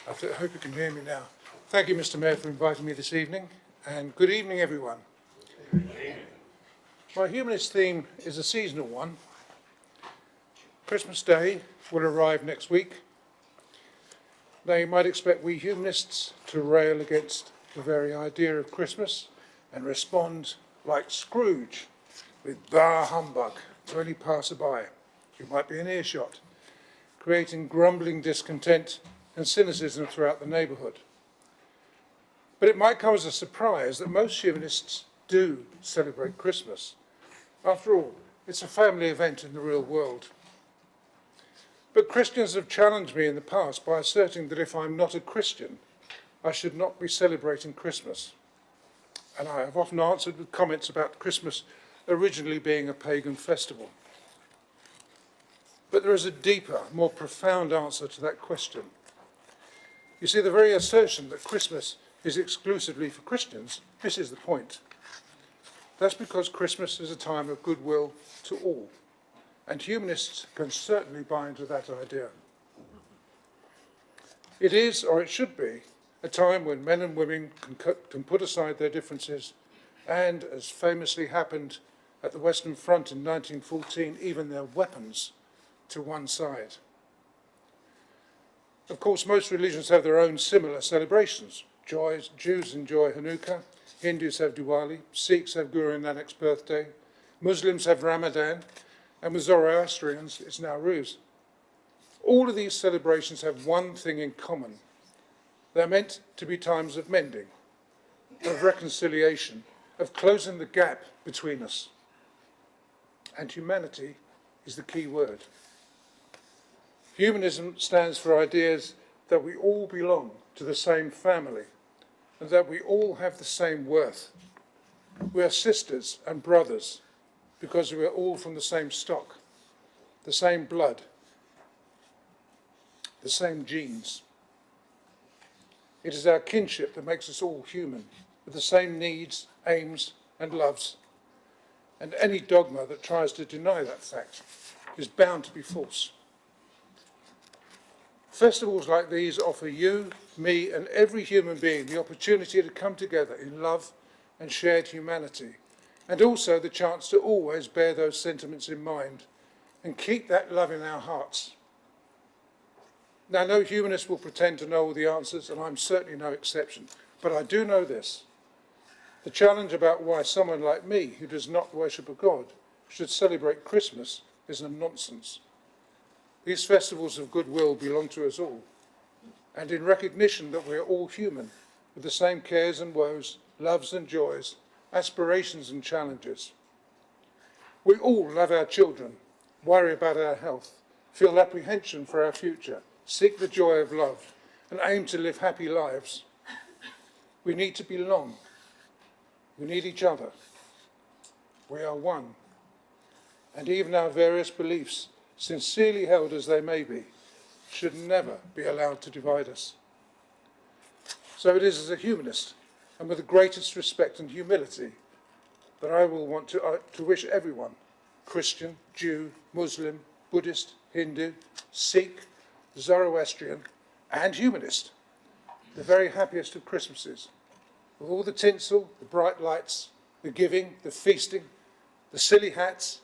I hope you can hear me now. Thank you, Mr. Mayor, for inviting me this evening, and good evening, everyone. My humanist theme is a seasonal one. Christmas Day will arrive next week. Now, you might expect we humanists to rail against the very idea of Christmas and respond like Scrooge with bah humbug to any passerby who might be in earshot, creating grumbling discontent and cynicism throughout the neighbourhood. But it might come as a surprise that most humanists do celebrate Christmas. After all, it's a family event in the real world. But Christians have challenged me in the past by asserting that if I'm not a Christian, I should not be celebrating Christmas. And I have often answered with comments about Christmas originally being a pagan festival. But there is a deeper, more profound answer to that question. You see, the very assertion that Christmas is exclusively for Christians misses the point. That's because Christmas is a time of goodwill to all, and humanists can certainly buy into that idea. It is, or it should be, a time when men and women can put aside their differences and, as famously happened at the Western Front in 1914, even their weapons to one side. Of course, most religions have their own similar celebrations. Jews enjoy Hanukkah, Hindus have Diwali, Sikhs have Guru Nanak's birthday, Muslims have Ramadan, and with Zoroastrians it's Nowruz. All of these celebrations have one thing in common. They're meant to be times of mending, of reconciliation, of closing the gap between us. And humanity is the key word. Humanism stands for ideas that we all belong to the same family and that we all have the same worth. We are sisters and brothers because we are all from the same stock, the same blood, the same genes. It is our kinship that makes us all human, with the same needs, aims, and loves. And any dogma that tries to deny that fact is bound to be false. Festivals like these offer you, me, and every human being the opportunity to come together in love and shared humanity, and also the chance to always bear those sentiments in mind and keep that love in our hearts. Now, no humanist will pretend to know all the answers, and I'm certainly no exception, but I do know this. The challenge about why someone like me, who does not worship a God, should celebrate Christmas is a nonsense. These festivals of goodwill belong to us all, and in recognition that we are all human, with the same cares and woes, loves and joys, aspirations and challenges. We all love our children, worry about our health, feel apprehension for our future, seek the joy of love, and aim to live happy lives. We need to belong. We need each other. We are one. And even our various beliefs, sincerely held as they may be, should never be allowed to divide us. So it is as a humanist, and with the greatest respect and humility, that I will want to wish everyone, Christian, Jew, Muslim, Buddhist, Hindu, Sikh, Zoroastrian, and humanist, the very happiest of Christmases, with all the tinsel, the bright lights, the giving, the feasting, the silly hats,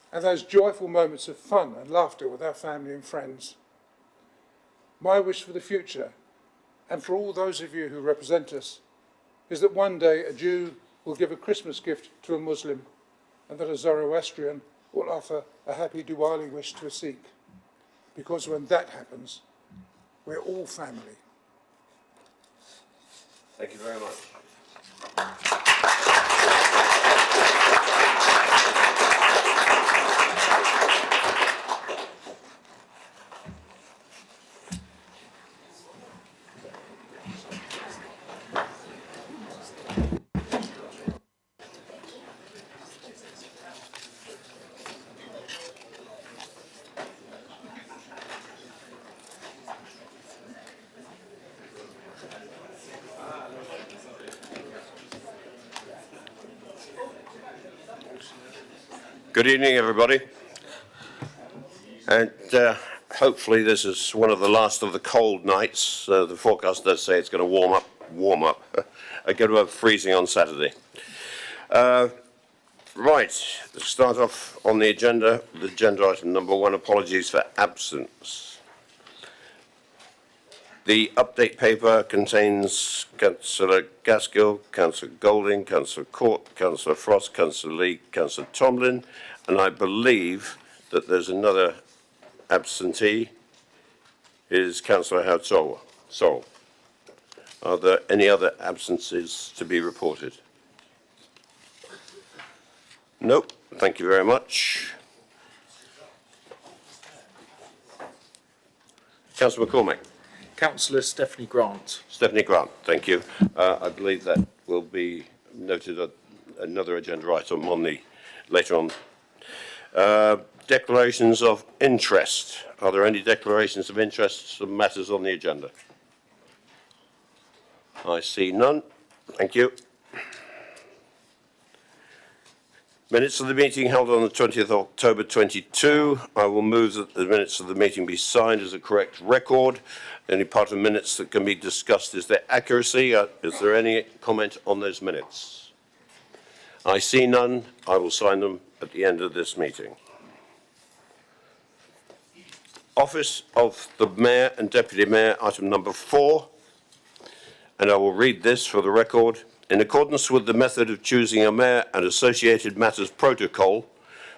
and those joyful moments of fun and laughter with our family and friends. My wish for the future, and for all those of you who represent us, is that one day a Jew will give a Christmas gift to a Muslim, and that a Zoroastrian will offer a happy Diwali wish to a Sikh. Because when that happens, we're all family. Thank you very much. Good evening, everybody. And hopefully this is one of the last of the cold nights. The forecast does say it's going to warm up. I get above freezing on Saturday. Right, let's start off on the agenda. The agenda item number 1, apologies for absence. The update paper contains Councillor Gaskill, Councillor Golding, Councillor Court, Councillor Frost, Councillor Lee, Councillor Tomlin, and I believe that there's another absentee, is Councillor Howard-Sorrell. Are there any other absences to be reported? Nope, thank you very much. Councillor McCormack. Councillor Stephanie Grant. Stephanie Grant, thank you. I believe that will be noted another agenda item on the later on. Declarations of interest. Are there any declarations of interest or matters on the agenda? I see none. Thank you. Minutes of the meeting held on the 20th of October 22. I will move that the minutes of the meeting be signed as a correct record. Any part of minutes that can be discussed is their accuracy. Is there any comment on those minutes? I see none. I will sign them at the end of this meeting. Office of the Mayor and Deputy Mayor, item number 4. And I will read this for the record. In accordance with the method of choosing a mayor and associated matters protocol,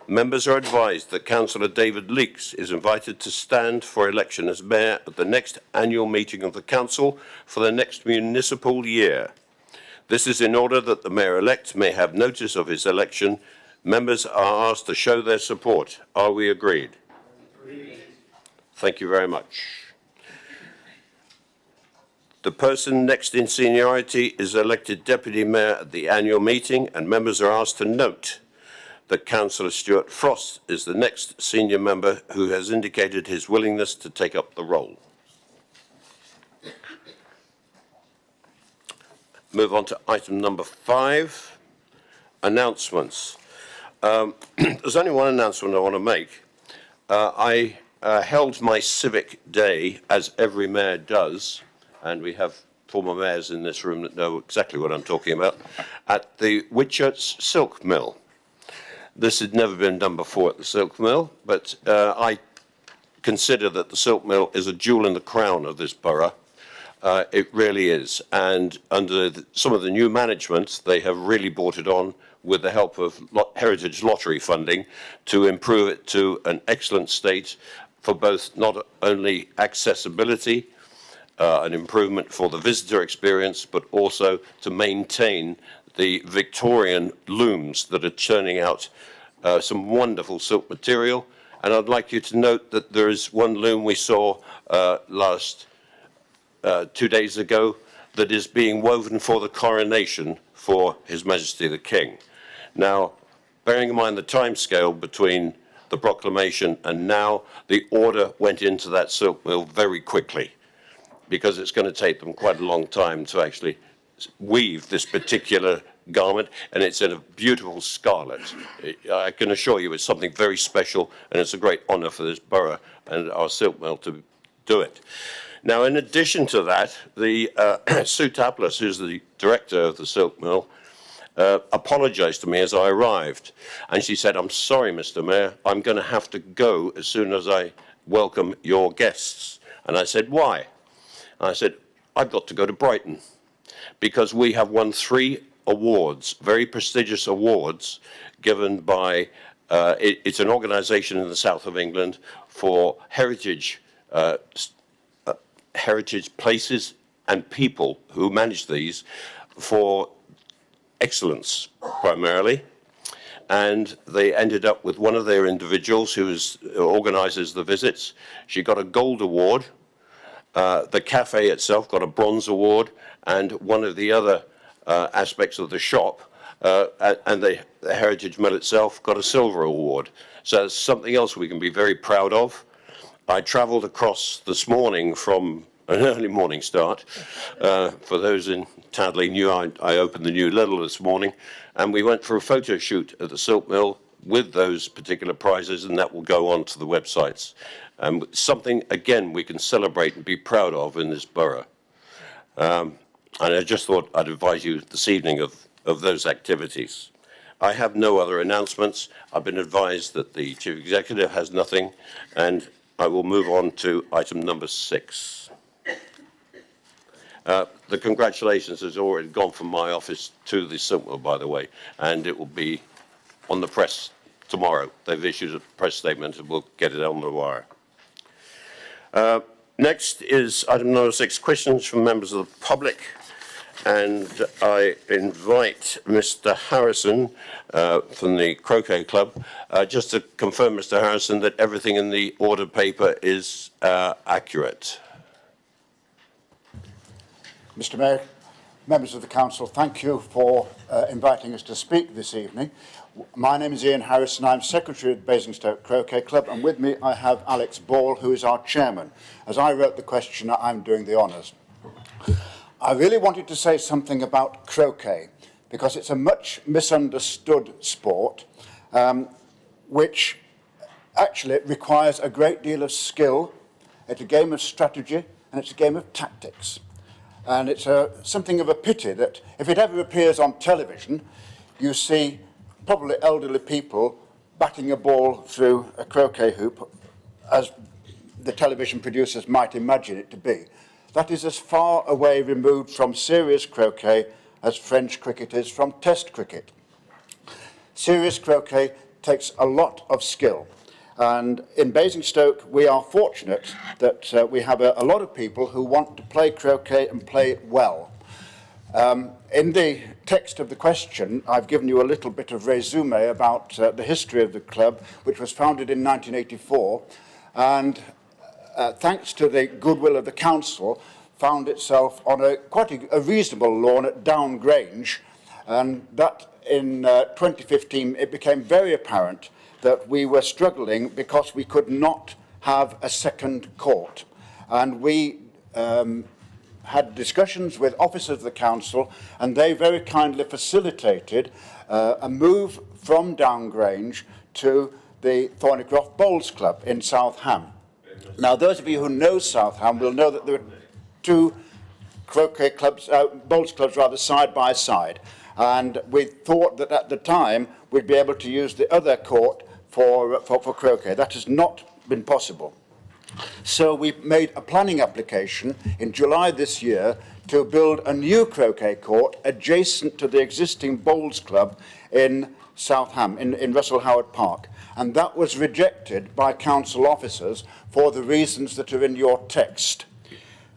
members are advised that Councillor David Leeks is invited to stand for election as mayor at the next annual meeting of the council for the next municipal year. This is in order that the mayor-elect may have notice of his election. Members are asked to show their support. Are we agreed? Agreed. Thank you very much. The person next in seniority is elected Deputy Mayor at the annual meeting, and members are asked to note that Councillor Stuart Frost is the next senior member who has indicated his willingness to take up the role. Move on to item number 5, announcements. There's only one announcement I want to make. I held my civic day, as every mayor does, and we have former mayors in this room that know exactly what I'm talking about, at the Whitchurch Silk Mill. This had never been done before at the Silk Mill, but I consider that the Silk Mill is a jewel in the crown of this borough. It really is, and under some of the new management, they have really brought it on with the help of Heritage Lottery funding to improve it to an excellent state for both not only accessibility, an improvement for the visitor experience, but also to maintain the Victorian looms that are churning out some wonderful silk material. And I'd like you to note that there is one loom we saw 2 days ago that is being woven for the coronation for His Majesty the King. Now, bearing in mind the timescale between the proclamation and now, the order went into that silk mill very quickly, because it's going to take them quite a long time to actually weave this particular garment, and it's in a beautiful scarlet. I can assure you it's something very special, and it's a great honour for this borough and our silk mill to do it. Now, in addition to that, the Sue Taplas, who's the director of the silk mill, apologised to me as I arrived, and she said, "I'm sorry, Mr. Mayor, I'm going to have to go as soon as I welcome your guests." And I said, "Why?" I said, "I've got to go to Brighton because we have won 3 awards, very prestigious awards, given by, it's an organisation in the south of England for heritage places and people who manage these for excellence primarily." And they ended up with one of their individuals who organises the visits. She got a gold award. The cafe itself got a bronze award, and one of the other aspects of the shop and the Heritage Mill itself got a silver award. So it's something else we can be very proud of. I travelled across this morning from an early morning start. For those in Tadley knew, I opened the new Lidl this morning, and we went for a photo shoot at the silk mill with those particular prizes, and that will go on to the websites. Something, again, we can celebrate and be proud of in this borough. And I just thought I'd advise you this evening of those activities. I have no other announcements. I've been advised that the Chief Executive has nothing, and I will move on to item number 6. The congratulations has already gone from my office to the silk mill, by the way, and it will be on the press tomorrow. They've issued a press statement, and we'll get it on the wire. Next is item number 6, questions from members of the public. And I invite Mr. Harrison from the Croquet Club, just to confirm, Mr. Harrison, that everything in the order paper is accurate. Mr. Mayor, members of the Council, thank you for inviting us to speak this evening. My name is Ian Harrison. I'm Secretary at Basingstoke Croquet Club, and with me I have Alex Ball, who is our Chairman. As I wrote the question, I'm doing the honours. I really wanted to say something about croquet, because it's a much misunderstood sport, which actually requires a great deal of skill. It's a game of strategy and it's a game of tactics. And it's something of a pity that if it ever appears on television, you see probably elderly people batting a ball through a croquet hoop, as the television producers might imagine it to be. That is as far away removed from serious croquet as French cricket is from Test cricket. Serious croquet takes a lot of skill. And in Basingstoke, we are fortunate that we have a lot of people who want to play croquet and play it well. In the text of the question, I've given you a little bit of resume about the history of the club, which was founded in 1984, and thanks to the goodwill of the council, found itself on quite a reasonable lawn at Down Grange, and that in 2015 it became very apparent that we were struggling because we could not have a second court. And we had discussions with officers of the council, and they very kindly facilitated a move from Down Grange to the Thornycroft Bowls Club in South Ham. Now, those of you who know South Ham will know that there are two croquet clubs, bowls clubs rather, side by side. And we thought that at the time we'd be able to use the other court for croquet. That has not been possible. So we made a planning application in July this year to build a new croquet court adjacent to the existing bowls club in South Ham, in Russell Howard Park. And that was rejected by council officers for the reasons that are in your text.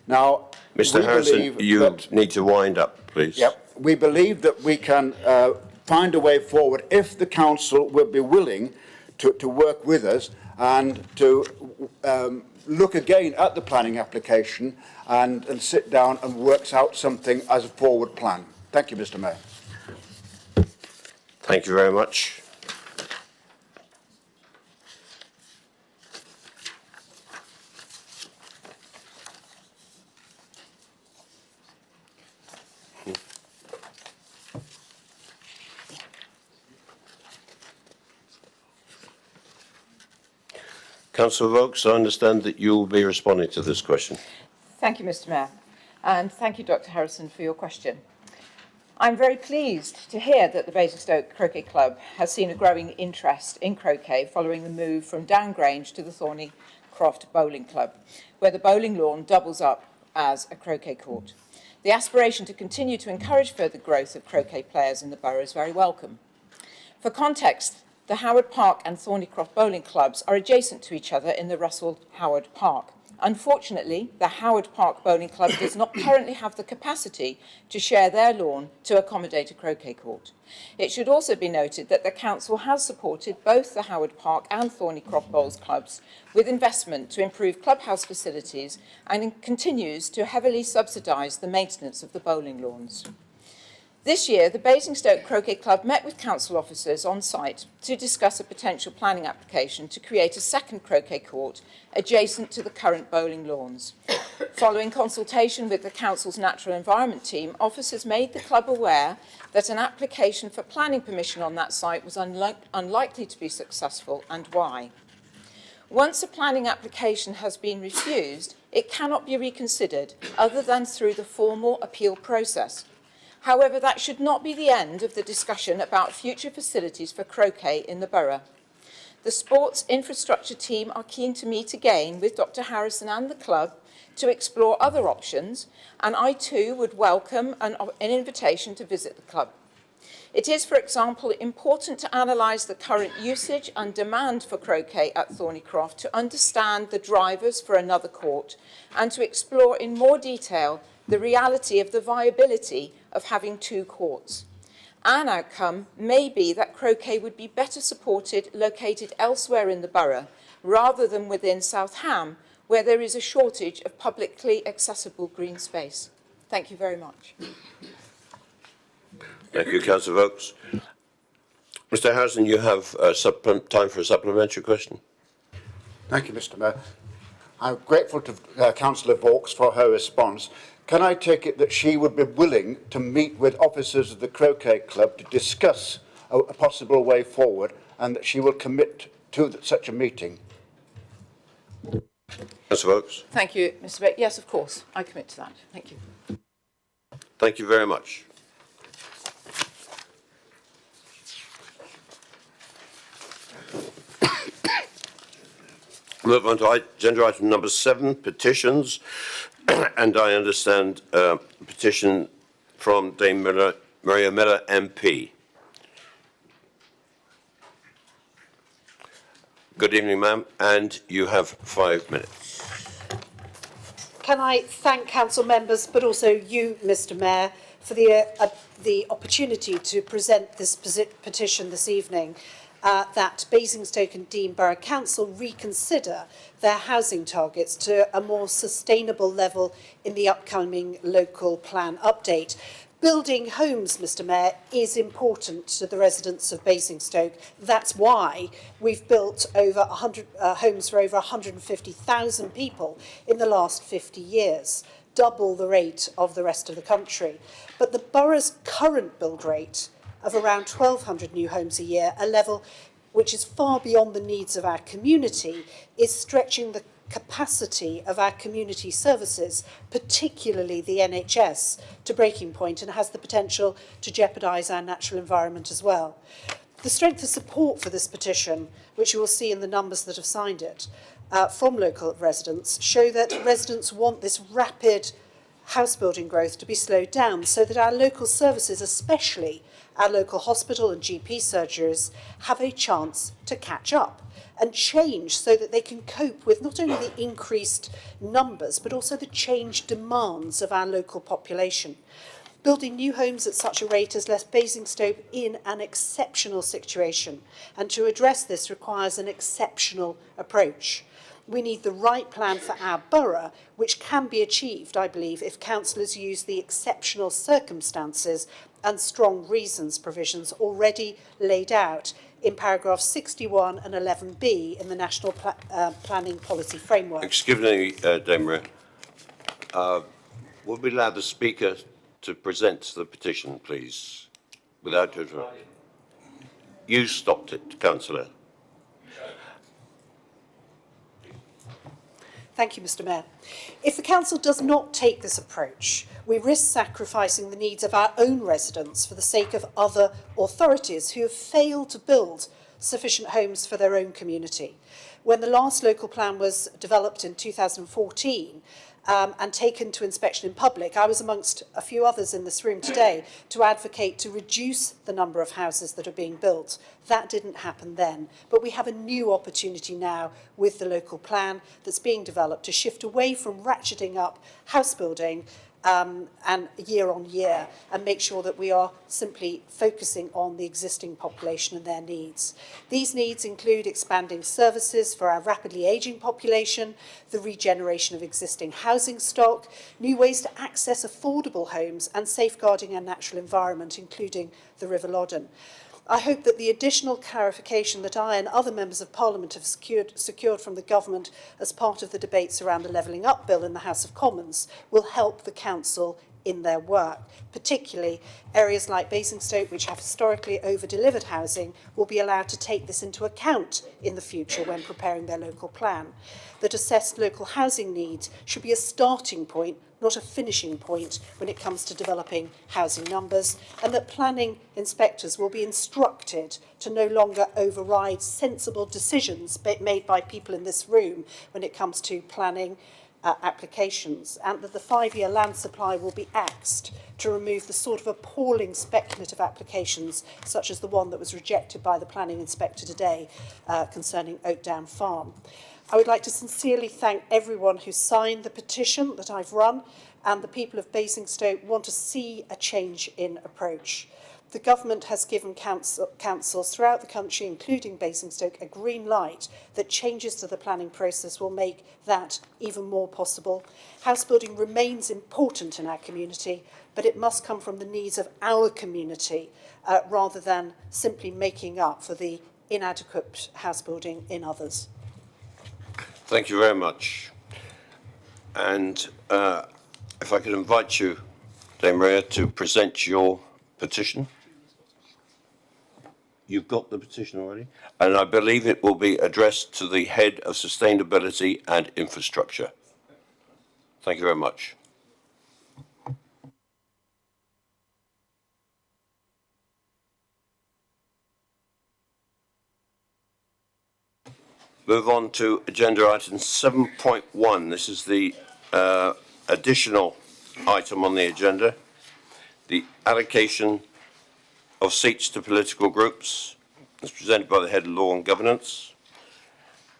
Now, Mr. Harrison, you need to wind up, please. Yep. We believe that we can find a way forward if the council will be willing to work with us and to look again at the planning application and sit down and work out something as a forward plan. Thank you, Mr. Mayor. Thank you very much. Councillor Vokes, I understand that you will be responding to this question. Thank you, Mr. Mayor, and thank you, Dr. Harrison, for your question. I'm very pleased to hear that the Basingstoke Croquet Club has seen a growing interest in croquet following the move from Down Grange to the Thornycroft Bowling Club, where the bowling lawn doubles up as a croquet court. The aspiration to continue to encourage further growth of croquet players in the borough is very welcome. For context, the Howard Park and Thornycroft Bowling Clubs are adjacent to each other in the Russell Howard Park. Unfortunately, the Howard Park Bowling Club does not currently have the capacity to share their lawn to accommodate a croquet court. It should also be noted that the council has supported both the Howard Park and Thornycroft Bowls Clubs with investment to improve clubhouse facilities and continues to heavily subsidise the maintenance of the bowling lawns. This year, the Basingstoke Croquet Club met with council officers on site to discuss a potential planning application to create a second croquet court adjacent to the current bowling lawns. Following consultation with the council's natural environment team, officers made the club aware that an application for planning permission on that site was unlikely to be successful, and why. Once a planning application has been refused, it cannot be reconsidered other than through the formal appeal process. However, that should not be the end of the discussion about future facilities for croquet in the borough. The sports infrastructure team are keen to meet again with Dr. Harrison and the club to explore other options, and I too would welcome an invitation to visit the club. It is, for example, important to analyse the current usage and demand for croquet at Thornycroft to understand the drivers for another court and to explore in more detail the reality of the viability of having two courts. An outcome may be that croquet would be better supported located elsewhere in the borough rather than within South Ham, where there is a shortage of publicly accessible green space. Thank you very much. Thank you, Councillor Vokes. Mr. Harrison, you have time for a supplementary question. Thank you, Mr. Mayor. I'm grateful to Councillor Vokes for her response. can I take it that she would be willing to meet with officers of the Croquet Club to discuss a possible way forward, and that she will commit to such a meeting? Councillor Oakes. Thank you, Mr. Beck. Yes, of course, I commit to that. Thank you. Thank you very much. Move on to agenda item number 7, petitions. And I understand a petition from Dame Maria Miller MP. Good evening, ma'am, and you have 5 minutes. Can I thank council members, but also you, Mr. Mayor, for the opportunity to present this petition this evening, that Basingstoke and Deane Borough Council reconsider their housing targets to a more sustainable level in the upcoming local plan update. Building homes, Mr. Mayor, is important to the residents of Basingstoke. That's why we've built over 100 homes for over 150,000 people in the last 50 years, double the rate of the rest of the country. But the borough's current build rate of around 1,200 new homes a year, a level which is far beyond the needs of our community, is stretching the capacity of our community services, particularly the NHS, to breaking point, and has the potential to jeopardise our natural environment as well. The strength of support for this petition, which you will see in the numbers that have signed it, from local residents, show that residents want this rapid house building growth to be slowed down so that our local services, especially our local hospital and GP surgeries, have a chance to catch up and change so that they can cope with not only the increased numbers but also the changed demands of our local population. Building new homes at such a rate has left Basingstoke in an exceptional situation, and to address this requires an exceptional approach. We need the right plan for our borough, which can be achieved, I believe, if councillors use the exceptional circumstances and strong reasons provisions already laid out in paragraphs 61 and 11B in the National Planning Policy Framework. Excuse me, Dame Maria. Would we allow the Speaker to present the petition, please, without interruption? You stopped it, Councillor. Thank you, Mr. Mayor. If the council does not take this approach, we risk sacrificing the needs of our own residents for the sake of other authorities who have failed to build sufficient homes for their own community. When the last local plan was developed in 2014, and taken to inspection in public, I was amongst a few others in this room today to advocate to reduce the number of houses that are being built. That didn't happen then, but we have a new opportunity now with the local plan that's being developed to shift away from ratcheting up house building and year on year, and make sure that we are simply focusing on the existing population and their needs. These needs include expanding services for our rapidly ageing population, the regeneration of existing housing stock, new ways to access affordable homes, and safeguarding our natural environment, including the River Loddon. I hope that the additional clarification that I and other members of Parliament have secured from the government as part of the debates around the Levelling Up Bill in the House of Commons will help the council in their work. Particularly, areas like Basingstoke, which have historically over-delivered housing, will be allowed to take this into account in the future when preparing their local plan. That assessed local housing needs should be a starting point, not a finishing point when it comes to developing housing numbers, and that planning inspectors will be instructed to no longer override sensible decisions made by people in this room when it comes to planning applications, and that the 5-year land supply will be axed to remove the sort of appalling speculative applications such as the one that was rejected by the planning inspector today concerning Oakdown Farm. I would like to sincerely thank everyone who signed the petition that I've run, and the people of Basingstoke want to see a change in approach. The government has given councils throughout the country, including Basingstoke, a green light that changes to the planning process will make that even more possible. House building remains important in our community, but it must come from the needs of our community rather than simply making up for the inadequate house building in others. Thank you very much. And If I could invite you, Dame Maria, to present your petition. You've got the petition already? And I believe it will be addressed to the Head of Sustainability and Infrastructure. Thank you very much. Move on to agenda item 7.1. This is the additional item on the agenda, the allocation of seats to political groups. It's presented by the Head of Law and Governance.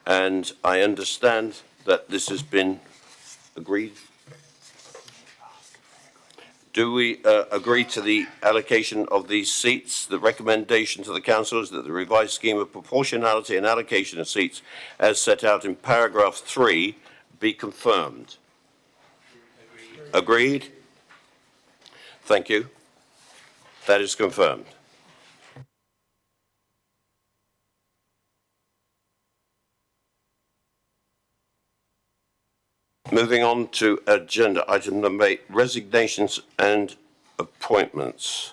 And I understand that this has been agreed. Do we agree to the allocation of these seats? The recommendation to the Council is that the revised scheme of proportionality and allocation of seats as set out in paragraph 3 be confirmed. Agreed? Thank you. That is confirmed. Moving on to agenda item number 8, resignations and appointments.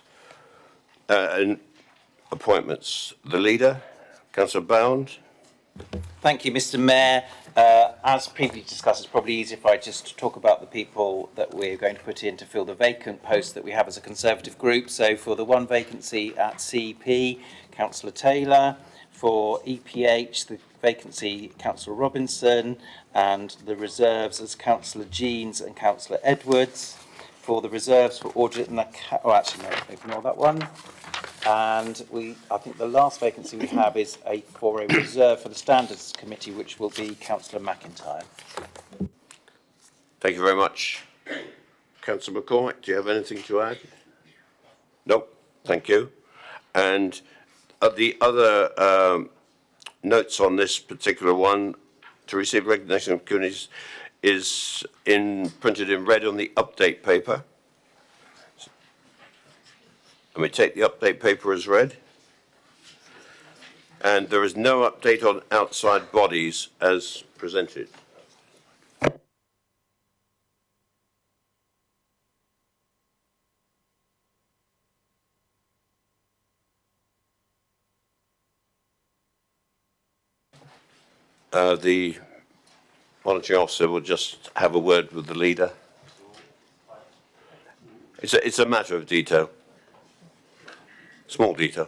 The leader, Councillor Bound. Thank you, Mr. Mayor. As previously discussed, it's probably easier if I just talk about the people that we're going to put in to fill the vacant post that we have as a Conservative group. So for the one vacancy at CP, Councillor Taylor. For EPH, the vacancy, Councillor Robinson. And the reserves as Councillor Jeans and Councillor Edwards. For the reserves for Audit and ignore that one. And I think the last vacancy we have is for a reserve for the Standards Committee, which will be Councillor McIntyre. Thank you very much. Councillor McCormick, do you have anything to add? No, thank you. And the other notes on this particular one, to receive recognition of communities, is printed in red on the update paper. And we take the update paper as read. And there is no update on outside bodies as presented. The monitoring officer will just have a word with the leader. It's a matter of detail. Small detail.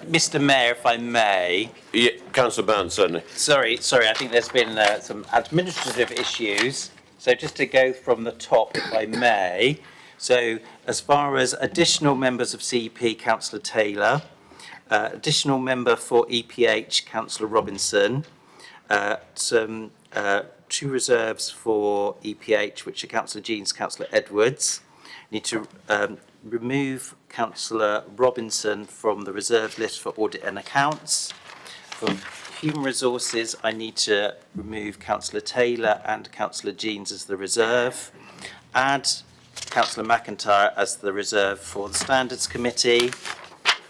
Mr. Mayor, if I may. Yeah, Councillor Bound, certainly. Sorry, I think there's been some administrative issues. So just to go from the top, if I may. So as far as additional members of CEP, Councillor Taylor, additional member for EPH, Councillor Robinson, some two reserves for EPH, which are Councillor Jeans, Councillor Edwards. Need to remove Councillor Robinson from the reserve list for audit and accounts. For human resources, I need to remove Councillor Taylor and Councillor Jeans as the reserve. Add Councillor McIntyre as the reserve for the Standards Committee.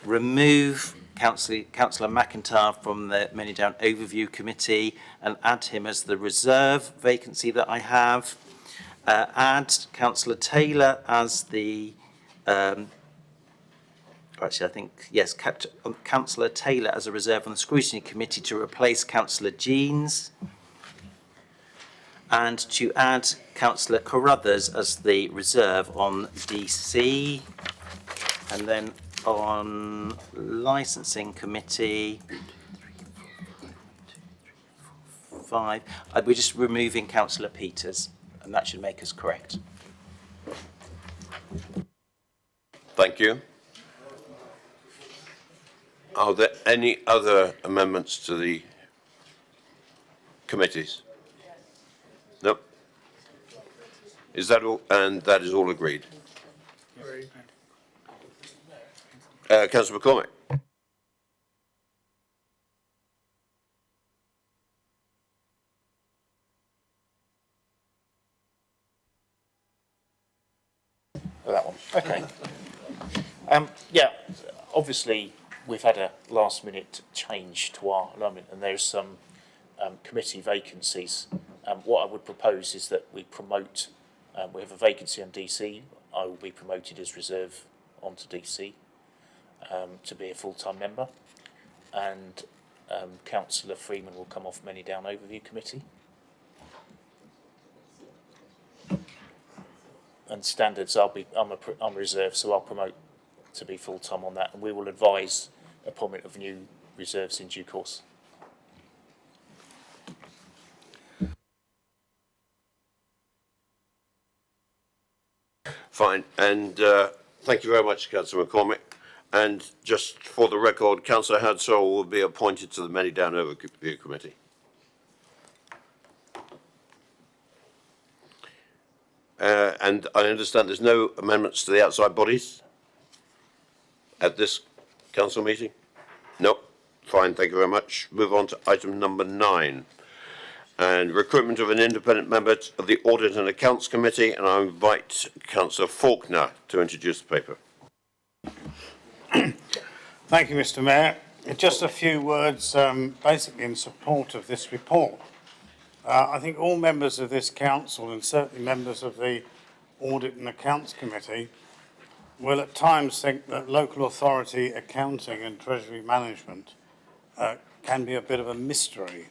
Remove Councillor McIntyre from the Many Down Overview Committee and add him as the reserve vacancy that I have. Add Councillor Taylor as the actually, I think, yes, Councillor Taylor as a reserve on the Scrutiny Committee to replace Councillor Jeans. And to add Councillor Carruthers as the reserve on DC. And then on Licensing Committee, 5, we're just removing Councillor Peters, and that should make us correct. Thank you. Are there any other amendments to the committees? No? Is that all? And that is all agreed? Councillor McCormick. That one. Okay. Yeah, obviously we've had a last minute change to our alignment and there's some committee vacancies. What I would propose is that we promote, we have a vacancy on DC. I will be promoted as reserve onto DC to be a full-time member, and Councillor Freeman will come off Many Down Overview Committee. And Standards, I'm a reserve, so I'll promote to be full-time on that, and we will advise appointment of new reserves in due course. Fine, and thank you very much, Councillor McCormick. And just for the record, Councillor Hadsall will be appointed to the Many Down Overview Committee. And I understand there's no amendments to the outside bodies at this council meeting? No? Fine, thank you very much. Move on to item number 9. And recruitment of an independent member of the Audit and Accounts Committee, and I invite Councillor Faulkner to introduce the paper. Thank you, Mr. Mayor. Just a few words basically in support of this report. I think all members of this council, and certainly members of the Audit and Accounts Committee, will at times think that local authority accounting and treasury management can be a bit of a mystery.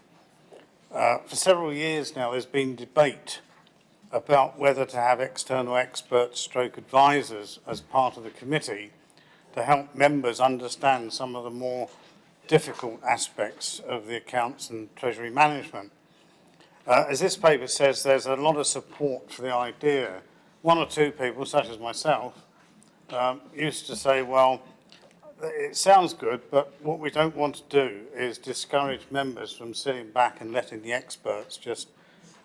For several years now, there's been debate about whether to have external experts stroke advisors as part of the committee to help members understand some of the more difficult aspects of the accounts and treasury management. As this paper says, there's a lot of support for the idea. One or two people, such as myself, used to say, well, it sounds good, but what we don't want to do is discourage members from sitting back and letting the experts just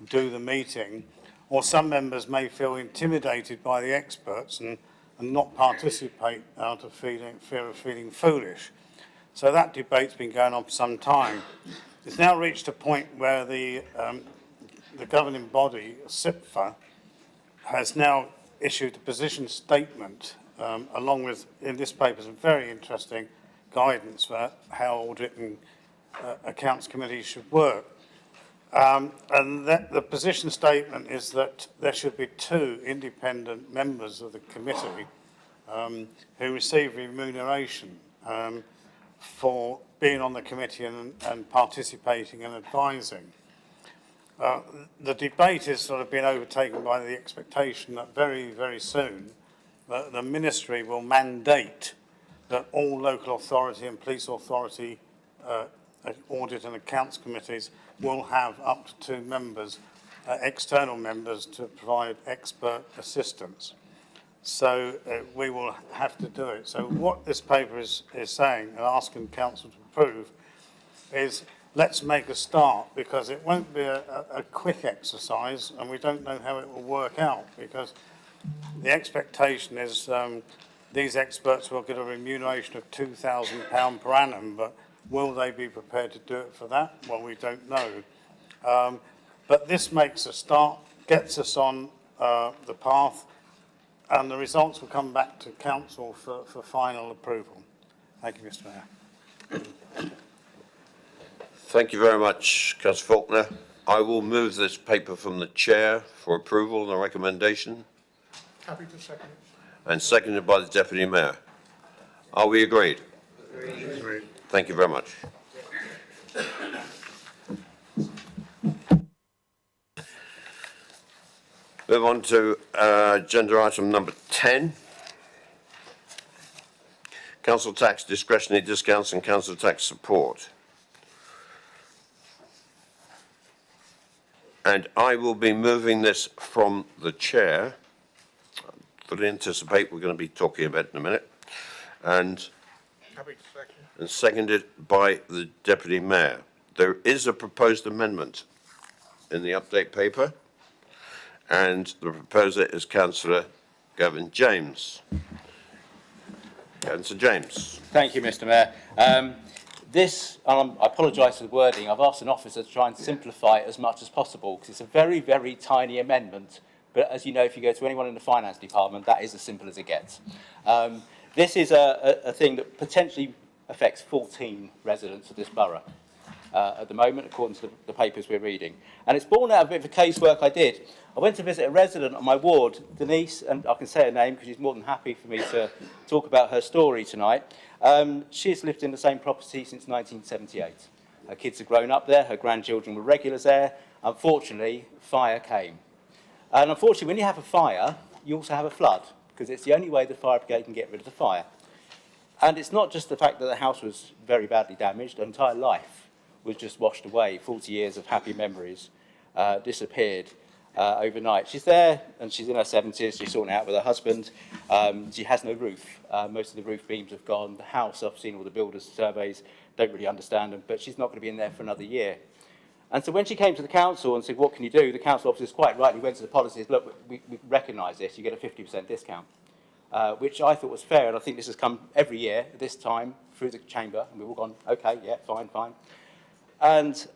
do the meeting. Or some members may feel intimidated by the experts and not participate out of fear of feeling foolish. So that debate's been going on for some time. It's now reached a point where the governing body, SIPFA, has now issued a position statement along with, in this paper, some very interesting guidance for how audit and accounts committees should work. And the position statement is that there should be 2 independent members of the committee who receive remuneration for being on the committee and participating and advising. The debate has sort of been overtaken by the expectation that very, very soon the ministry will mandate that all local authority and police authority audit and accounts committees will have up to 2 members, external members, to provide expert assistance. So we will have to do it. So what this paper is saying and asking council to approve is let's make a start, because it won't be a quick exercise and we don't know how it will work out, because the expectation is these experts will get a remuneration of £2,000 per annum, but will they be prepared to do it for that? Well, we don't know. But this makes a start, gets us on the path, and the results will come back to council for final approval. Thank you, Mr. Mayor. Thank you very much, Councillor Faulkner. I will move this paper from the chair for approval and a recommendation, Happy to second it. and seconded by the Deputy Mayor. Are we agreed? Agreed. Thank you very much. Move on to agenda item number 10. Council tax discretionary discounts and council tax support. And I will be moving this from the chair. I fully anticipate we're going to be talking about it in a minute. And Happy to second. and seconded by the Deputy Mayor. There is a proposed amendment in the update paper, and the proposer is Councillor Gavin James. Councillor James. Thank you, Mr. Mayor. I apologise for the wording. I've asked an officer to try and simplify it as much as possible, because it's a very, very tiny amendment. But as you know, if you go to anyone in the finance department, that is as simple as it gets. This is a thing that potentially affects 14 residents of this borough at the moment, according to the papers we're reading. And it's born out of a bit of a casework I did. I went to visit a resident on my ward, Denise, and I can say her name because she's more than happy for me to talk about her story tonight. She's lived in the same property since 1978. Her kids have grown up there, her grandchildren were regulars there. Unfortunately, fire came. And unfortunately, when you have a fire, you also have a flood, because it's the only way the fire brigade can get rid of the fire. And it's not just the fact that the house was very badly damaged, her entire life was just washed away. 40 years of happy memories disappeared overnight. She's there, and she's in her 70s, she's sorting out with her husband. She has no roof. Most of the roof beams have gone. The house, I've seen all the builders' surveys, don't really understand them, but she's not going to be in there for another year. And so when she came to the council and said, what can you do? The council officers quite rightly went to the policies, look, we recognise this, you get a 50% discount, which I thought was fair. And I think this has come every year at this time through the chamber, and we've all gone, okay, yeah, fine, fine. And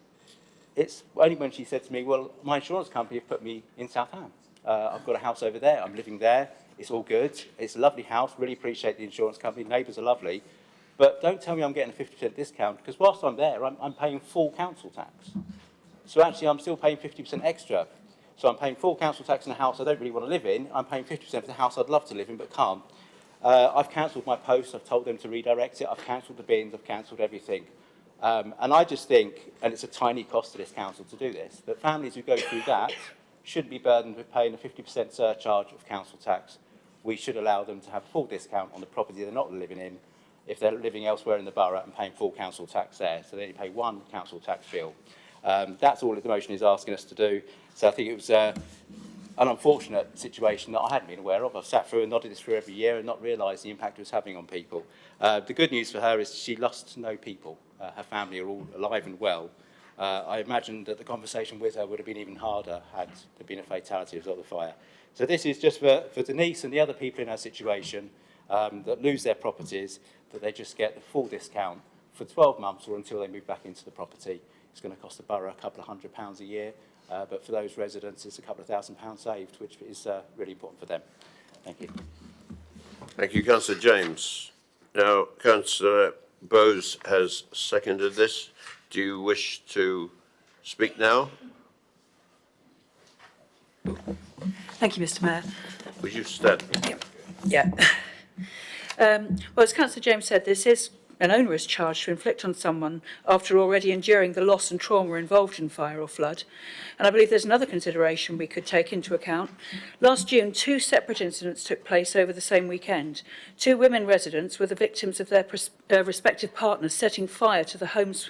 it's only when she said to me, well, my insurance company have put me in Southam. I've got a house over there, I'm living there, it's all good, it's a lovely house, really appreciate the insurance company, neighbours are lovely, but don't tell me I'm getting a 50% discount, because whilst I'm there, I'm paying full council tax. So actually, I'm still paying 50% extra. So I'm paying full council tax in a house I don't really want to live in. I'm paying 50% for the house I'd love to live in, but can't. I've cancelled my post. I've told them to redirect it. I've cancelled the bins. I've cancelled everything. And I just think, and it's a tiny cost to this council to do this, that families who go through that shouldn't be burdened with paying a 50% surcharge of council tax. We should allow them to have a full discount on the property they're not living in if they're living elsewhere in the borough and paying full council tax there. So they only pay one council tax bill. That's all the motion is asking us to do. So I think it was an unfortunate situation that I hadn't been aware of. I've sat through and nodded this through every year and not realised the impact it was having on people. The good news for her is she lost no people. Her family are all alive and well. I imagine that the conversation with her would have been even harder had there been a fatality as a result of the fire. So this is just for Denise and the other people in her situation that lose their properties, that they just get the full discount for 12 months or until they move back into the property. It's going to cost the borough a couple of £100 a year, but for those residents, it's a couple of £1,000 saved, which is really important for them. Thank you. Thank you, Councillor James. Now, Councillor Bowes has seconded this. Do you wish to speak now? Thank you, Mr. Mayor. Would you stand? Yeah. Well, as Councillor James said, this is an onerous charge to inflict on someone after already enduring the loss and trauma involved in fire or flood. And I believe there's another consideration we could take into account. Last June, 2 separate incidents took place over the same weekend. 2 women residents were the victims of their respective partners setting fire to the homes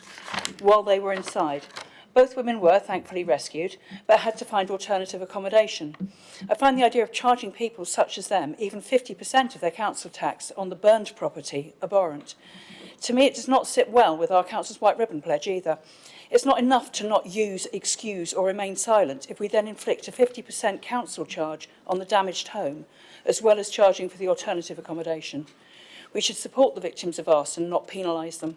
while they were inside. Both women were thankfully rescued, but had to find alternative accommodation. I find the idea of charging people such as them even 50% of their council tax on the burned property abhorrent. To me, it does not sit well with our council's white ribbon pledge either. It's not enough to not use, excuse or remain silent if we then inflict a 50% council charge on the damaged home, as well as charging for the alternative accommodation. We should support the victims of arson, not penalise them.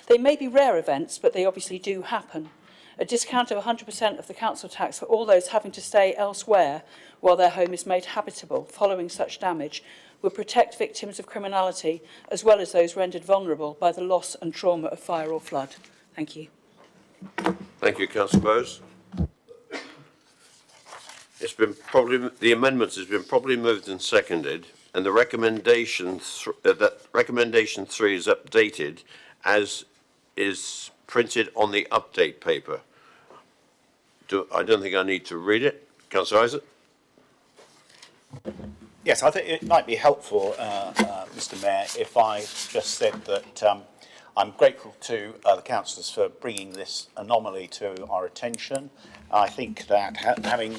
They may be rare events, but they obviously do happen. A discount of 100% of the council tax for all those having to stay elsewhere while their home is made habitable following such damage would protect victims of criminality as well as those rendered vulnerable by the loss and trauma of fire or flood. Thank you. Thank you, Councillor Bowes. The amendment has been properly moved and seconded, and the recommendation 3 is updated as is printed on the update paper. I don't think I need to read it. Councillor Isaac? Yes, I think it might be helpful, Mr Mayor, if I just said that I'm grateful to the councillors for bringing this anomaly to our attention. I think that having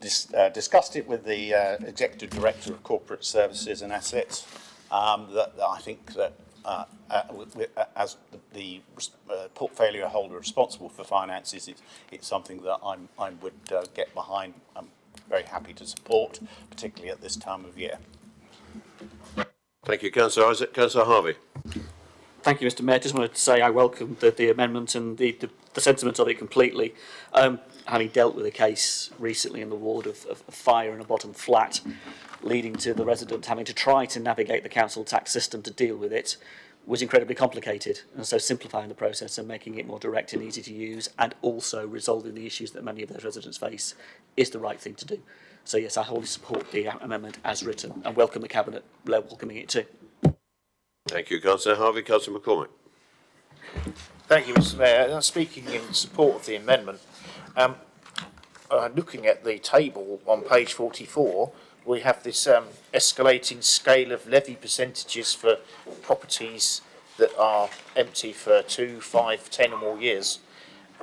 discussed it with the Executive Director of Corporate Services and Assets, that I think that as the portfolio holder responsible for finances, it's something that I would get behind. I'm very happy to support, particularly at this time of year. Thank you, Councillor Isaac. Councillor Harvey. Thank you, Mr Mayor. Just wanted to say I welcome the amendment and the sentiment of it completely. Having dealt with a case recently in the ward of fire in a bottom flat, leading to the resident having to try to navigate the council tax system to deal with it, was incredibly complicated. And so simplifying the process and making it more direct and easy to use, and also resolving the issues that many of those residents face, is the right thing to do. So yes, I wholly support the amendment as written and welcome the Cabinet welcoming it too. Thank you, Councillor Harvey. Councillor McCormick. Thank you, Mr Mayor. Speaking in support of the amendment, looking at the table on page 44, we have this escalating scale of levy percentages for properties that are empty for 2, 5, 10 or more years.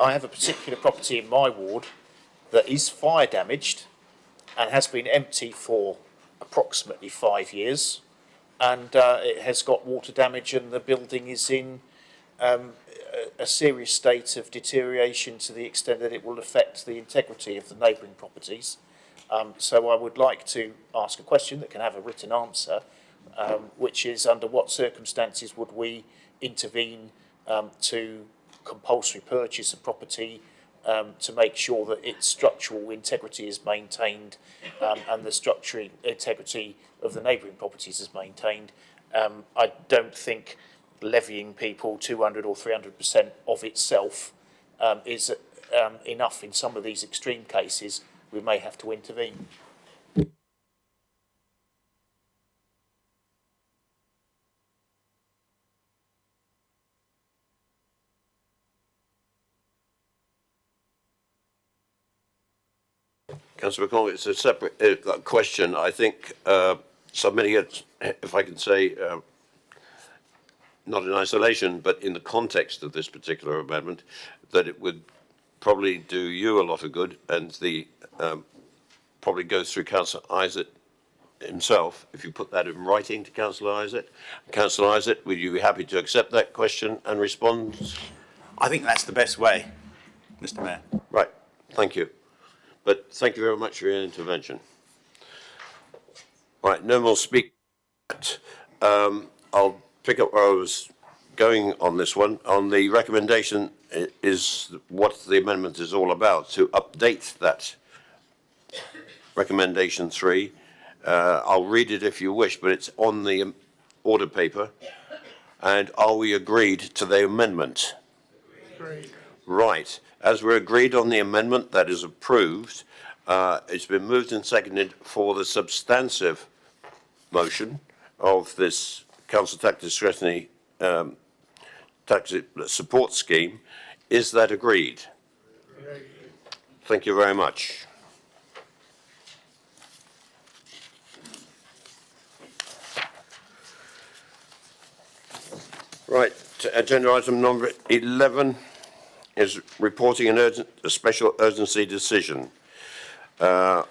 I have a particular property in my ward that is fire damaged and has been empty for approximately 5 years, and it has got water damage, and the building is in a serious state of deterioration to the extent that it will affect the integrity of the neighbouring properties. So I would like to ask a question that can have a written answer, which is, under what circumstances would we intervene to compulsory purchase a property to make sure that its structural integrity is maintained and the structural integrity of the neighbouring properties is maintained. I don't think levying people 200 or 300% of itself is enough. In some of these extreme cases, we may have to intervene. Councillor McCormick, it's a separate question. I think submitting it, if I can say, not in isolation, but in the context of this particular amendment, that it would probably do you a lot of good, and the probably goes through Councillor Isaac himself, if you put that in writing to Councillor Isaac. Councillor Isaac, would you be happy to accept that question and respond? I think that's the best way, Mr Mayor. Right, thank you. But thank you very much for your intervention. Right, no more speak. I'll pick up where I was going on this one. On the recommendation is what the amendment is all about, to update that recommendation 3. I'll read it if you wish, but it's on the order paper. And are we agreed to the amendment? Agreed. Right. As we're agreed on the amendment, that is approved. It's been moved and seconded for the substantive motion of this council tax discretionary tax support scheme. Is that agreed? Thank you very much. Right, agenda item number 11 is reporting a special urgency decision. This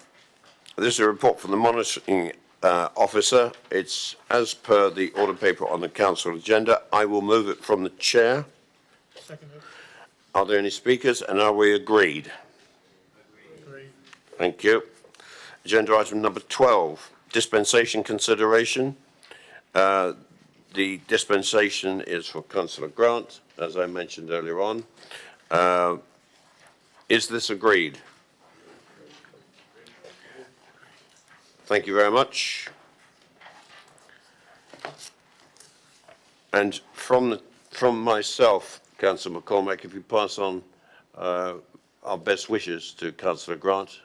is a report from the monitoring officer. It's as per the order paper on the council agenda. I will move it from the chair. Seconded. Are there any speakers, and are we agreed? Agreed. Thank you. Agenda item number 12, dispensation consideration. The dispensation is for Councillor Grant, as I mentioned earlier on. Is this agreed? Thank you very much. And from myself, Councillor McCormack, if you pass on our best wishes to Councillor Grant.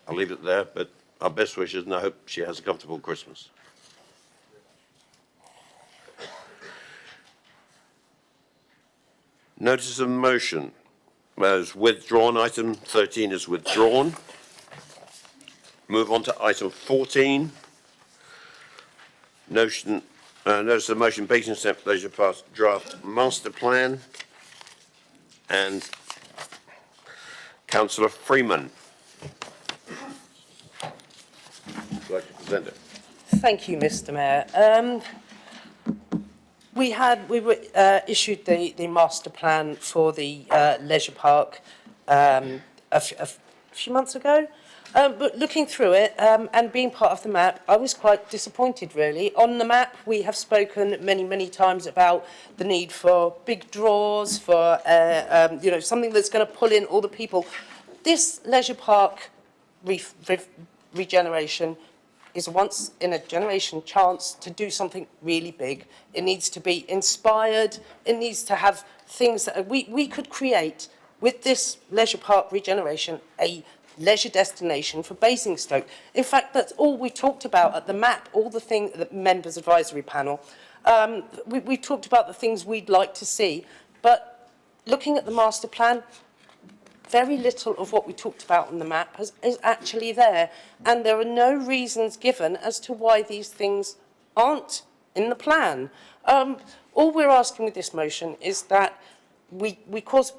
I'll leave it there, but our best wishes, and I hope she has a comfortable Christmas. Notice of motion is withdrawn. Item 13 is withdrawn. Move on to item 14. Notice of motion, Basingstoke Leisure Park draft master plan. And Councillor Freeman. Would you like to present it? Thank you, Mr. Mayor. We issued the master plan for the leisure park a few months ago. But looking through it and being part of the map, I was quite disappointed, really. On the map, we have spoken many, many times about the need for big draws, for something that's going to pull in all the people. This leisure park regeneration is a once-in-a-generation chance to do something really big. It needs to be inspired. It needs to have things that we could create with this leisure park regeneration, a leisure destination for Basingstoke. In fact, that's all we talked about at the map, all the things, the members' advisory panel. We talked about the things we'd like to see, but looking at the master plan, very little of what we talked about on the map is actually there, and there are no reasons given as to why these things aren't in the plan. All we're asking with this motion is that we put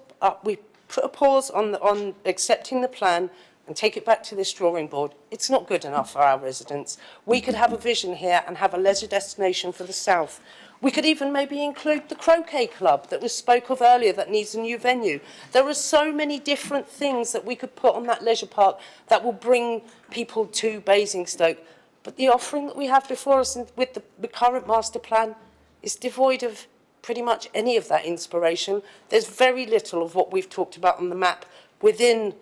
a pause on accepting the plan and take it back to this drawing board. It's not good enough for our residents. We could have a vision here and have a leisure destination for the south. We could even maybe include the croquet club that was spoke of earlier that needs a new venue. There are so many different things that we could put on that leisure park that will bring people to Basingstoke. But the offering that we have before us with the current master plan is devoid of pretty much any of that inspiration. There's very little of what we've talked about on the map within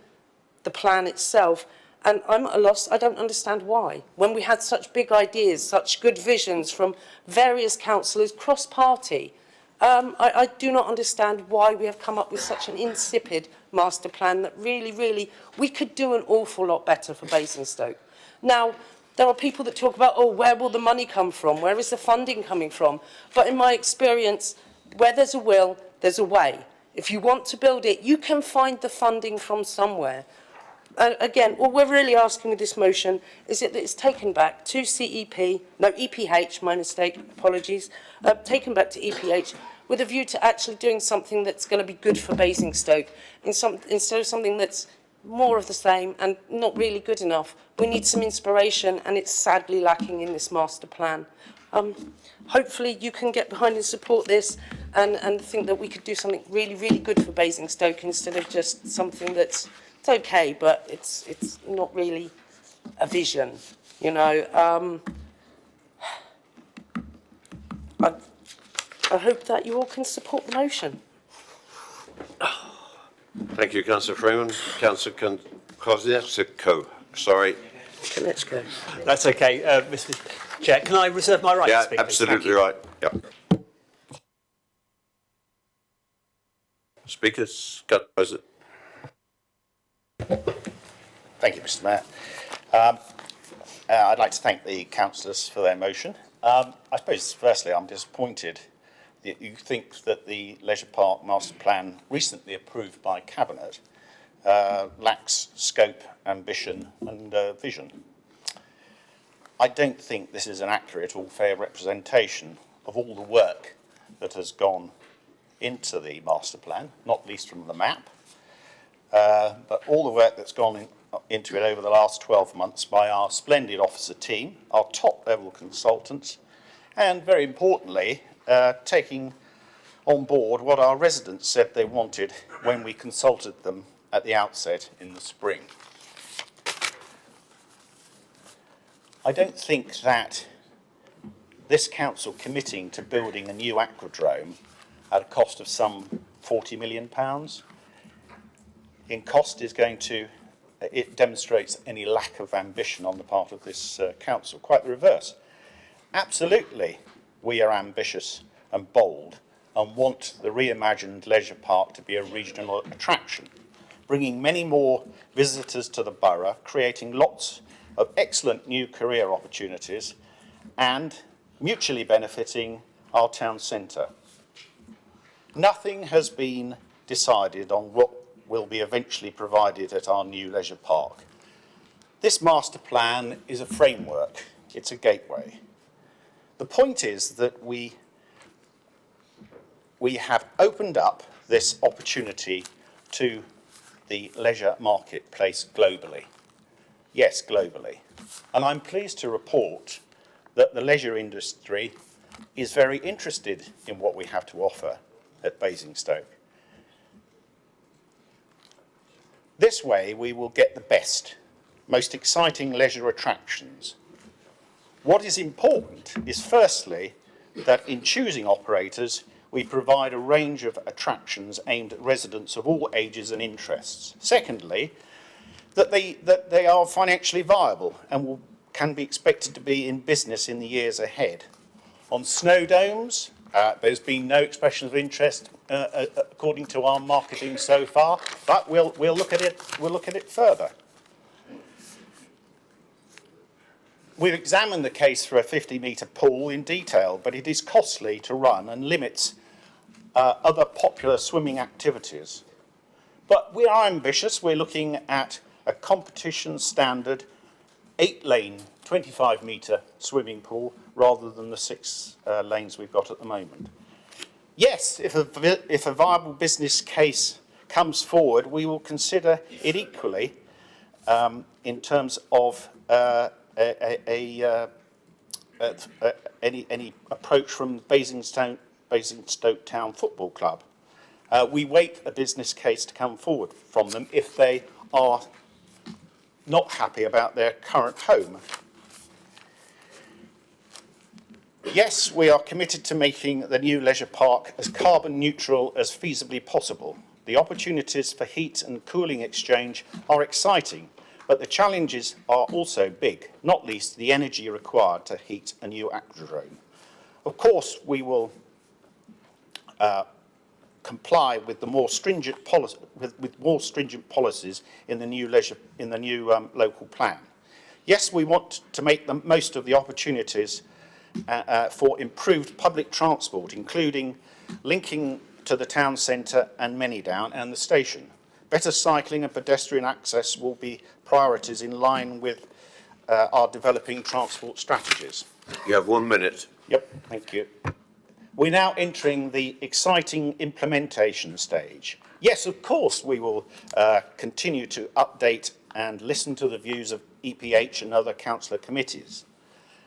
the plan itself. And I'm at a loss. I don't understand why. When we had such big ideas, such good visions from various councillors cross-party, I do not understand why we have come up with such an insipid master plan that really, we could do an awful lot better for Basingstoke. Now, there are people that talk about, where will the money come from? Where is the funding coming from? But in my experience, where there's a will, there's a way. If you want to build it, you can find the funding from somewhere. Again, all we're really asking with this motion is that it's taken back to EPH, my mistake, apologies, taken back to EPH with a view to actually doing something that's going to be good for Basingstoke instead of something that's more of the same and not really good enough. We need some inspiration, and it's sadly lacking in this master plan. Hopefully you can get behind and support this and think that we could do something really good for Basingstoke instead of just something that's it's okay, but it's not really a vision, you know. I hope that you all can support the motion. Thank you, Councillor Freeman. Councillor Kozlowski. Sorry. Let's go. That's okay, Mr. Chair. Can I reserve my right to speak? Yeah, absolutely right. Yeah. Speakers, President. Thank you, Mr. Mayor. I'd like to thank the councillors for their motion. I suppose, firstly, I'm disappointed that you think that the Leisure Park Master Plan, recently approved by Cabinet, lacks scope, ambition and vision. I don't think this is an accurate or fair representation of all the work that has gone into the master plan, not least from the map, but all the work that's gone into it over the last 12 months by our splendid officer team, our top-level consultants, and very importantly, taking on board what our residents said they wanted when we consulted them at the outset in the spring. I don't think that this council committing to building a new aquadrome at a cost of some £40 million in cost is going to, it demonstrates any lack of ambition on the part of this council. Quite the reverse. Absolutely, we are ambitious and bold and want the reimagined leisure park to be a regional attraction, bringing many more visitors to the borough, creating lots of excellent new career opportunities and mutually benefiting our town centre. Nothing has been decided on what will be eventually provided at our new leisure park. This master plan is a framework, it's a gateway. The point is that we have opened up this opportunity to the leisure marketplace globally. Yes, globally. And I'm pleased to report that the leisure industry is very interested in what we have to offer at Basingstoke. This way we will get the best, most exciting leisure attractions. What is important is firstly that in choosing operators we provide a range of attractions aimed at residents of all ages and interests. Secondly, that they are financially viable and can be expected to be in business in the years ahead. On snow domes, there's been no expression of interest according to our marketing so far, but we'll look at it. We'll look at it further. We've examined the case for a 50-metre pool in detail, but it is costly to run and limits other popular swimming activities. But we are ambitious. We're looking at a competition standard 8-lane, 25-metre swimming pool rather than the 6 lanes we've got at the moment. Yes, if a viable business case comes forward, we will consider it equally in terms of any approach from Basingstoke Town Football Club. We wait a business case to come forward from them if they are not happy about their current home. Yes, we are committed to making the new leisure park as carbon neutral as feasibly possible. The opportunities for heat and cooling exchange are exciting, but the challenges are also big, not least the energy required to heat a new aquadrome. Of course, we will comply with the more stringent policy, with more stringent policies in the new local plan. Yes, we want to make the most of the opportunities for improved public transport, including linking to the town centre and Manydown and the station. Better cycling and pedestrian access will be priorities in line with our developing transport strategies. You have 1 minute. Yep, thank you. We're now entering the exciting implementation stage. Yes, of course, we will continue to update and listen to the views of EPH and other councillor committees.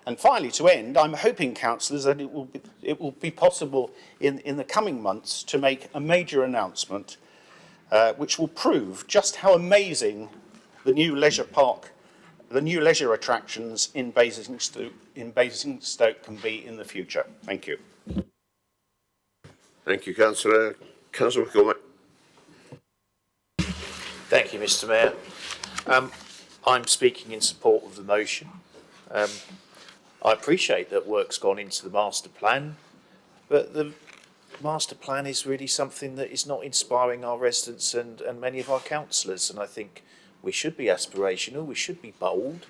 And finally, to end, I'm hoping, councillors, that it will be possible in the coming months to make a major announcement which will prove just how amazing the new leisure park, the new leisure attractions in Basingstoke can be in the future. Thank you. Thank you, Councillor. Councillor McCormack. Thank you, Mr. Mayor. I'm speaking in support of the motion. I appreciate that work's gone into the master plan, but the master plan is really something that is not inspiring our residents and many of our councillors, and I think we should be aspirational, we should be bold.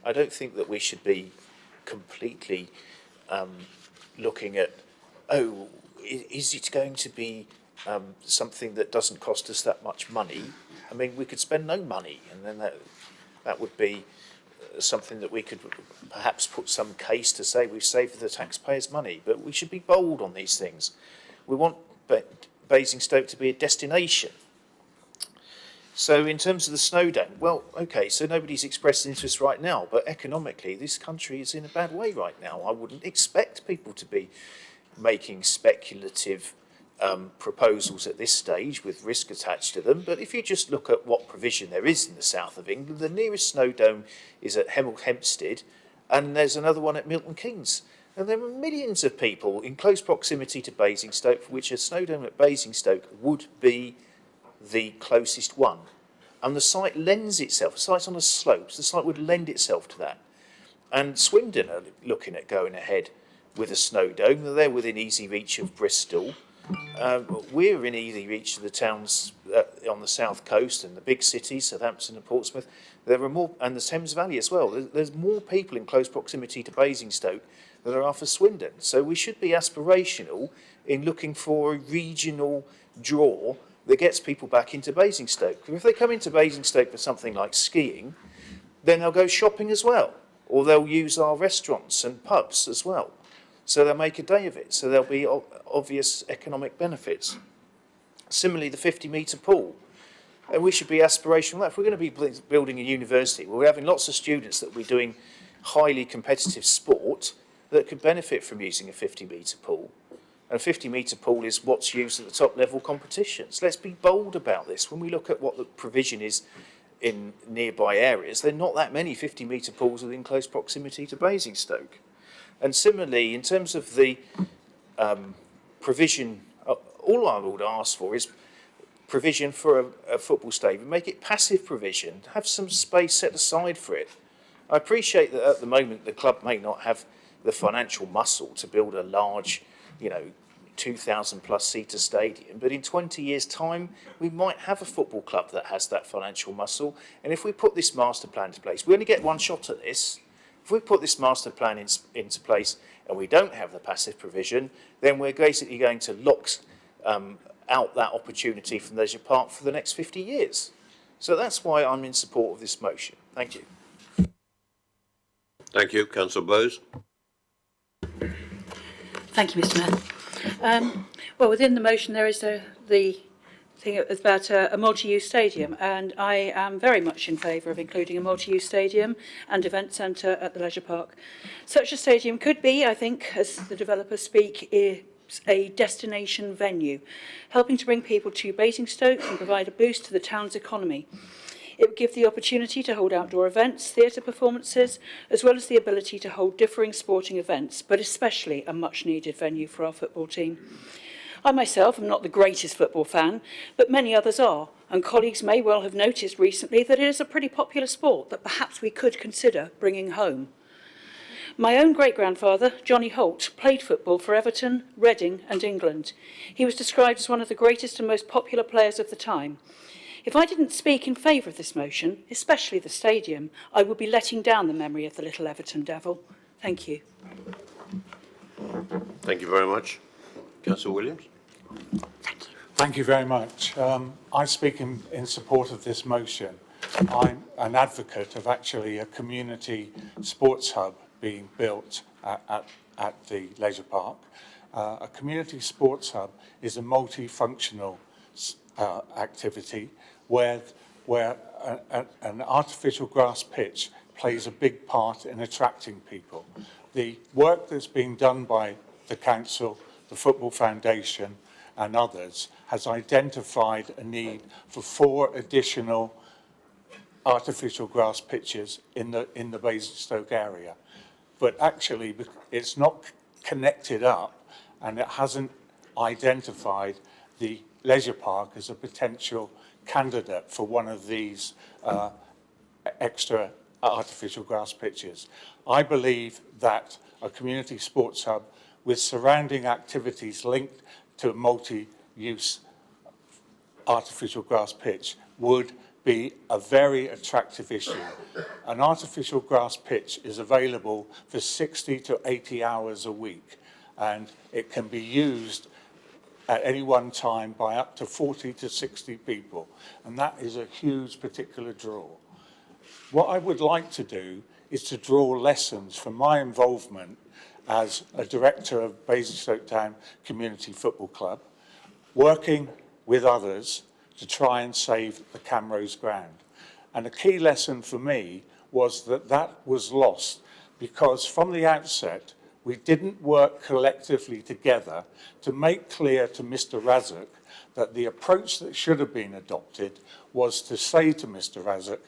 I don't think that we should be completely looking at, oh, is it going to be something that doesn't cost us that much money? I mean, we could spend no money, and then that would be something that we could perhaps put some case to say we've saved the taxpayers' money. But we should be bold on these things. We want Basingstoke to be a destination. So in terms of the Snowdome, well, okay, so nobody's expressed interest right now, but economically this country is in a bad way right now. I wouldn't expect people to be making speculative proposals at this stage with risk attached to them. But if you just look at what provision there is in the south of England, the nearest Snowdome is at Hemel Hempstead, and there's another one at Milton Keynes. And there are millions of people in close proximity to Basingstoke for which a Snowdome at Basingstoke would be the closest one. And the site lends itself, the site's on the slopes, the site would lend itself to that. And Swindon are looking at going ahead with a Snowdome. They're within easy reach of Bristol. We're in easy reach of the towns on the south coast and the big cities, Southampton and Portsmouth. There are more, and the Thames Valley as well. There's more people in close proximity to Basingstoke than there are for Swindon. So we should be aspirational in looking for a regional draw that gets people back into Basingstoke. If they come into Basingstoke for something like skiing, then they'll go shopping as well, or they'll use our restaurants and pubs as well. So they'll make a day of it. So there'll be obvious economic benefits. Similarly, the 50-metre pool. And we should be aspirational. If we're going to be building a university, we're having lots of students that will be doing highly competitive sport that could benefit from using a 50-metre pool. And a 50-metre pool is what's used at the top level competitions. Let's be bold about this. When we look at what the provision is in nearby areas, there are not that many 50-metre pools within close proximity to Basingstoke. And similarly, in terms of the provision, all I would ask for is provision for a football stadium. Make it passive provision. Have some space set aside for it. I appreciate that at the moment the club may not have the financial muscle to build a large, 2,000 plus seater stadium, but in 20 years' time we might have a football club that has that financial muscle. And if we put this master plan into place, we only get one shot at this. If we put this master plan into place and we don't have the passive provision, then we're basically going to lock out that opportunity from Leisure Park for the next 50 years. So that's why I'm in support of this motion. Thank you. Thank you. Councillor Bowes. Thank you, Mr Mayor. Well, within the motion there is the thing about a multi-use stadium, and I am very much in favour of including a multi-use stadium and event centre at the leisure park. Such a stadium could be, I think, as the developers speak, a destination venue, helping to bring people to Basingstoke and provide a boost to the town's economy. It would give the opportunity to hold outdoor events, theatre performances, as well as the ability to hold differing sporting events, but especially a much-needed venue for our football team. I myself am not the greatest football fan, but many others are, and colleagues may well have noticed recently that it is a pretty popular sport that perhaps we could consider bringing home. My own great-grandfather, Johnny Holt, played football for Everton, Reading and England. He was described as one of the greatest and most popular players of the time. If I didn't speak in favour of this motion, especially the stadium, I would be letting down the memory of the little Everton devil. Thank you. Thank you very much. Councillor Williams. Thank you very much. I speak in support of this motion. I'm an advocate of actually a community sports hub being built at the leisure park. A community sports hub is a multifunctional activity where an artificial grass pitch plays a big part in attracting people. The work that's being done by the council, the Football Foundation and others has identified a need for 4 additional artificial grass pitches in the Basingstoke area. But actually it's not connected up and it hasn't identified the leisure park as a potential candidate for one of these extra artificial grass pitches. I believe that a community sports hub with surrounding activities linked to a multi-use artificial grass pitch would be a very attractive issue. an artificial grass pitch is available for 60 to 80 hours a week, and it can be used at any one time by up to 40 to 60 people, and that is a huge particular draw. What I would like to do is to draw lessons from my involvement as a director of Basingstoke Town Community Football Club, working with others to try and save the Camrose ground. And a key lesson for me was that that was lost because from the outset, we didn't work collectively together to make clear to Mr. Razak that the approach that should have been adopted was to say to Mr. Razak,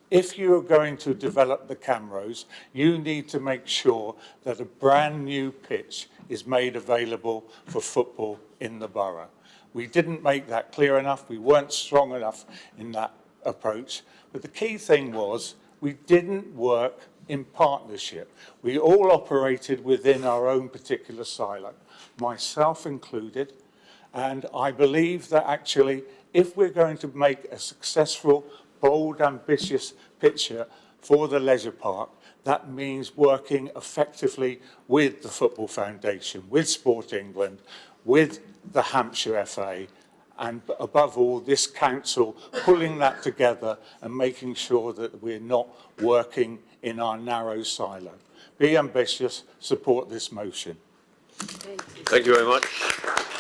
if you are going to develop the Camrose, you need to make sure that a brand new pitch is made available for football in the borough. We didn't make that clear enough. We weren't strong enough in that approach. But the key thing was we didn't work in partnership. We all operated within our own particular silo, myself included. And I believe that actually, if we're going to make a successful, bold, ambitious picture for the leisure park, that means working effectively with the Football Foundation, with Sport England, with the Hampshire FA, and above all, this council pulling that together and making sure that we're not working in our narrow silo. Be ambitious, support this motion. Thank you very much.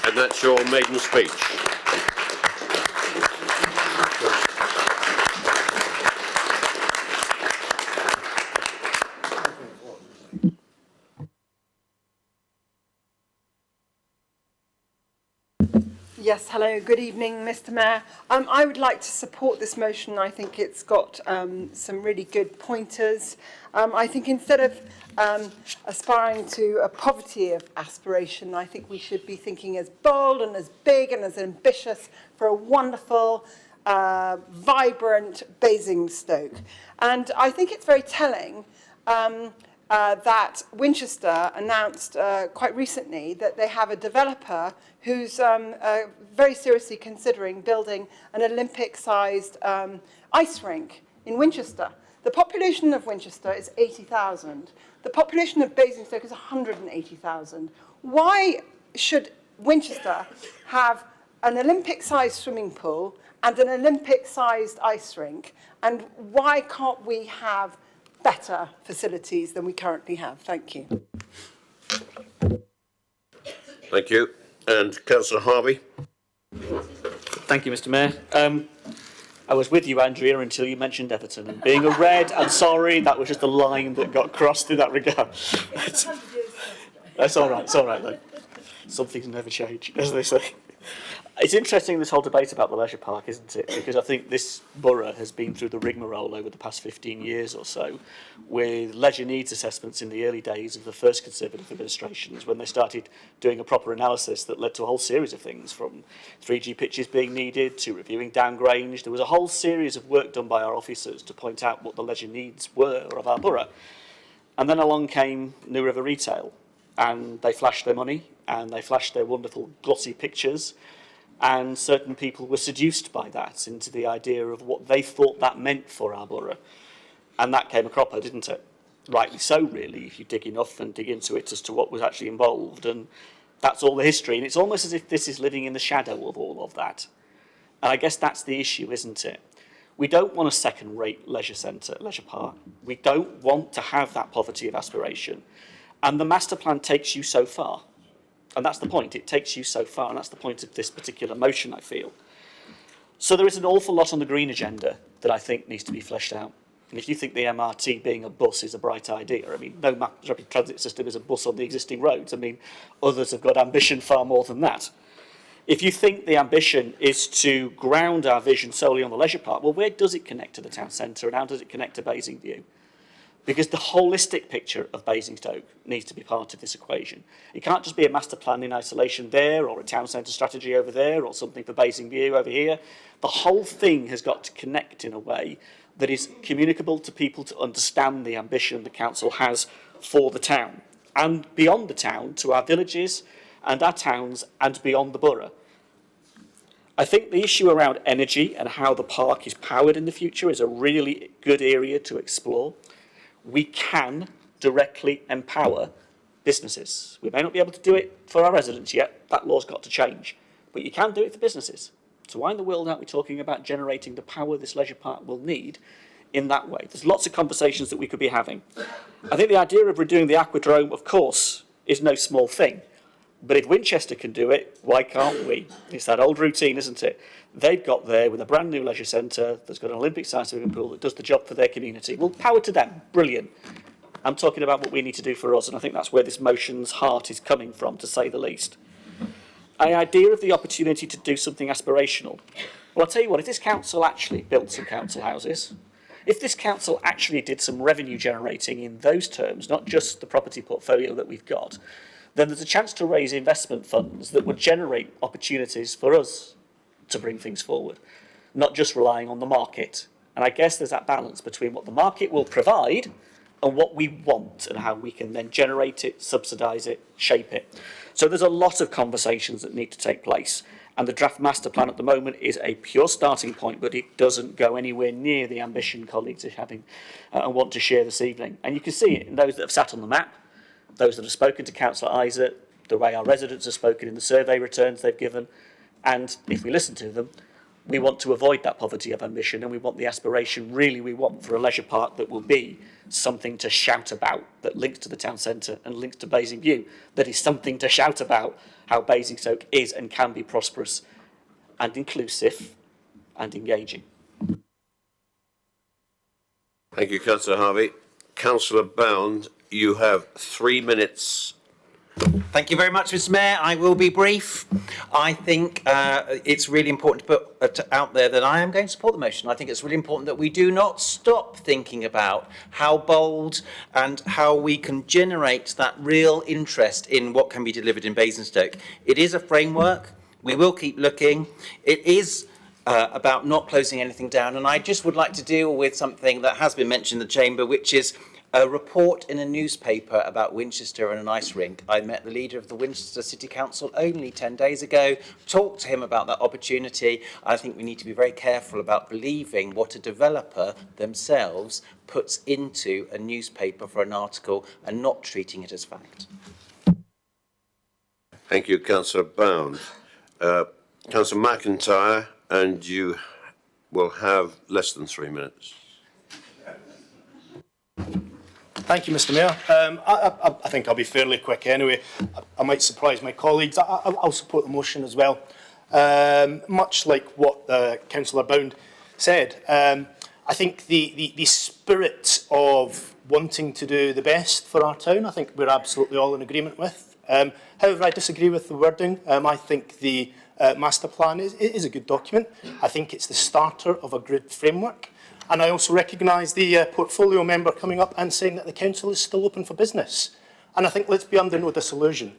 And that's your maiden speech. Yes, hello, good evening, Mr. Mayor. I would like to support this motion. I think it's got some really good pointers. I think instead of aspiring to a poverty of aspiration, I think we should be thinking as bold and as big and as ambitious for a wonderful, vibrant Basingstoke. And I think it's very telling that Winchester announced quite recently that they have a developer who's very seriously considering building an Olympic-sized ice rink in Winchester. The population of Winchester is 80,000. The population of Basingstoke is 180,000. Why should Winchester have an Olympic-sized swimming pool and an Olympic-sized ice rink? And why can't we have better facilities than we currently have? Thank you. Thank you. And Councillor Harvey. Thank you, Mr. Mayor. I was with you, Andrea, until you mentioned Everton. And being a Red, I'm sorry, that was just a line that got crossed in that regard. That's all right. It's all right, though. Some things never change, as they say. It's interesting, this whole debate about the leisure park, isn't it? Because I think this borough has been through the rigmarole over the past 15 years or so with leisure needs assessments in the early days of the first Conservative administrations when they started doing a proper analysis that led to a whole series of things, from 3G pitches being needed to reviewing Downgrange. There was a whole series of work done by our officers to point out what the leisure needs were of our borough. And then along came New River Retail, and they flashed their money and they flashed their wonderful glossy pictures. And certain people were seduced by that into the idea of what they thought that meant for our borough. And that came a cropper, didn't it? Rightly so, really, if you dig enough and dig into it as to what was actually involved. And that's all the history. And it's almost as if this is living in the shadow of all of that. And I guess that's the issue, isn't it? We don't want a second-rate leisure centre, leisure park. We don't want to have that poverty of aspiration. And the master plan takes you so far. And that's the point. It takes you so far, and that's the point of this particular motion, I feel. So there is an awful lot on the green agenda that I think needs to be fleshed out. And if you think the MRT being a bus is a bright idea, I mean, no rapid transit system is a bus on the existing roads. I mean, others have got ambition far more than that. If you think the ambition is to ground our vision solely on the leisure park, well, where does it connect to the town centre, and how does it connect to Basingview? Because the holistic picture of Basingstoke needs to be part of this equation. It can't just be a master plan in isolation there, or a town centre strategy over there, or something for Basingview over here. The whole thing has got to connect in a way that is communicable to people to understand the ambition the council has for the town, and beyond the town, to our villages and our towns and beyond the borough. I think the issue around energy and how the park is powered in the future is a really good area to explore. We can directly empower businesses. We may not be able to do it for our residents yet. That law's got to change. But you can do it for businesses. So why in the world aren't we talking about generating the power this leisure park will need in that way? There's lots of conversations that we could be having. I think the idea of redoing the aquadrome, of course, is no small thing. But if Winchester can do it, why can't we? It's that old routine, isn't it? They've got there with a brand new leisure centre that's got an Olympic-sized swimming pool that does the job for their community. Well, power to them. Brilliant. I'm talking about what we need to do for us, and I think that's where this motion's heart is coming from, to say the least. The idea of the opportunity to do something aspirational. Well, I'll tell you what, if this council actually built some council houses, if this council actually did some revenue generating in those terms, not just the property portfolio that we've got, then there's a chance to raise investment funds that would generate opportunities for us to bring things forward, not just relying on the market. And I guess there's that balance between what the market will provide and what we want and how we can then generate it, subsidise it, shape it. So there's a lot of conversations that need to take place. And the draft master plan at the moment is a pure starting point, but it doesn't go anywhere near the ambition colleagues are having and want to share this evening. And you can see it in those that have sat on the map, those that have spoken to Councillor Isaac, the way our residents have spoken in the survey returns they've given. And if we listen to them, we want to avoid that poverty of ambition, and we want the aspiration, really we want, for a leisure park that will be something to shout about, that links to the town centre and links to Basingview, that is something to shout about how Basingstoke is and can be prosperous and inclusive and engaging. Thank you, Councillor Harvey. Councillor Bound, you have 3 minutes. Thank you very much, Mr. Mayor. I will be brief. I think it's really important to put out there that I am going to support the motion. I think it's really important that we do not stop thinking about how bold and how we can generate that real interest in what can be delivered in Basingstoke. It is a framework. We will keep looking. It is about not closing anything down. And I just would like to deal with something that has been mentioned in the chamber, which is a report in a newspaper about Winchester and an ice rink. I met the leader of the Winchester City Council only 10 days ago, talked to him about that opportunity. I think we need to be very careful about believing what a developer themselves puts into a newspaper for an article and not treating it as fact. Thank you, Councillor Bound. Councillor McIntyre, and you will have less than 3 minutes. Thank you, Mr. Mayor. I think I'll be fairly quick anyway. I might surprise my colleagues. I'll support the motion as well. Much like what Councillor Bound said, I think the spirit of wanting to do the best for our town, I think we're absolutely all in agreement with. However, I disagree with the wording. I think the master plan is a good document. I think it's the starter of a grid framework. And I also recognise the portfolio member coming up and saying that the council is still open for business. And I think let's be under no disillusion.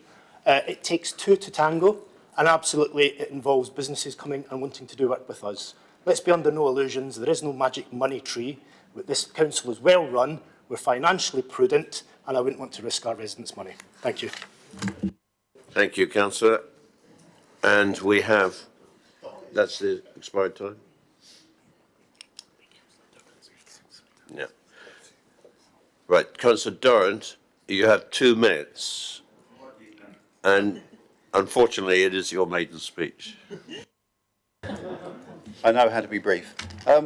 It takes two to tango, and absolutely it involves businesses coming and wanting to do work with us. Let's be under no illusions. There is no magic money tree. This council is well run, we're financially prudent, and I wouldn't want to risk our residents' money. Thank you. Thank you, Councillor. And we have, that's the expired time? Yeah. Right, Councillor Durrant, you have 2 minutes. And unfortunately, it is your maiden speech. I know how to be brief. I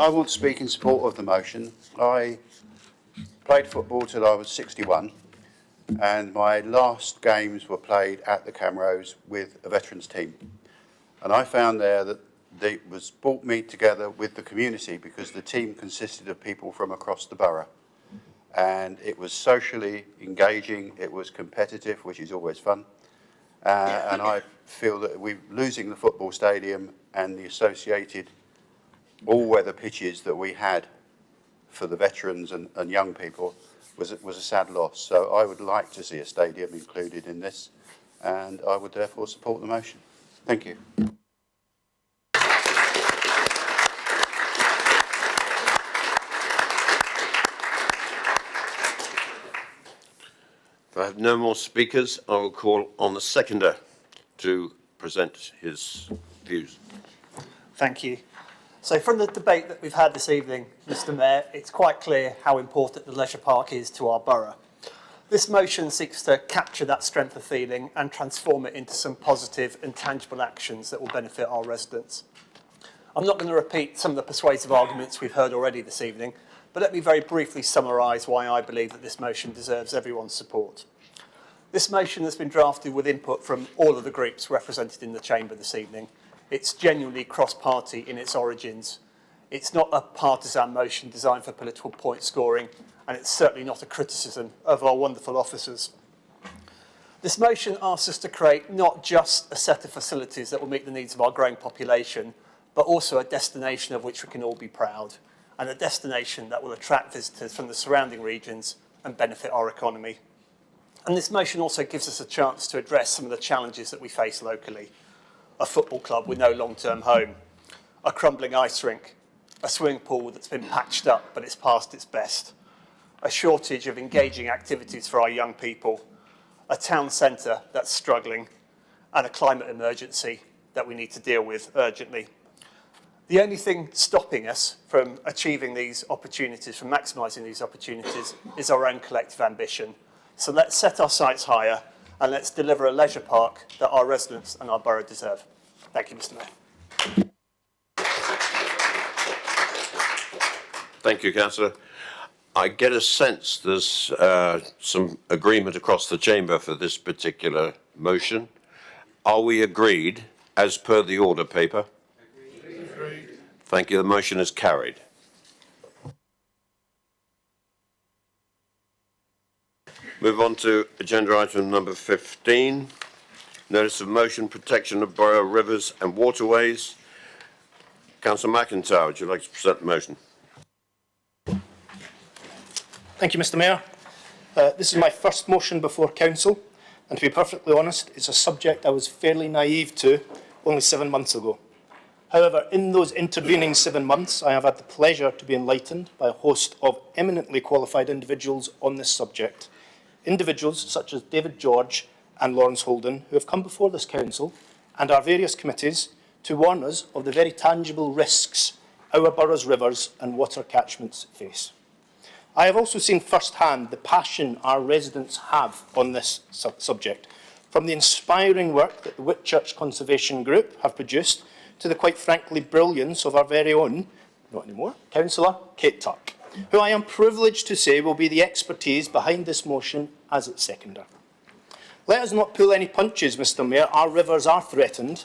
want to speak in support of the motion. I played football till I was 61, and my last games were played at the Camrose with a veterans team. And I found there that it was brought me together with the community because the team consisted of people from across the borough. And it was socially engaging, it was competitive, which is always fun. And I feel that losing the football stadium and the associated all-weather pitches that we had for the veterans and young people was a sad loss. So I would like to see a stadium included in this, and I would therefore support the motion. Thank you. If I have no more speakers, I will call on the seconder to present views. Thank you. So from the debate that we've had this evening, Mr Mayor, it's quite clear how important the leisure park is to our borough. This motion seeks to capture that strength of feeling and transform it into some positive and tangible actions that will benefit our residents. I'm not going to repeat some of the persuasive arguments we've heard already this evening, but let me very briefly summarise why I believe that this motion deserves everyone's support. This motion has been drafted with input from all of the groups represented in the chamber this evening. It's genuinely cross-party in its origins. It's not a partisan motion designed for political point scoring, and it's certainly not a criticism of our wonderful officers. This motion asks us to create not just a set of facilities that will meet the needs of our growing population, but also a destination of which we can all be proud, and a destination that will attract visitors from the surrounding regions and benefit our economy. And this motion also gives us a chance to address some of the challenges that we face locally. A football club with no long-term home, a crumbling ice rink, a swimming pool that's been patched up but it's past its best, a shortage of engaging activities for our young people, a town centre that's struggling, and a climate emergency that we need to deal with urgently. The only thing stopping us from achieving these opportunities, from maximising these opportunities, is our own collective ambition. So let's set our sights higher and let's deliver a leisure park that our residents and our borough deserve. Thank you, Mr Mayor. Thank you, Councillor. I get a sense there's some agreement across the chamber for this particular motion. Are we agreed as per the order paper? Agreed. Thank you. The motion is carried. Move on to agenda item number 15. Notice of motion, protection of borough rivers and waterways. Councillor McIntyre, would you like to present the motion? Thank you, Mr Mayor. This is my first motion before Council, and to be perfectly honest, it's a subject I was fairly naive to only 7 months ago. However, in those intervening 7 months, I have had the pleasure to be enlightened by a host of eminently qualified individuals on this subject. Individuals such as David George and Lawrence Holden, who have come before this Council and our various committees to warn us of the very tangible risks our borough's rivers and water catchments face. I have also seen firsthand the passion our residents have on this subject, from the inspiring work that the Whitchurch Conservation Group have produced to the quite frankly brilliance of our very own, not anymore, Councillor Kate Tuck, who I am privileged to say will be the expertise behind this motion as its seconder. Let us not pull any punches, Mr Mayor. Our rivers are threatened.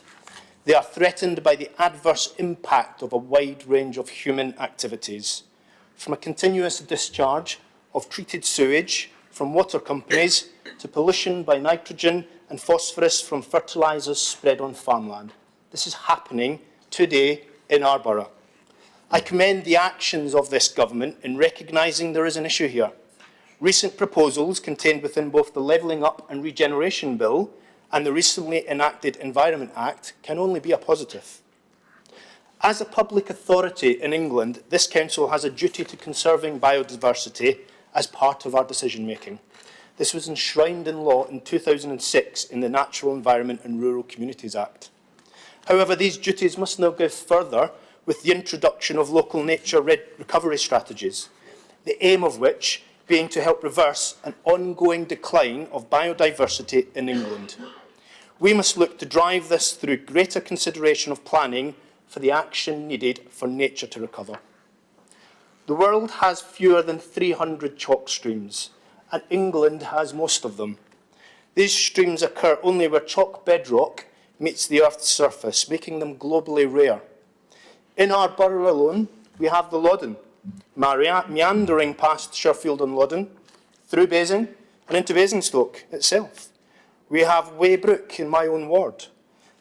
They are threatened by the adverse impact of a wide range of human activities, from a continuous discharge of treated sewage from water companies to pollution by nitrogen and phosphorus from fertilisers spread on farmland. This is happening today in our borough. I commend the actions of this government in recognising there is an issue here. Recent proposals contained within both the Levelling Up and Regeneration Bill and the recently enacted Environment Act can only be a positive. As a public authority in England, this Council has a duty to conserving biodiversity as part of our decision-making. This was enshrined in law in 2006 in the Natural Environment and Rural Communities Act. However, these duties must now go further with the introduction of local nature recovery strategies, the aim of which being to help reverse an ongoing decline of biodiversity in England. We must look to drive this through greater consideration of planning for the action needed for nature to recover. The world has fewer than 300 chalk streams, and England has most of them. These streams occur only where chalk bedrock meets the Earth's surface, making them globally rare. In our borough alone, we have the Loddon, meandering past Sherfield and Loddon, through Basing and into Basingstoke itself. We have Weybrook in my own ward,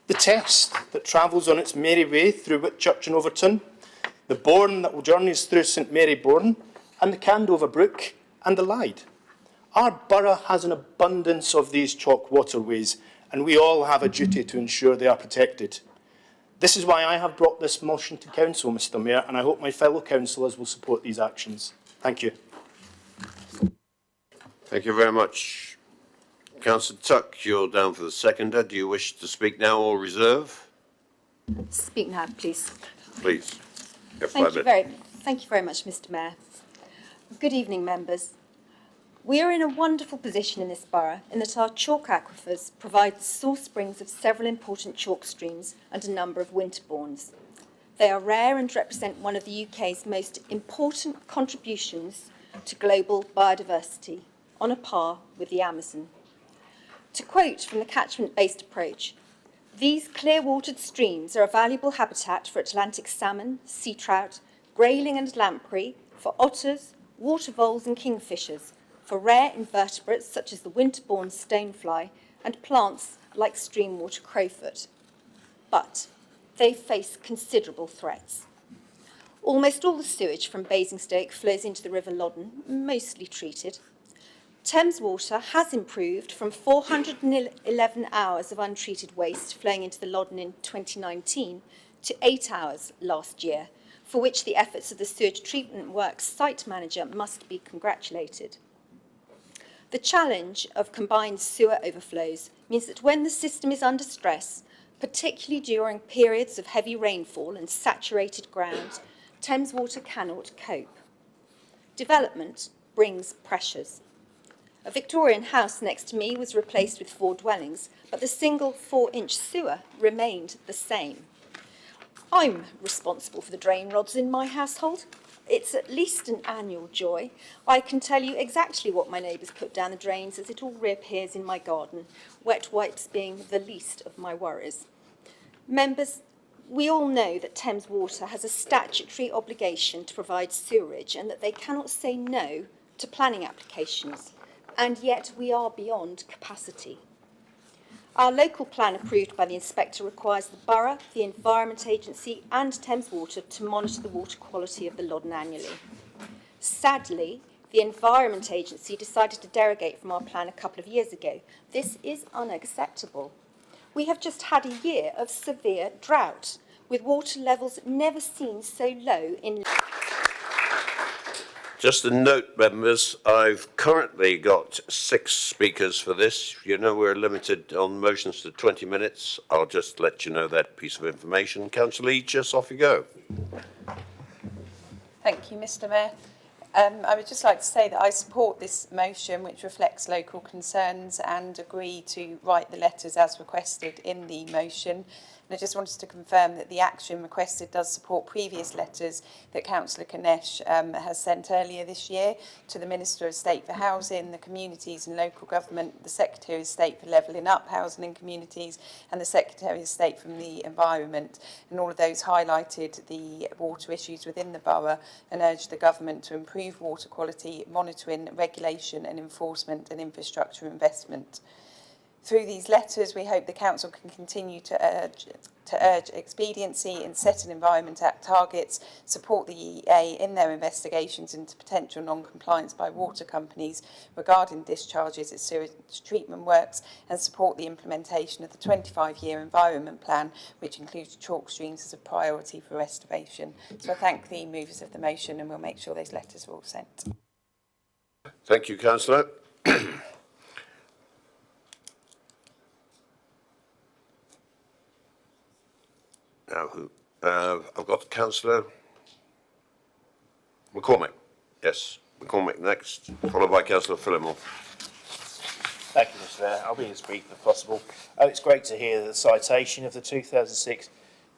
the Test that travels on its merry way through Whitchurch and Overton, the Bourne that journeys through St Mary Bourne, and the Candover Brook and the Lyde. Our borough has an abundance of these chalk waterways, and we all have a duty to ensure they are protected. This is why I have brought this motion to Council, Mr Mayor, and I hope my fellow councillors will support these actions. Thank you. Thank you very much. Councillor Tuck, you're down for the seconder. Do you wish to speak now or reserve? Speak now, please. Please. You have 5 minutes. Thank you very much, Mr. Mayor. Good evening, members. We are in a wonderful position in this borough in that our chalk aquifers provide the source springs of several important chalk streams and a number of winterbournes. They are rare and represent one of the UK's most important contributions to global biodiversity, on a par with the Amazon. To quote from the catchment-based approach, these clear-watered streams are a valuable habitat for Atlantic salmon, sea trout, grayling and lamprey, for otters, water voles and kingfishers, for rare invertebrates such as the winterbourne stonefly and plants like streamwater crowfoot. But they face considerable threats. Almost all the sewage from Basingstoke flows into the River Loddon, mostly treated. Thames water has improved from 411 hours of untreated waste flowing into the Loddon in 2019 to 8 hours last year, for which the efforts of the sewage treatment works site manager must be congratulated. The challenge of combined sewer overflows means that when the system is under stress, particularly during periods of heavy rainfall and saturated ground, Thames water cannot cope. Development brings pressures. A Victorian house next to me was replaced with 4 dwellings, but the single 4-inch sewer remained the same. I'm responsible for the drain rods in my household. It's at least an annual joy. I can tell you exactly what my neighbours put down the drains as it all reappears in my garden, wet wipes being the least of my worries. Members, we all know that Thames Water has a statutory obligation to provide sewerage and that they cannot say no to planning applications. And yet we are beyond capacity. Our local plan approved by the inspector requires the borough, the Environment Agency and Thames Water to monitor the water quality of the Loddon annually. Sadly, the Environment Agency decided to derogate from our plan a couple of years ago. This is unacceptable. We have just had a year of severe drought, with water levels never seen so low in... Just a note, members, I've currently got 6 speakers for this. You know we're limited on motions to 20 minutes. I'll just let you know that piece of information. Councillor Eachus, off you go. Thank you, Mr. Mayor. I would just like to say that I support this motion, which reflects local concerns, and agree to write the letters as requested in the motion. And I just wanted to confirm that the action requested does support previous letters that Councillor Kanesh has sent earlier this year to the Minister of State for Housing, the Communities and Local Government, the Secretary of State for Levelling Up Housing and Communities, and the Secretary of State from the Environment. And all of those highlighted the water issues within the borough and urged the government to improve water quality, monitoring, regulation and enforcement and infrastructure investment. Through these letters, we hope the Council can continue to urge expediency in setting Environment Act targets, support the EA in their investigations into potential non-compliance by water companies regarding discharges at sewage treatment works, and support the implementation of the 25-year Environment Plan, which includes chalk streams as a priority for restoration. So I thank the movers of the motion, and we'll make sure those letters are all sent. Thank you, Councillor. Now, I've got Councillor McCormick. Yes, McCormick next, followed by Councillor Phillimore. Thank you, Mr. Mayor. I'll be as brief as possible. It's great to hear the citation of the 2006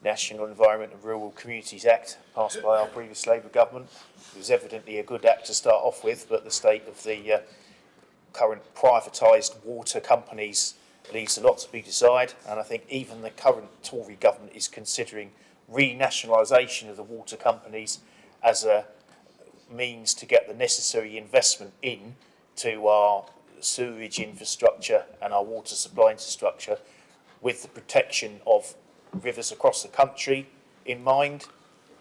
National Environment and Rural Communities Act passed by our previous Labour government. It was evidently a good act to start off with, but the state of the current privatised water companies leaves a lot to be desired, and I think even the current Tory government is considering renationalisation of the water companies as a means to get the necessary investment in to our sewage infrastructure and our water supply infrastructure, with the protection of rivers across the country in mind,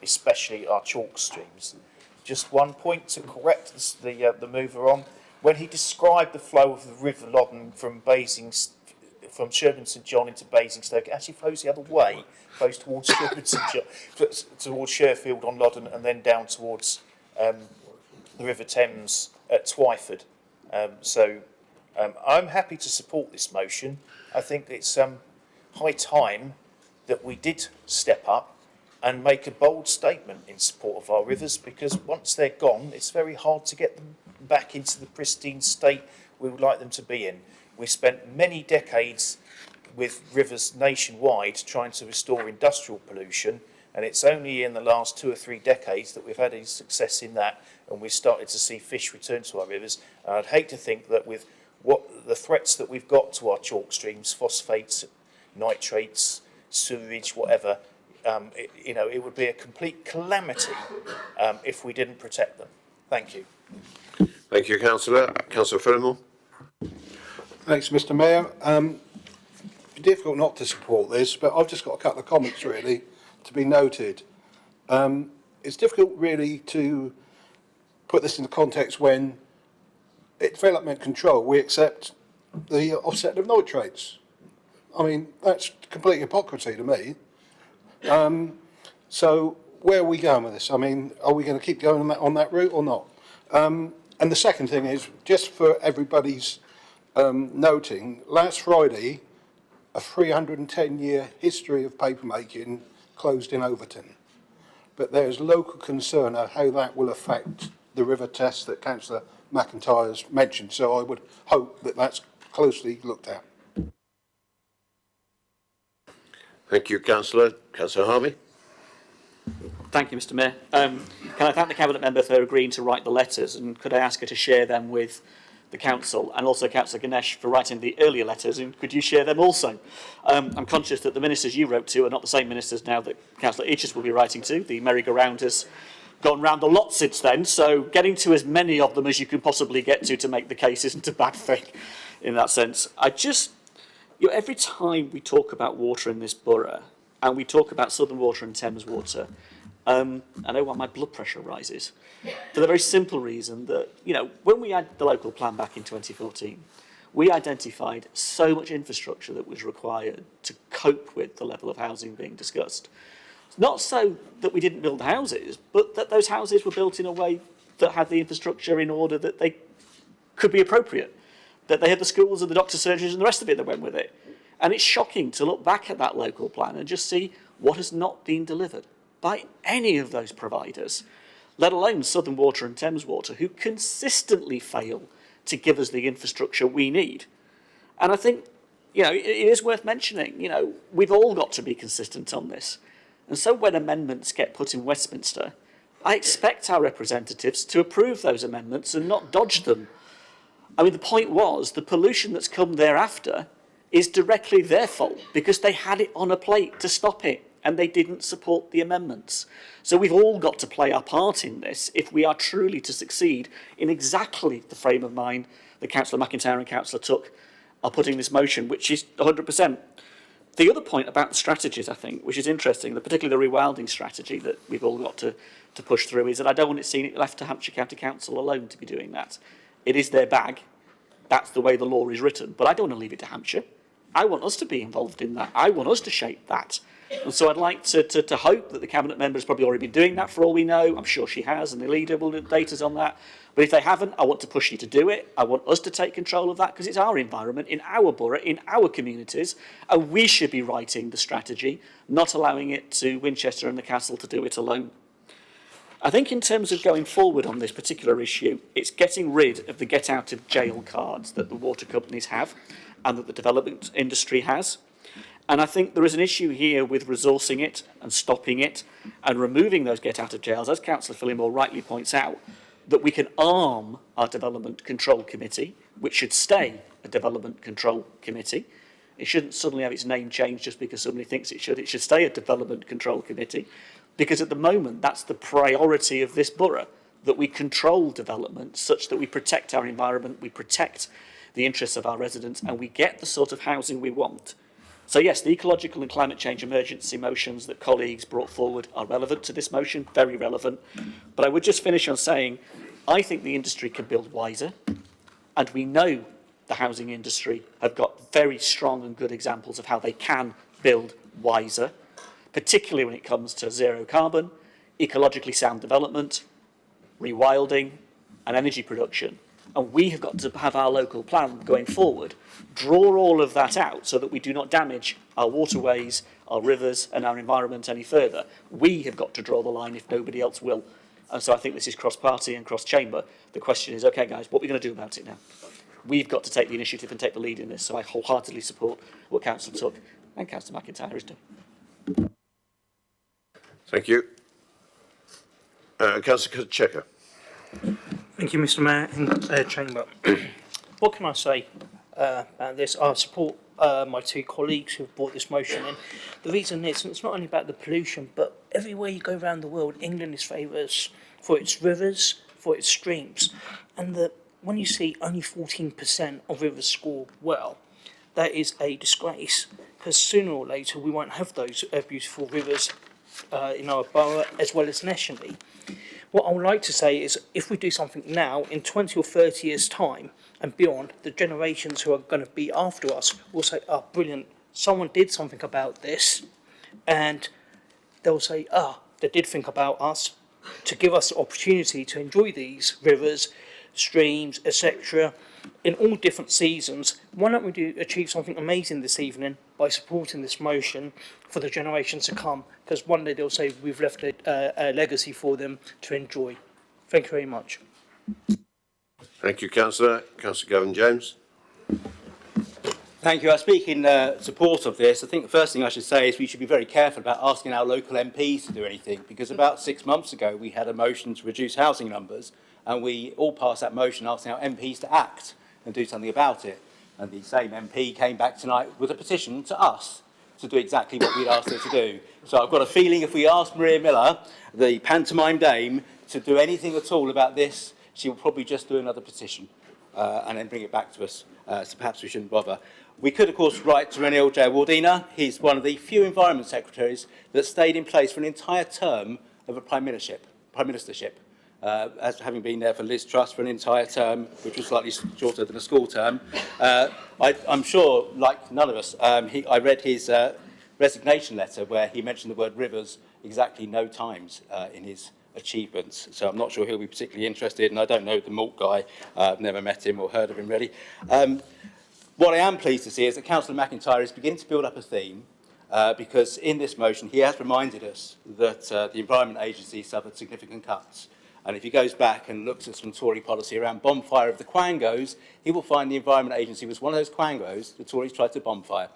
especially our chalk streams. Just one point to correct the mover on. When he described the flow of the River Loddon from Sherburn St John into Basingstoke, it actually flows the other way, flows towards Sherburn St John, towards Sherfield on Loddon, and then down towards the River Thames at Twyford. I'm happy to support this motion. I think it's high time that we did step up and make a bold statement in support of our rivers, because once they're gone, it's very hard to get them back into the pristine state we would like them to be in. We spent many decades with rivers nationwide trying to restore industrial pollution, and it's only in the last 2 or 3 decades that we've had any success in that, and we've started to see fish return to our rivers. And I'd hate to think that with what the threats that we've got to our chalk streams, phosphates, nitrates, sewerage, whatever, it would be a complete calamity if we didn't protect them. Thank you. Thank you, Councillor. Councillor Fillmore. Thanks, Mr. Mayor. It's difficult not to support this, but I've just got a couple of comments really to be noted. It's difficult really to put this into context when at development control we accept the offset of nitrates. I mean, that's complete hypocrisy to me. So where are we going with this? I mean, are we going to keep going on that route or not? And the second thing is, just for everybody's noting, last Friday, a 310-year history of papermaking closed in Overton. But there's local concern of how that will affect the river test that Councillor McIntyre has mentioned. So I would hope that that's closely looked at. Thank you, Councillor. Councillor Harvey. Thank you, Mr. Mayor. Can I thank the Cabinet member for agreeing to write the letters, and could I ask her to share them with the Council, and also Councillor Ganesh for writing the earlier letters, and could you share them also? I'm conscious that the ministers you wrote to are not the same ministers now that Councillor Aegis will be writing to. The merry-go-round has gone round a lot since then, so getting to as many of them as you can possibly get to make the case isn't a bad thing in that sense. Every time we talk about water in this borough, and we talk about Southern Water and Thames Water, I know why my blood pressure rises. For the very simple reason that, when we had the local plan back in 2014, we identified so much infrastructure that was required to cope with the level of housing being discussed. Not so that we didn't build houses, but that those houses were built in a way that had the infrastructure in order that they could be appropriate, that they had the schools and the doctor surgeries and the rest of it that went with it. And it's shocking to look back at that local plan and just see what has not been delivered by any of those providers, let alone Southern Water and Thames Water, who consistently fail to give us the infrastructure we need. And I think, it is worth mentioning, we've all got to be consistent on this. And so when amendments get put in Westminster, I expect our representatives to approve those amendments and not dodge them. I mean, the point was, the pollution that's come thereafter is directly their fault because they had it on a plate to stop it and they didn't support the amendments. So we've all got to play our part in this if we are truly to succeed in exactly the frame of mind that Councillor McIntyre and Councillor Tuck are putting this motion, which is 100%. The other point about the strategies, I think, which is interesting, particularly the rewilding strategy that we've all got to push through, is that I don't want it seen left to Hampshire County Council alone to be doing that. It is their bag. That's the way the law is written. But I don't want to leave it to Hampshire. I want us to be involved in that. I want us to shape that. And so I'd like to hope that the Cabinet member has probably already been doing that for all we know. I'm sure she has, and the leader will update us on that. But if they haven't, I want to push you to do it. I want us to take control of that because it's our environment, in our borough, in our communities, and we should be writing the strategy, not allowing it to Winchester and the Castle to do it alone. I think in terms of going forward on this particular issue, it's getting rid of the get-out-of-jail cards that the water companies have and that the development industry has. And I think there is an issue here with resourcing it and stopping it and removing those get-out-of-jails, as Councillor Phillimore rightly points out, that we can arm our Development Control Committee, which should stay a Development Control Committee. It shouldn't suddenly have its name changed just because somebody thinks it should. It should stay a Development Control Committee, because at the moment that's the priority of this borough, that we control development such that we protect our environment, we protect the interests of our residents, and we get the sort of housing we want. So yes, the ecological and climate change emergency motions that colleagues brought forward are relevant to this motion, very relevant. But I would just finish on saying, I think the industry can build wiser, and we know the housing industry have got very strong and good examples of how they can build wiser, particularly when it comes to zero carbon, ecologically sound development, rewilding, and energy production. And we have got to have our local plan going forward, draw all of that out so that we do not damage our waterways, our rivers and our environment any further. We have got to draw the line if nobody else will. And so I think this is cross-party and cross-chamber. The question is, okay, guys, what are we going to do about it now? We've got to take the initiative and take the lead in this. So I wholeheartedly support what Councillor Tuck and Councillor McIntyre is doing. Thank you. Councillor Checker. Thank you, Mr. Mayor and Chamber. What can I say about this? I support my two colleagues who have brought this motion in. The reason is, and it's not only about the pollution, but everywhere you go around the world, England is famous for its rivers, for its streams, and when you see only 14% of rivers score well, that is a disgrace, because sooner or later we won't have those beautiful rivers in our borough as well as nationally. What I would like to say is, if we do something now, in 20 or 30 years' time and beyond, the generations who are going to be after us will say, oh, brilliant, someone did something about this, and they'll say, they did think about us to give us the opportunity to enjoy these rivers, streams, etc., in all different seasons. Why don't we achieve something amazing this evening by supporting this motion for the generations to come? Because one day they'll say we've left a legacy for them to enjoy. Thank you very much. Thank you, Councillor. Councillor Gavin James. Thank you. I speak in support of this. I think the first thing I should say is we should be very careful about asking our local MPs to do anything, because about 6 months ago we had a motion to reduce housing numbers, and we all passed that motion asking our MPs to act and do something about it. And the same MP came back tonight with a petition to us to do exactly what we'd asked her to do. So I've got a feeling if we ask Maria Miller, the pantomime dame, to do anything at all about this, she will probably just do another petition and then bring it back to us. So perhaps we shouldn't bother. We could, of course, write to Renil Jayawardena. He's one of the few environment secretaries that stayed in place for an entire term of a prime ministership, as having been there for Liz Truss for an entire term, which was slightly shorter than a school term. I'm sure, like none of us, I read his resignation letter where he mentioned the word rivers exactly no times in his achievements. So I'm not sure he'll be particularly interested, and I don't know the malt guy. I've never met him or heard of him really. What I am pleased to see is that Councillor McIntyre is beginning to build up a theme, because in this motion he has reminded us that the Environment Agency suffered significant cuts. And if he goes back and looks at some Tory policy around bonfire of the Quangos, he will find the Environment Agency was one of those Quangos the Tories tried to bonfire.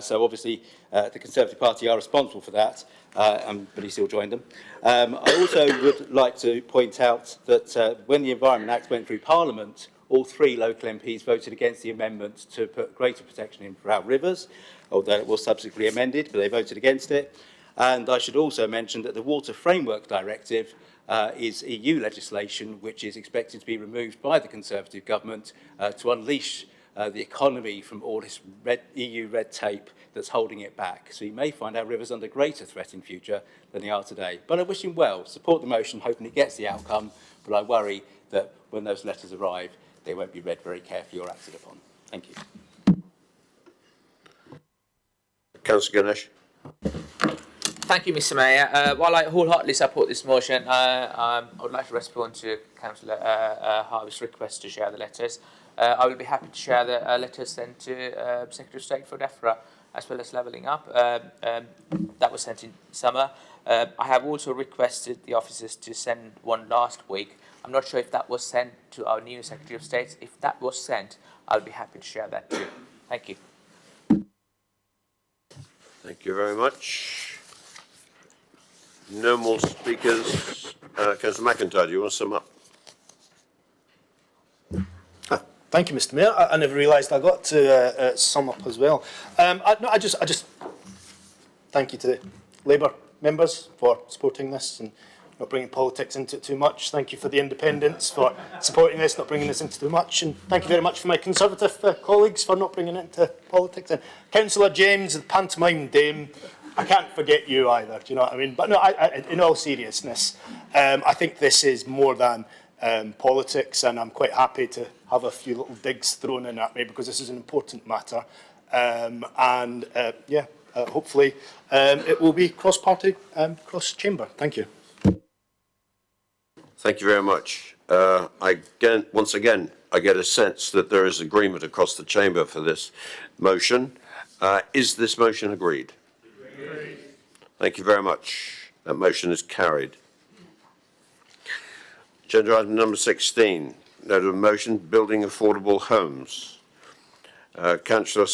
So obviously the Conservative Party are responsible for that, but he still joined them. I also would like to point out that when the Environment Act went through Parliament, all three local MPs voted against the amendment to put greater protection in for our rivers, although it was subsequently amended, but they voted against it. And I should also mention that the Water Framework Directive is EU legislation which is expected to be removed by the Conservative government to unleash the economy from all this EU red tape that's holding it back. So you may find our rivers under greater threat in future than they are today. But I wish him well, support the motion, hoping it gets the outcome, but I worry that when those letters arrive, they won't be read very carefully or acted upon. Thank you. Councillor Ganesh. Thank you, Mr. Mayor. While I wholeheartedly support this motion, I would like to respond to Councillor Harvey's request to share the letters. I will be happy to share the letters sent to Secretary of State for DEFRA, as well as Levelling Up. That was sent in summer. I have also requested the officers to send one last week. I'm not sure if that was sent to our new Secretary of State. If that was sent, I'll be happy to share that too. Thank you. Thank you very much. No more speakers. Councillor McIntyre, do you want to sum up? Thank you, Mr. Mayor. I never realised I got to sum up as well. I just thank you to the Labour members for supporting this and not bringing politics into it too much. Thank you for the independents for supporting this, not bringing this into too much. And thank you very much for my Conservative colleagues for not bringing it into politics. And Councillor James, the pantomime dame, I can't forget you either, do you know what I mean? But no, in all seriousness, I think this is more than politics, and I'm quite happy to have a few little digs thrown in at me because this is an important matter. Hopefully it will be cross-party, cross-chamber. Thank you. Thank you very much. Once again, I get a sense that there is agreement across the chamber for this motion. Is this motion agreed? Thank you very much. That motion is carried. Agenda item number 16. Note of motion, building affordable homes. Councillor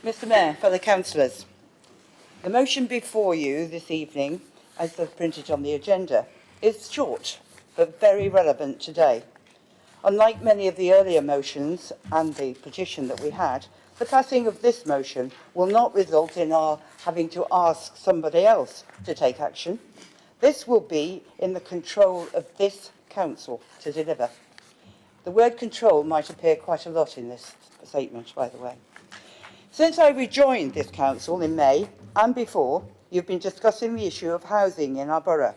Mr Mayor, fellow councillors, the motion before you this evening, as printed on the agenda, is short but very relevant today. Unlike many of the earlier motions and the petition that we had, the passing of this motion will not result in our having to ask somebody else to take action. This will be in the control of this council to deliver. The word control might appear quite a lot in this statement, by the way. Since I rejoined this council in May and before, you've been discussing the issue of housing in our borough,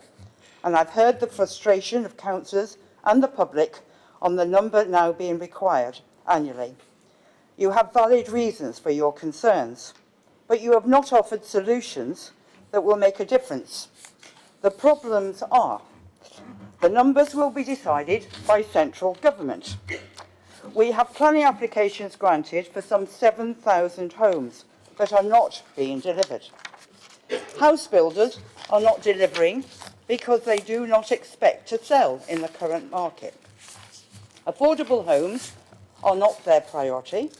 and I've heard the frustration of councillors and the public on the number now being required annually. You have valid reasons for your concerns, but you have not offered solutions that will make a difference. The problems are: the numbers will be decided by central government. We have planning applications granted for some 7,000 homes that are not being delivered. House builders are not delivering because they do not expect to sell in the current market. Affordable homes are not their priority,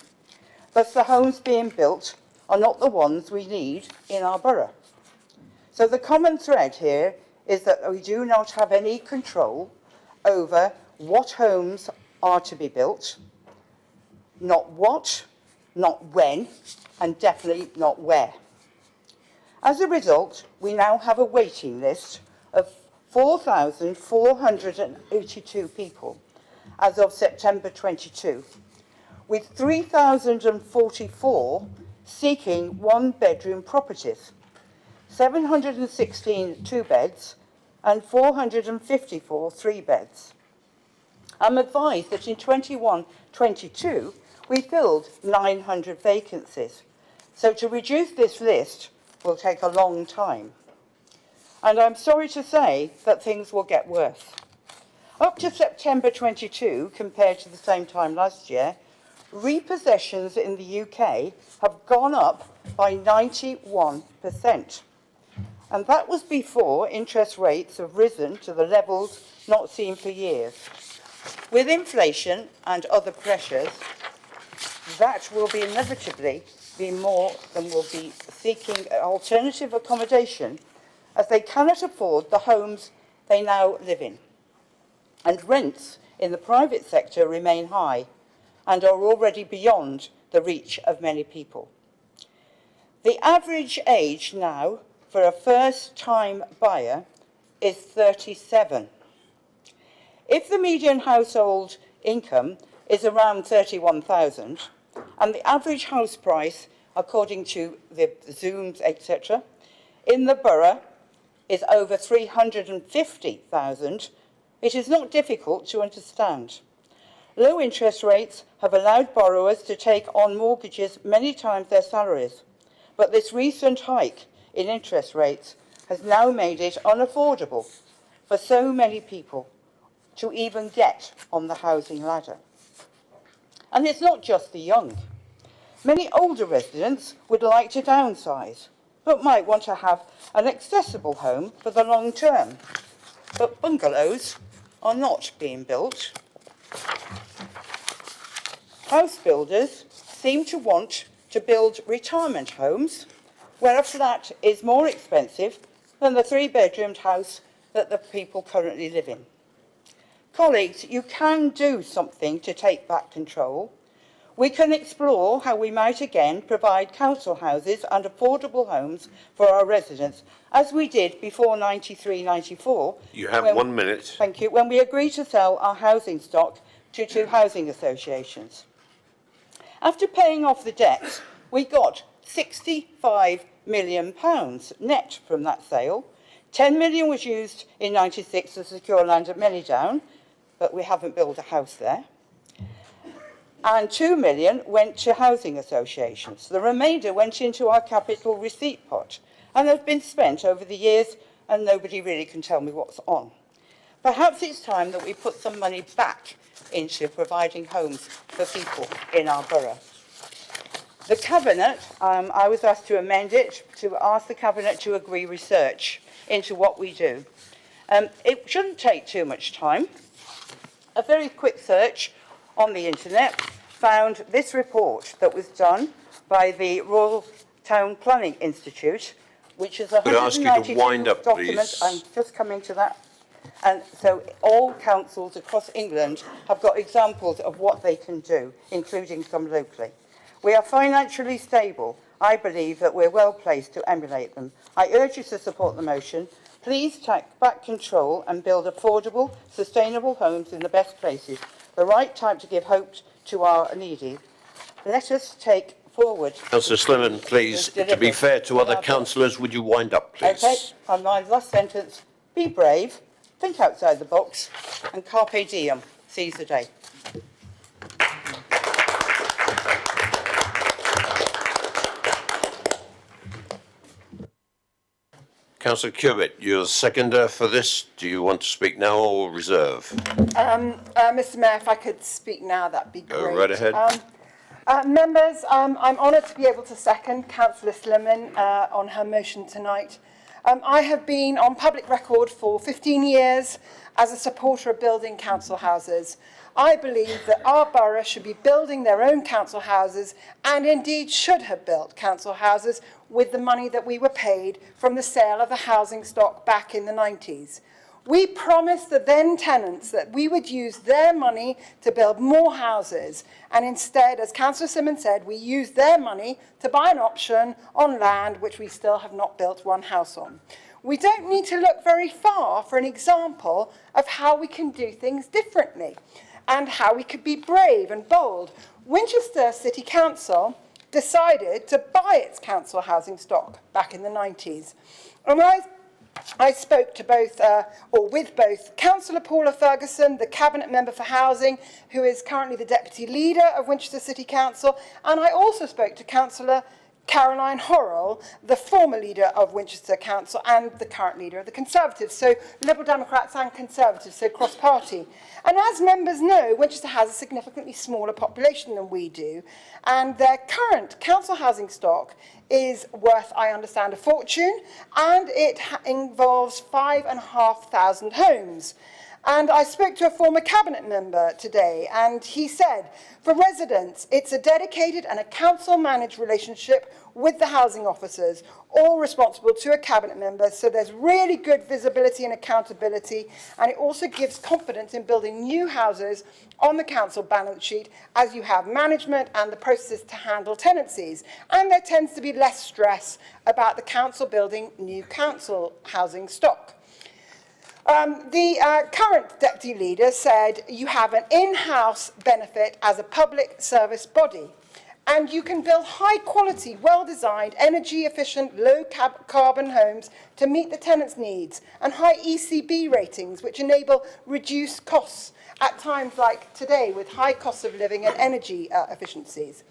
but the homes being built are not the ones we need in our borough. So the common thread here is that we do not have any control over what homes are to be built, not what, not when, and definitely not where. As a result, we now have a waiting list of 4,482 people as of September 22, with 3,044 seeking one-bedroom properties, 716 two-beds, and 454 three-beds. I'm advised that in 21-22, we filled 900 vacancies. So to reduce this list will take a long time. And I'm sorry to say that things will get worse. Up to September 22, compared to the same time last year, repossessions in the UK have gone up by 91%. And that was before interest rates have risen to the levels not seen for years. With inflation and other pressures, that will be inevitably be more than will be seeking alternative accommodation, as they cannot afford the homes they now live in. And rents in the private sector remain high and are already beyond the reach of many people. The average age now for a first-time buyer is 37. If the median household income is around 31,000, and the average house price, according to the Zooms, etc., in the borough is over 350,000, it is not difficult to understand. Low interest rates have allowed borrowers to take on mortgages many times their salaries, but this recent hike in interest rates has now made it unaffordable for so many people to even get on the housing ladder. And it's not just the young. Many older residents would like to downsize, but might want to have an accessible home for the long term. But bungalows are not being built. House builders seem to want to build retirement homes where a flat is more expensive than the three-bedroomed house that the people currently live in. Colleagues, you can do something to take back control. We can explore how we might again provide council houses and affordable homes for our residents, as we did before 93-94. You have 1 minute. Thank you. When we agreed to sell our housing stock to 2 housing associations. After paying off the debt, we got £65 million net from that sale. 10 million was used in 96 to secure land at Mellydown, but we haven't built a house there. And 2 million went to housing associations. The remainder went into our capital receipt pot and have been spent over the years, and nobody really can tell me what's on. Perhaps it's time that we put some money back into providing homes for people in our borough. The Cabinet, I was asked to amend it to ask the Cabinet to agree research into what we do. It shouldn't take too much time. A very quick search on the internet found this report that was done by the Royal Town Planning Institute, which is a 192 document. I'm just coming to that. And so all councils across England have got examples of what they can do, including some locally. We are financially stable. I believe that we're well placed to emulate them. I urge you to support the motion. Please take back control and build affordable, sustainable homes in the best places. The right time to give hope to our needy. Let us take forward. Councillor Slimon, please, to be fair to other councillors, would you wind up, please? Okay, on my last sentence, be brave, think outside the box, and carpe diem, seize the day. Councillor Cubitt, you're the seconder for this. Do you want to speak now or reserve? Mr Mayor, if I could speak now, that'd be great. Go right ahead. Members, I'm honoured to be able to second Councillor Slimon on her motion tonight. I have been on public record for 15 years as a supporter of building council houses. I believe that our borough should be building their own council houses and indeed should have built council houses with the money that we were paid from the sale of the housing stock back in the 90s. We promised the then tenants that we would use their money to build more houses, and instead, as Councillor Slimon said, we used their money to buy an option on land which we still have not built one house on. We don't need to look very far for an example of how we can do things differently and how we could be brave and bold. Winchester City Council decided to buy its council housing stock back in the 90s. And I spoke to both, or with both, Councillor Paula Ferguson, the Cabinet Member for Housing, who is currently the Deputy Leader of Winchester City Council, and I also spoke to Councillor Caroline Horrell, the former leader of Winchester Council and the current leader of the Conservatives, so Liberal Democrats and Conservatives, so cross-party. And as members know, Winchester has a significantly smaller population than we do, and their current council housing stock is worth, I understand, a fortune, and it involves 5,500 homes. And I spoke to a former cabinet member today, and he said, for residents, it's a dedicated and a council-managed relationship with the housing officers, all responsible to a cabinet member, so there's really good visibility and accountability, and it also gives confidence in building new houses on the council balance sheet as you have management and the processes to handle tenancies. And there tends to be less stress about the council building new council housing stock. The current deputy leader said you have an in-house benefit as a public service body, and you can build high-quality, well-designed, energy-efficient, low-carbon homes to meet the tenants' needs, and high ECB ratings, which enable reduced costs at times like today with high costs of living and energy efficiencies.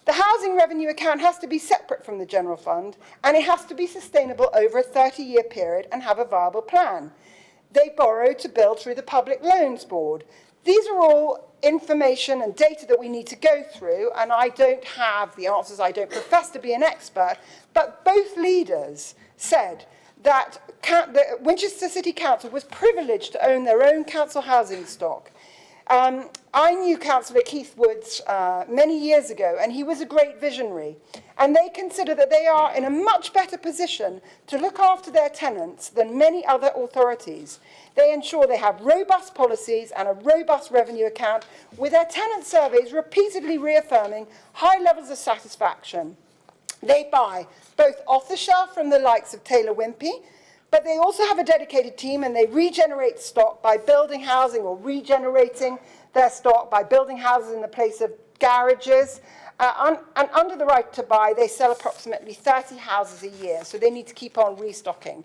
The housing revenue account has to be separate from the general fund, and it has to be sustainable over a 30-year period and have a viable plan. They borrow to build through the Public Loans Board. These are all information and data that we need to go through, and I don't have the answers. I don't profess to be an expert, but both leaders said that the Winchester City Council was privileged to own their own council housing stock. I knew Councillor Keith Woods many years ago, and he was a great visionary. And they consider that they are in a much better position to look after their tenants than many other authorities. They ensure they have robust policies and a robust revenue account, with their tenant surveys repeatedly reaffirming high levels of satisfaction. They buy both off the shelf from the likes of Taylor Wimpey, but they also have a dedicated team, and they regenerate stock by building housing or regenerating their stock by building houses in the place of garages. And under the right to buy, they sell approximately 30 houses a year, so they need to keep on restocking.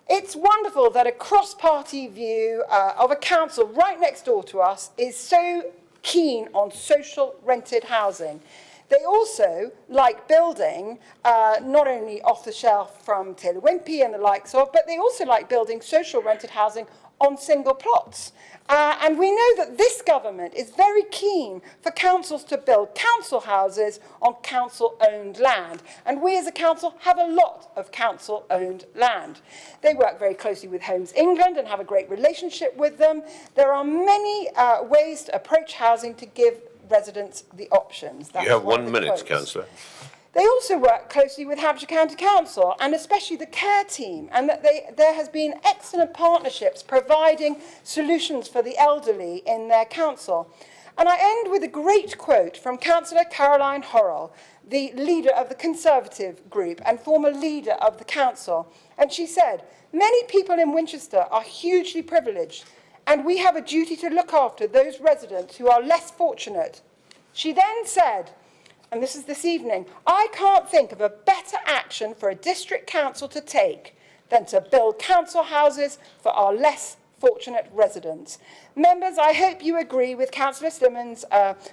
It's wonderful that a cross-party view of a council right next door to us is so keen on social rented housing. They also like building, not only off the shelf from Taylor Wimpey and the likes of, but they also like building social rented housing on single plots. And we know that this government is very keen for councils to build council houses on council-owned land. And we as a council have a lot of council-owned land. They work very closely with Homes England and have a great relationship with them. There are many ways to approach housing to give residents the options. You have 1 minute, Councillor. They also work closely with Hampshire County Council and especially the care team, and that there has been excellent partnerships providing solutions for the elderly in their council. And I end with a great quote from Councillor Caroline Horrell, the leader of the Conservative group and former leader of the council. And she said, "Many people in Winchester are hugely privileged, and we have a duty to look after those residents who are less fortunate." She then said, and this is this evening, "I can't think of a better action for a district council to take than to build council houses for our less fortunate residents." Members, I hope you agree with Councillor Simmons'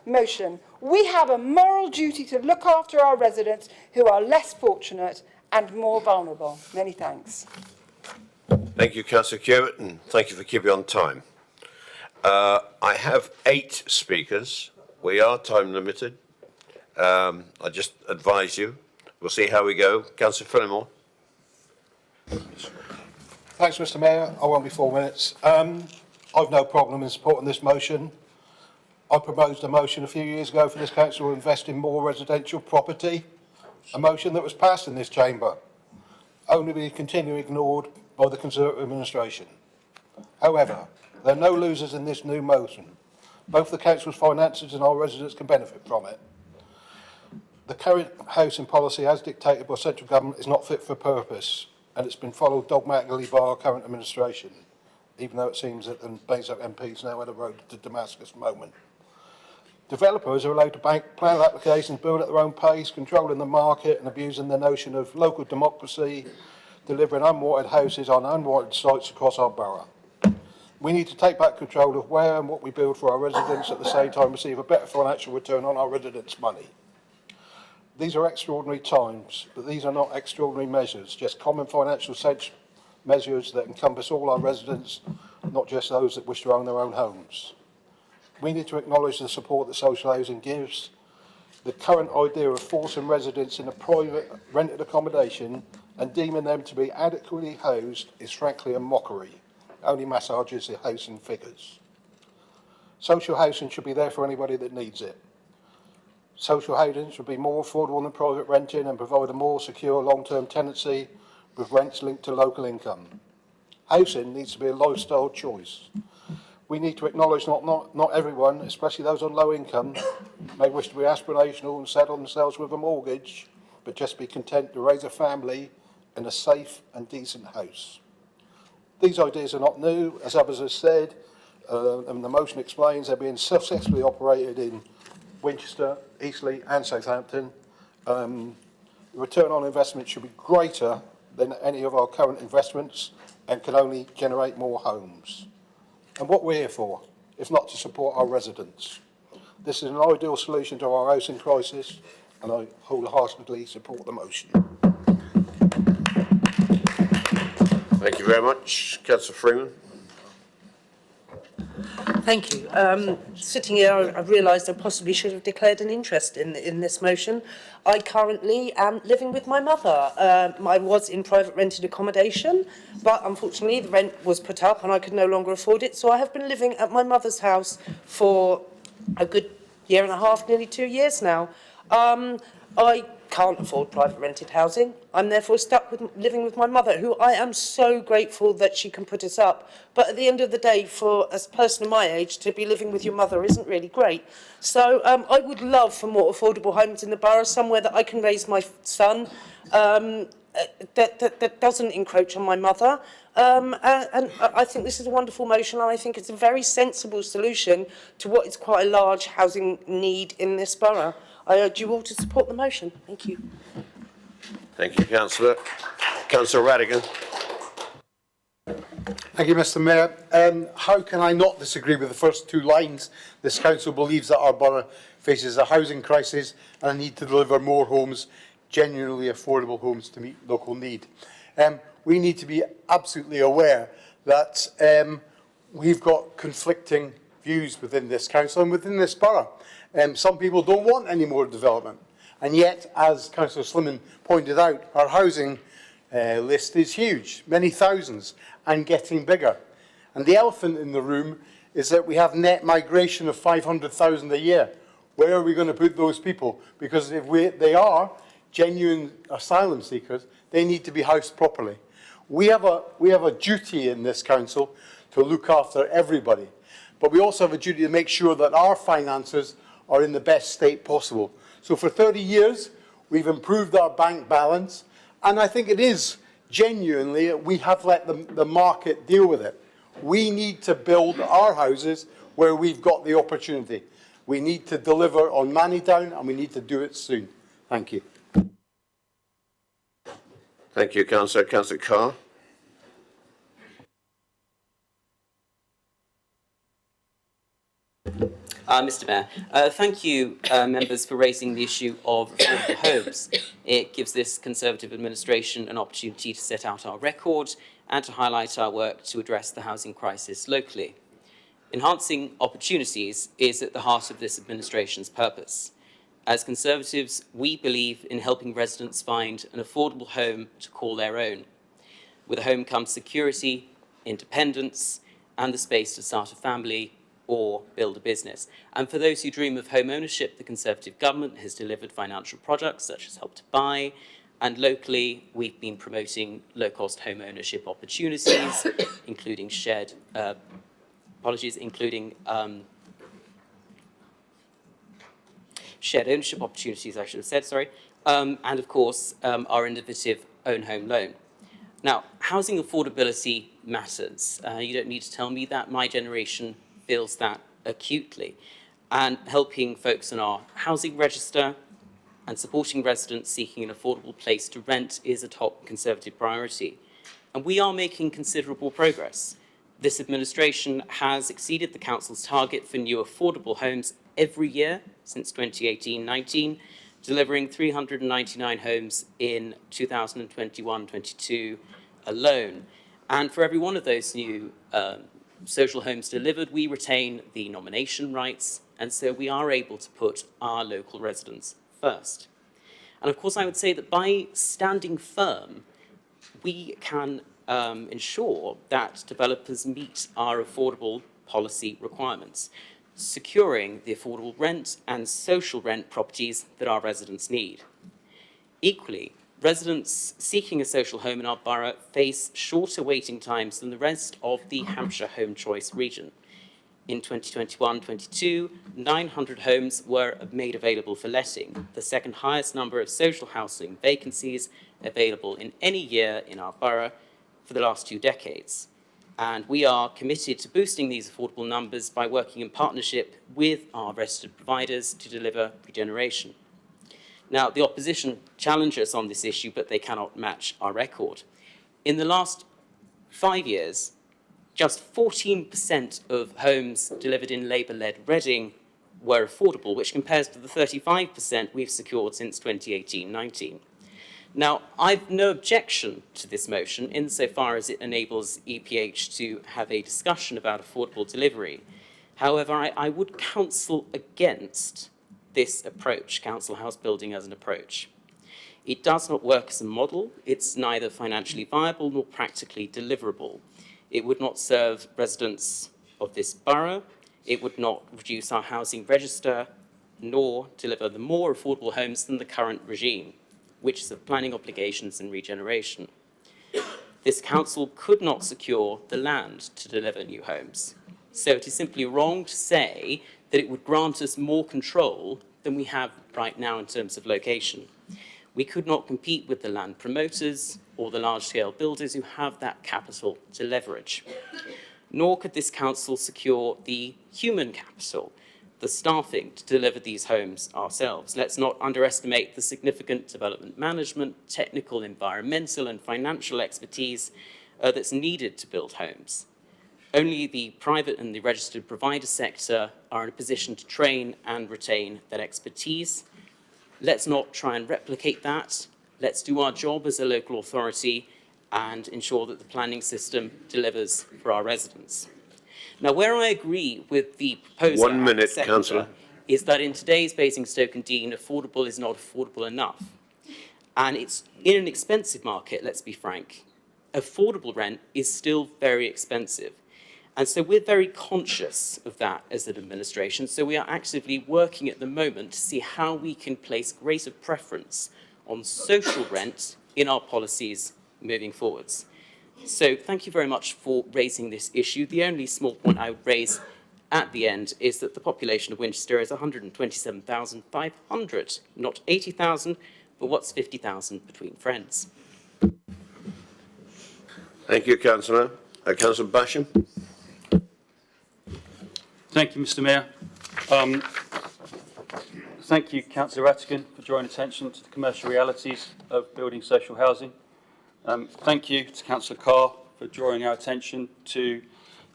motion. We have a moral duty to look after our residents who are less fortunate and more vulnerable. Many thanks. Thank you, Councillor Hewitt, and thank you for keeping on time. I have 8 speakers. We are time limited. I just advise you. We'll see how we go. Councillor Fenimore. Thanks, Mr. Mayor. I won't be 4 minutes. I've no problem in supporting this motion. I proposed a motion a few years ago for this council to invest in more residential property, a motion that was passed in this chamber, only to be continually ignored by the Conservative administration. However, there are no losers in this new motion. Both the council's finances and our residents can benefit from it. The current housing policy, as dictated by central government, is not fit for purpose, and it's been followed dogmatically by our current administration, even though it seems that the Basingstoke MPs now at a road to Damascus moment. Developers are allowed to bank plan applications, build at their own pace, controlling the market and abusing the notion of local democracy, delivering unwanted houses on unwanted sites across our borough. We need to take back control of where and what we build for our residents, at the same time receive a better financial return on our residents' money. These are extraordinary times, but these are not extraordinary measures, just common financial sense measures that encompass all our residents, not just those that wish to own their own homes. We need to acknowledge the support that social housing gives. The current idea of forcing residents in a private rented accommodation and deeming them to be adequately housed is frankly a mockery. It only massages the housing figures. Social housing should be there for anybody that needs it. Social housing should be more affordable than private renting and provide a more secure long-term tenancy with rents linked to local income. Housing needs to be a lifestyle choice. We need to acknowledge not everyone, especially those on low income, may wish to be aspirational and settle themselves with a mortgage, but just be content to raise a family in a safe and decent house. These ideas are not new, as others have said, and the motion explains they're being successfully operated in Winchester, Eastleigh and Southampton. The return on investment should be greater than any of our current investments and can only generate more homes. And what we're here for, if not to support our residents. This is an ideal solution to our housing crisis, and I wholeheartedly support the motion. Thank you very much. Councillor Freeman. Thank you. Sitting here, I've realised I possibly should have declared an interest in this motion. I currently am living with my mother. I was in private rented accommodation, but unfortunately the rent was put up and I could no longer afford it, so I have been living at my mother's house for a good year and a half, nearly 2 years now. I can't afford private rented housing. I'm therefore stuck with living with my mother, who I am so grateful that she can put us up. But at the end of the day, for a person of my age, to be living with your mother isn't really great. So I would love for more affordable homes in the borough, somewhere that I can raise my son, that doesn't encroach on my mother. And I think this is a wonderful motion, and I think it's a very sensible solution to what is quite a large housing need in this borough. I urge you all to support the motion. Thank you. Thank you, Councillor. Councillor Radigan. Thank you, Mr. Mayor. How can I not disagree with the first 2 lines? This council believes that our borough faces a housing crisis and a need to deliver more homes, genuinely affordable homes to meet local need. We need to be absolutely aware that we've got conflicting views within this council and within this borough. Some people don't want any more development. And yet, as Councillor Slimmon pointed out, our housing list is huge, many thousands, and getting bigger. And the elephant in the room is that we have net migration of 500,000 a year. Where are we going to put those people? Because if they are genuine asylum seekers, they need to be housed properly. We have a duty in this council to look after everybody. But we also have a duty to make sure that our finances are in the best state possible. So for 30 years, we've improved our bank balance. And I think it is genuinely, we have let the market deal with it. We need to build our houses where we've got the opportunity. We need to deliver on Mannydown, and we need to do it soon. Thank you. Thank you, Councillor. Councillor Carr. Mr. Mayor, thank you, members, for raising the issue of affordable homes. It gives this Conservative administration an opportunity to set out our record and to highlight our work to address the housing crisis locally. Enhancing opportunities is at the heart of this administration's purpose. As Conservatives, we believe in helping residents find an affordable home to call their own. With a home comes security, independence, and the space to start a family or build a business. And for those who dream of home ownership, the Conservative government has delivered financial products such as Help to Buy, and locally we've been promoting low-cost home ownership opportunities, including shared ownership opportunities, I should have said, sorry, and of course our innovative own home loan. Now, housing affordability matters. You don't need to tell me that. My generation feels that acutely. And helping folks on our housing register and supporting residents seeking an affordable place to rent is a top Conservative priority. And we are making considerable progress. This administration has exceeded the Council's target for new affordable homes every year since 2018-19, delivering 399 homes in 2021-22 alone. And for every one of those new social homes delivered, we retain the nomination rights, and so we are able to put our local residents first. And of course, I would say that by standing firm, we can ensure that developers meet our affordable policy requirements, securing the affordable rent and social rent properties that our residents need. Equally, residents seeking a social home in our borough face shorter waiting times than the rest of the Hampshire Home Choice region. In 2021-22, 900 homes were made available for letting, the second highest number of social housing vacancies available in any year in our borough for the last 2 decades. And we are committed to boosting these affordable numbers by working in partnership with our registered providers to deliver regeneration. Now, the opposition challenge us on this issue, but they cannot match our record. In the last 5 years, just 14% of homes delivered in Labour-led Reading were affordable, which compares to the 35% we've secured since 2018-19. Now, I've no objection to this motion insofar as it enables EPH to have a discussion about affordable delivery. However, I would counsel against this approach, council house building as an approach. It does not work as a model. It's neither financially viable nor practically deliverable. It would not serve residents of this borough. It would not reduce our housing register, nor deliver the more affordable homes than the current regime, which is of planning obligations and regeneration. This council could not secure the land to deliver new homes. So it is simply wrong to say that it would grant us more control than we have right now in terms of location. We could not compete with the land promoters or the large-scale builders who have that capital to leverage. Nor could this council secure the human capital, the staffing to deliver these homes ourselves. Let's not underestimate the significant development management, technical, environmental, and financial expertise that's needed to build homes. Only the private and the registered provider sector are in a position to train and retain that expertise. Let's not try and replicate that. Let's do our job as a local authority and ensure that the planning system delivers for our residents. Now, where I agree with the proposer, 1 minute, seconder, councillor. is that in today's Basingstoke and Dean, affordable is not affordable enough. And it's in an expensive market, let's be frank. Affordable rent is still very expensive. And so we're very conscious of that as an administration. So we are actively working at the moment to see how we can place greater preference on social rent in our policies moving forwards. So thank you very much for raising this issue. The only small point I would raise at the end is that the population of Winchester is 127,500, not 80,000, but what's 50,000 between friends? Thank you, Councillor. Councillor Basham. Thank you, Mr. Mayor. Thank you, Councillor Rattigan, for drawing attention to the commercial realities of building social housing. Thank you to Councillor Carr for drawing our attention to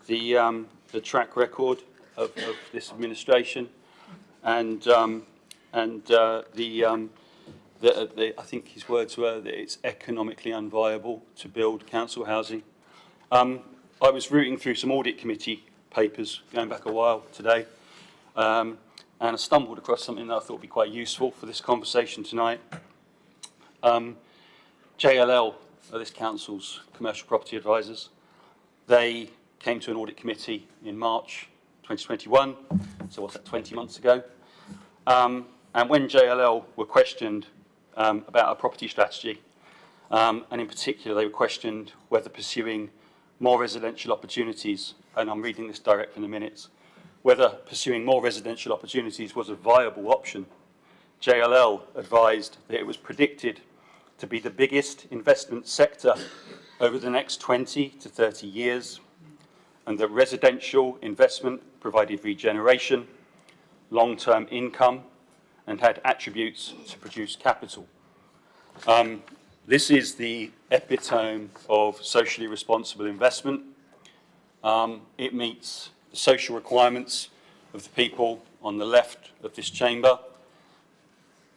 the track record of this administration and I think his words were that it's economically unviable to build council housing. I was rooting through some audit committee papers going back a while today, and I stumbled across something that I thought would be quite useful for this conversation tonight. JLL are this council's commercial property advisors. They came to an audit committee in March 2021, so what's that, 20 months ago? And when JLL were questioned about our property strategy, and in particular they were questioned whether pursuing more residential opportunities, and I'm reading this direct from the minutes, whether pursuing more residential opportunities was a viable option. JLL advised that it was predicted to be the biggest investment sector over the next 20 to 30 years, and that residential investment provided regeneration, long-term income, and had attributes to produce capital. This is the epitome of socially responsible investment. It meets the social requirements of the people on the left of this chamber,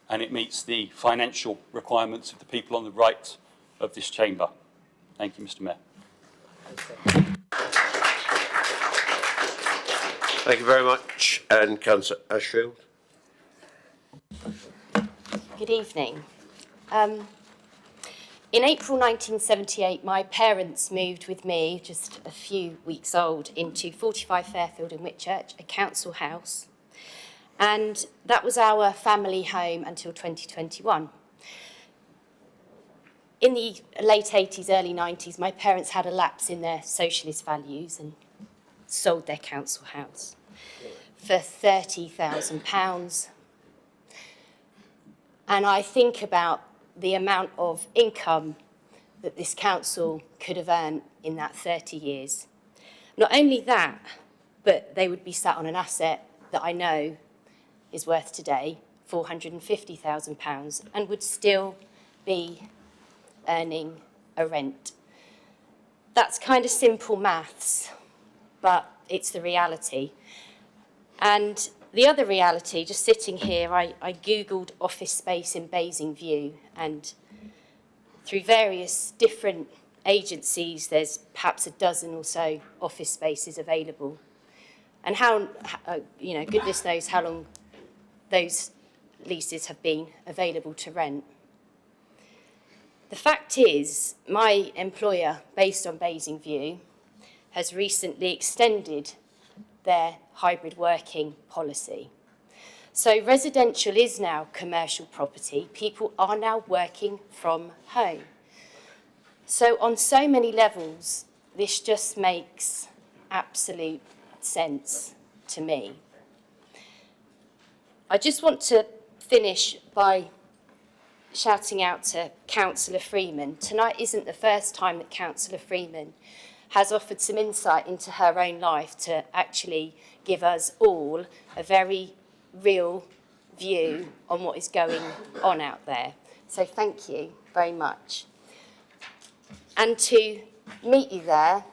and it meets the financial requirements of the people on the right of this chamber. Thank you, Mr. Mayor. Thank you very much. And Councillor Ashfield. Good evening. In April 1978, my parents moved with me, just a few weeks old, into 45 Fairfield in Whitchurch, a council house. And that was our family home until 2021. In the late 80s, early 90s, my parents had a lapse in their socialist values and sold their council house for £30,000. And I think about the amount of income that this council could have earned in that 30 years. Not only that, but they would be sat on an asset that I know is worth today £450,000 and would still be earning a rent. That's kind of simple maths, but it's the reality. And the other reality, just sitting here, I Googled office space in Basingview, and through various different agencies, there's perhaps a dozen or so office spaces available. And how, goodness knows how long those leases have been available to rent. The fact is, my employer, based on Basingview, has recently extended their hybrid working policy. So residential is now commercial property. People are now working from home. So on so many levels, this just makes absolute sense to me. I just want to finish by shouting out to Councillor Freeman. Tonight isn't the first time that Councillor Freeman has offered some insight into her own life to actually give us all a very real view on what is going on out there. So thank you very much. And to meet you there,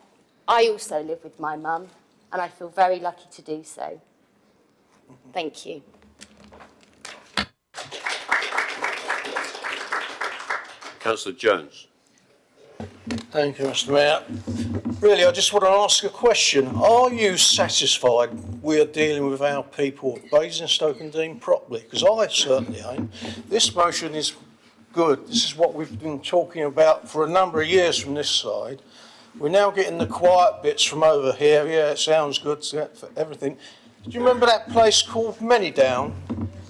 I also live with my mum, and I feel very lucky to do so. Thank you. Councillor Jones. Thank you, Mr. Mayor. Really, I just want to ask a question. Are you satisfied we are dealing with our people of Basingstoke and Dean properly? Because I certainly ain't. This motion is good. This is what we've been talking about for a number of years from this side. We're now getting the quiet bits from over here. Yeah, it sounds good for everything. Do you remember that place called Manydown?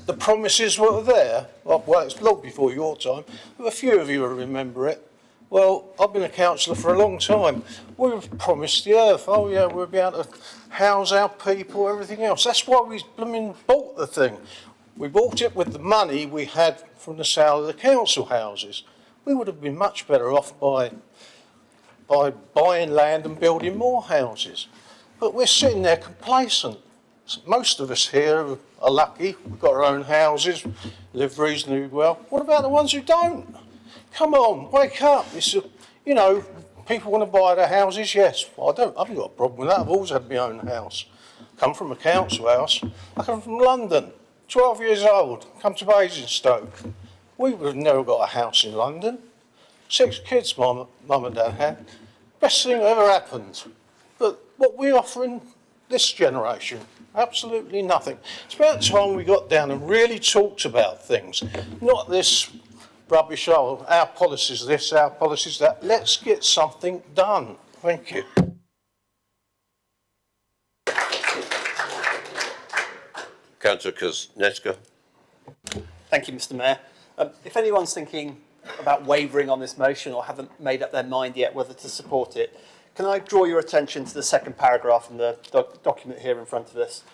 The promises were there. Well, it's long before your time. A few of you will remember it. Well, I've been a councillor for a long time. We were promised the earth. Oh, yeah, we'll be able to house our people, everything else. That's why we blooming bought the thing. We bought it with the money we had from the sale of the council houses. We would have been much better off by buying land and building more houses. But we're sitting there complacent. Most of us here are lucky. We've got our own houses, live reasonably well. What about the ones who don't? Come on, wake up. It's, you know, people want to buy their houses, yes. Well, I haven't got a problem with that. I've always had my own house. Come from a council house. I come from London, 12 years old, come to Basingstoke. We would have never got a house in London. 6 kids mum and dad had. Best thing that ever happened. But what we're offering this generation, absolutely nothing. It's about time we got down and really talked about things, not this rubbish, oh, our policy's this, our policy's that. Let's get something done. Thank you. Councillor Kosneska. Thank you, Mr. Mayor. If anyone's thinking about wavering on this motion or haven't made up their mind yet whether to support it, can I draw your attention to the second paragraph in the document here in front of us?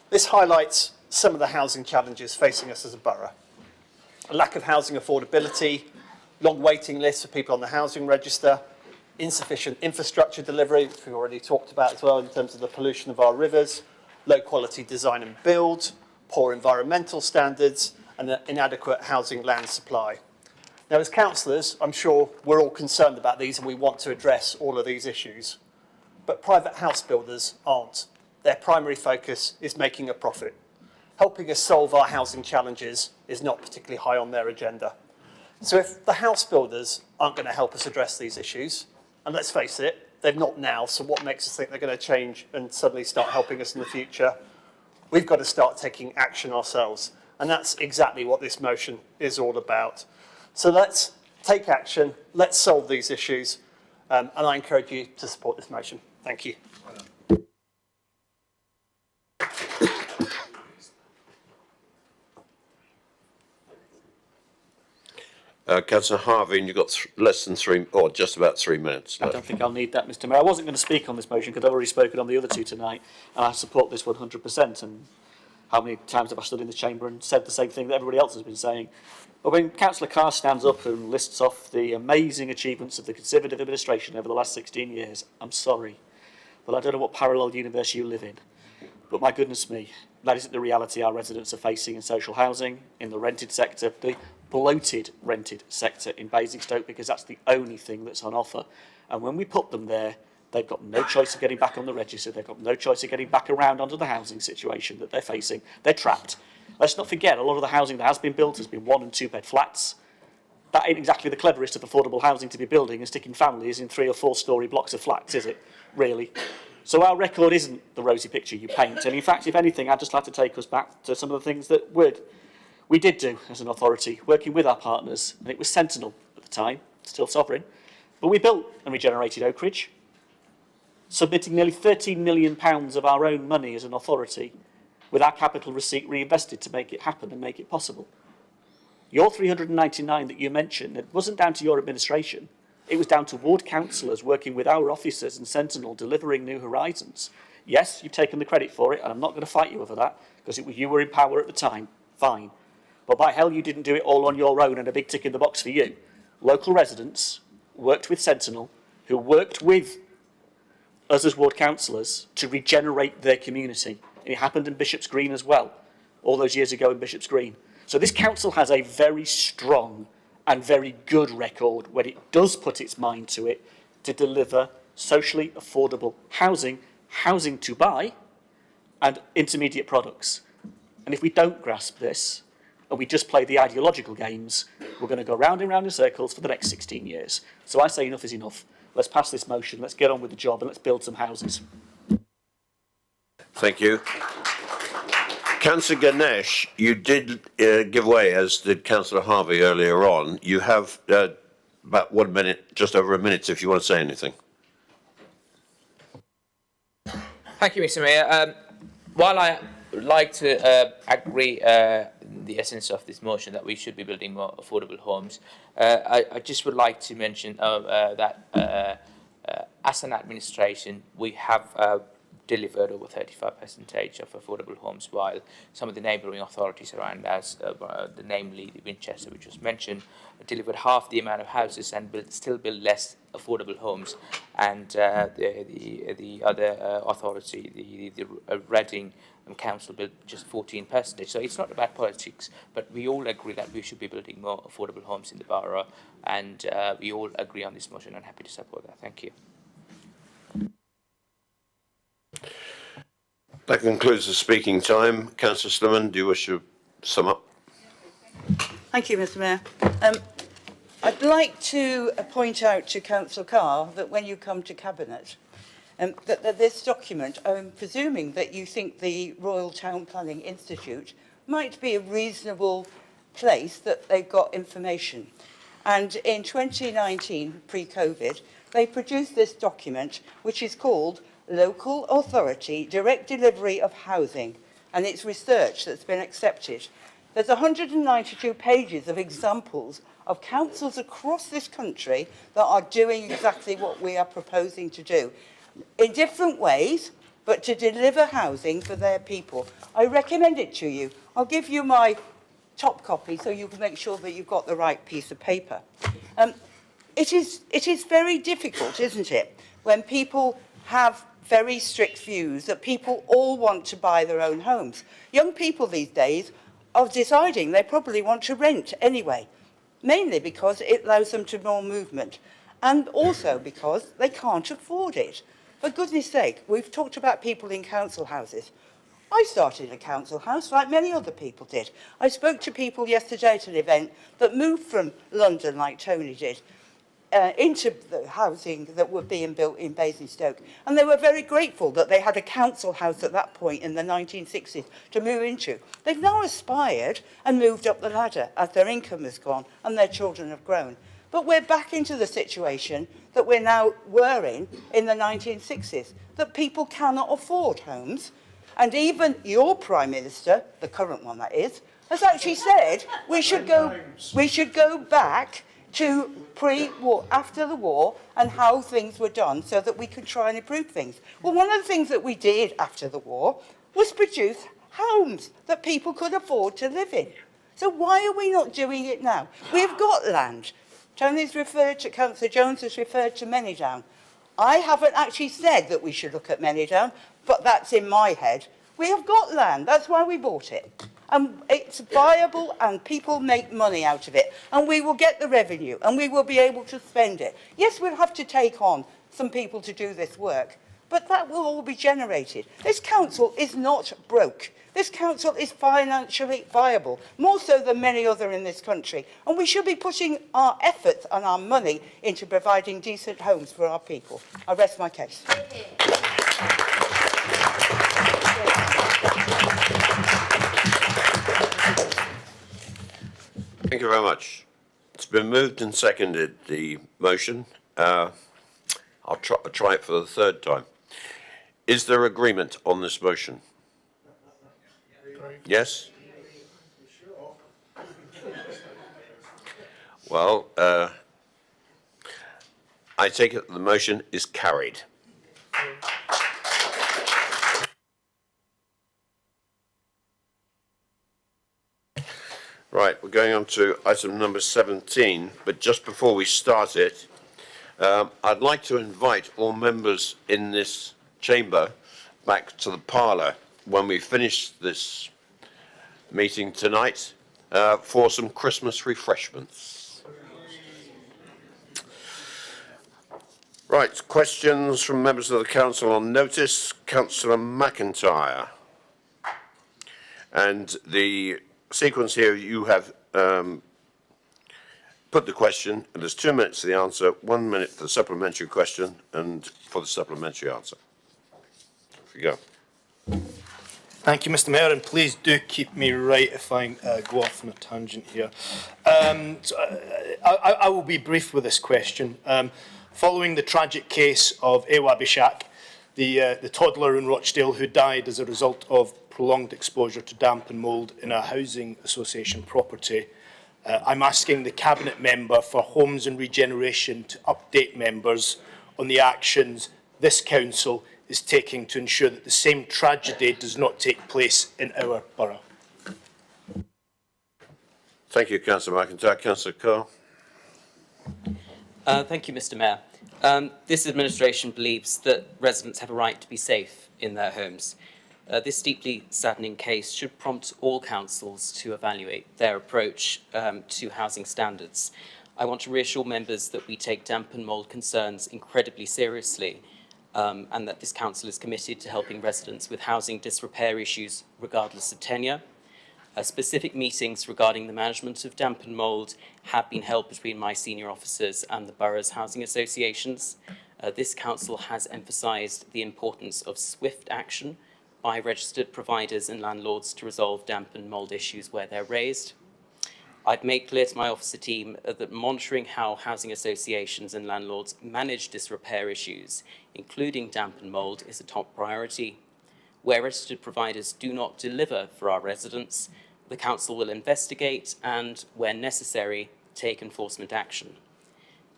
This highlights some of the housing challenges facing us as a borough. A lack of housing affordability, long waiting lists for people on the housing register, insufficient infrastructure delivery, which we've already talked about as well in terms of the pollution of our rivers, low quality design and build, poor environmental standards, and an inadequate housing land supply. Now, as councillors, I'm sure we're all concerned about these and we want to address all of these issues. But private house builders aren't. Their primary focus is making a profit. Helping us solve our housing challenges is not particularly high on their agenda. So if the house builders aren't going to help us address these issues, and let's face it, they're not now, so what makes us think they're going to change and suddenly start helping us in the future? We've got to start taking action ourselves. And that's exactly what this motion is all about. So let's take action, let's solve these issues, and I encourage you to support this motion. Thank you. Councillor Harvey, you've got less than 3, or just about 3 minutes left. I don't think I'll need that, Mr. Mayor. I wasn't going to speak on this motion because I've already spoken on the other two tonight, and I support this 100%. And how many times have I stood in the chamber and said the same thing that everybody else has been saying? But when Councillor Carr stands up and lists off the amazing achievements of the Conservative administration over the last 16 years, I'm sorry, but I don't know what parallel universe you live in. But my goodness me, that isn't the reality our residents are facing in social housing, in the rented sector, the bloated rented sector in Basingstoke, because that's the only thing that's on offer. And when we put them there, they've got no choice of getting back on the register. They've got no choice of getting back around onto the housing situation that they're facing. They're trapped. Let's not forget, a lot of the housing that has been built has been 1- and 2-bed flats. That ain't exactly the cleverest of affordable housing to be building and sticking families in 3- or 4-storey blocks of flats, is it? Really? So our record isn't the rosy picture you paint. And in fact, if anything, I'd just like to take us back to some of the things that we did do as an authority, working with our partners. And it was Sentinel at the time, still sovereign. But we built and regenerated Oak Ridge, submitting nearly £13 million of our own money as an authority, with our capital receipt reinvested to make it happen and make it possible. Your 399 that you mentioned, it wasn't down to your administration. It was down to ward councillors working with our officers and Sentinel delivering New Horizons. Yes, you've taken the credit for it, and I'm not going to fight you over that, because you were in power at the time. Fine. But by hell, you didn't do it all on your own and a big tick in the box for you. Local residents worked with Sentinel, who worked with us as ward councillors to regenerate their community. It happened in Bishop's Green as well, all those years ago in Bishop's Green. So this council has a very strong and very good record when it does put its mind to it to deliver socially affordable housing, housing to buy, and intermediate products. And if we don't grasp this, and we just play the ideological games, we're going to go round and round in circles for the next 16 years. So I say enough is enough. Let's pass this motion, let's get on with the job, and let's build some houses. Thank you. Councillor Ganesh, you did give way, as did Councillor Harvey earlier on. You have about 1 minute, just over a minute, if you want to say anything. Thank you, Mr. Mayor. While I would like to agree the essence of this motion that we should be building more affordable homes, I just would like to mention that as an administration, we have delivered over 35% of affordable homes, while some of the neighbouring authorities around us, namely Winchester, which was mentioned, delivered half the amount of houses and still build less affordable homes. And the other authority, the Reading Council, built just 14%. So it's not about politics, but we all agree that we should be building more affordable homes in the borough, and we all agree on this motion. I'm happy to support that. Thank you. That concludes the speaking time. Councillor Slimman, do you wish to sum up? Thank you, Mr. Mayor. I'd like to point out to Councillor Carr that when you come to Cabinet, that this document, I'm presuming that you think the Royal Town Planning Institute might be a reasonable place that they've got information. And in 2019, pre-COVID, they produced this document, which is called Local Authority Direct Delivery of Housing, and it's research that's been accepted. There's 192 pages of examples of councils across this country that are doing exactly what we are proposing to do, in different ways, but to deliver housing for their people. I recommend it to you. I'll give you my top copy so you can make sure that you've got the right piece of paper. It is very difficult, isn't it, when people have very strict views that people all want to buy their own homes. Young people these days are deciding they probably want to rent anyway, mainly because it allows them to more movement, and also because they can't afford it. For goodness sake, we've talked about people in council houses. I started a council house like many other people did. I spoke to people yesterday at an event that moved from London, like Tony did, into the housing that were being built in Basingstoke. And they were very grateful that they had a council house at that point in the 1960s to move into. They've now aspired and moved up the ladder as their income has gone and their children have grown. But we're back into the situation that we were in the 1960s, that people cannot afford homes. And even your Prime Minister, the current one that is, has actually said we should go back to pre-war, after the war, and how things were done so that we could try and improve things. Well, one of the things that we did after the war was produce homes that people could afford to live in. So why are we not doing it now? We've got land. Tony's referred to, Councillor Jones has referred to Manydown. I haven't actually said that we should look at Manydown, but that's in my head. We have got land, that's why we bought it. And it's viable and people make money out of it. And we will get the revenue and we will be able to spend it. Yes, we'll have to take on some people to do this work, but that will all be generated. This council is not broke. This council is financially viable, more so than many other in this country. And we should be putting our efforts and our money into providing decent homes for our people. I rest my case. Thank you very much. It's been moved and seconded, the motion. I'll try it for the third time. Is there agreement on this motion? Yes? Well, I take it the motion is carried. Right, we're going on to item number 17, but just before we start it, I'd like to invite all members in this chamber back to the parlour when we finish this meeting tonight for some Christmas refreshments. Right, questions from members of the council on notice. Councillor McIntyre. And the sequence here, you have put the question, and there's 2 minutes for the answer, 1 minute for the supplementary question, and for the supplementary answer. Off you go. Thank you, Mr. Mayor, and please do keep me right if I go off on a tangent here. I will be brief with this question. Following the tragic case of Ewa Bishak, the toddler in Rochdale who died as a result of prolonged exposure to damp and mould in a housing association property, I'm asking the Cabinet Member for Homes and Regeneration to update members on the actions this Council is taking to ensure that the same tragedy does not take place in our borough. Thank you, Councillor McIntyre. Councillor Carr. Thank you, Mr. Mayor. This administration believes that residents have a right to be safe in their homes. This deeply saddening case should prompt all councils to evaluate their approach to housing standards. I want to reassure members that we take damp and mould concerns incredibly seriously, and that this council is committed to helping residents with housing disrepair issues regardless of tenure. Specific meetings regarding the management of damp and mould have been held between my senior officers and the borough's housing associations. This council has emphasised the importance of swift action by registered providers and landlords to resolve damp and mould issues where they're raised. I've made clear to my officer team that monitoring how housing associations and landlords manage disrepair issues, including damp and mould, is a top priority. Where registered providers do not deliver for our residents, the council will investigate and, where necessary, take enforcement action.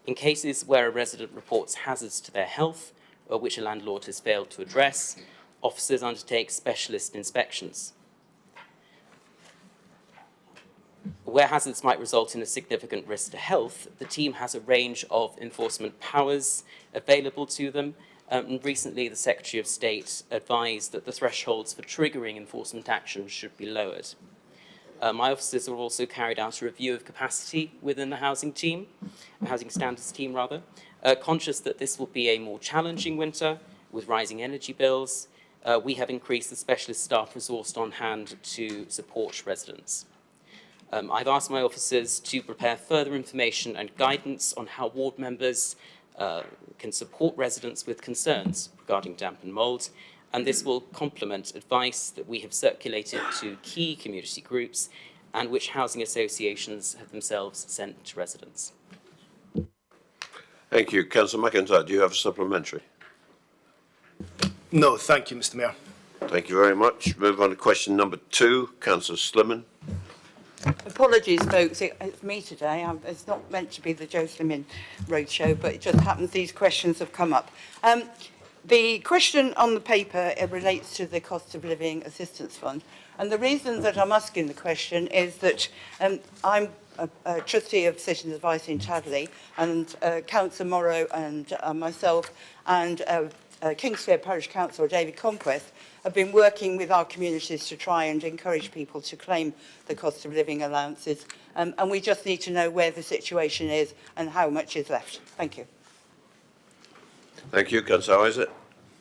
In cases where a resident reports hazards to their health, or which a landlord has failed to address, officers undertake specialist inspections. Where hazards might result in a significant risk to health, the team has a range of enforcement powers available to them. And recently, the Secretary of State advised that the thresholds for triggering enforcement action should be lowered. My officers have also carried out a review of capacity within the housing standards team, conscious that this will be a more challenging winter with rising energy bills. We have increased the specialist staff resourced on hand to support residents. I've asked my officers to prepare further information and guidance on how ward members can support residents with concerns regarding damp and mould, and this will complement advice that we have circulated to key community groups and which housing associations have themselves sent to residents. Thank you. Councillor McIntyre, do you have a supplementary? No, thank you, Mr. Mayor. Thank you very much. Move on to question number 2. Councillor Slimman. Apologies, folks. It's me today. It's not meant to be the Joe Slimming roadshow, but it just happens these questions have come up. The question on the paper, it relates to the Cost of Living Assistance Fund. And the reason that I'm asking the question is that I'm a trustee of Citizens Advice in Tadley, and Councillor Morrow and myself and Kingsclere Parish Councillor David Conquest have been working with our communities to try and encourage people to claim the cost of living allowances. And we just need to know where the situation is and how much is left. Thank you. Thank you. Councillor Isaac.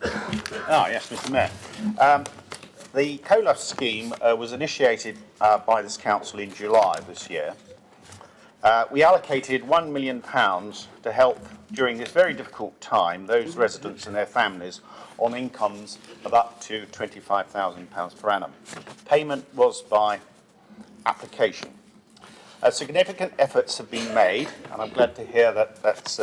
Yes, Mr. Mayor. The COLA scheme was initiated by this council in July this year. We allocated £1 million to help during this very difficult time those residents and their families on incomes of up to £25,000 per annum. Payment was by application. Significant efforts have been made, and I'm glad to hear that that's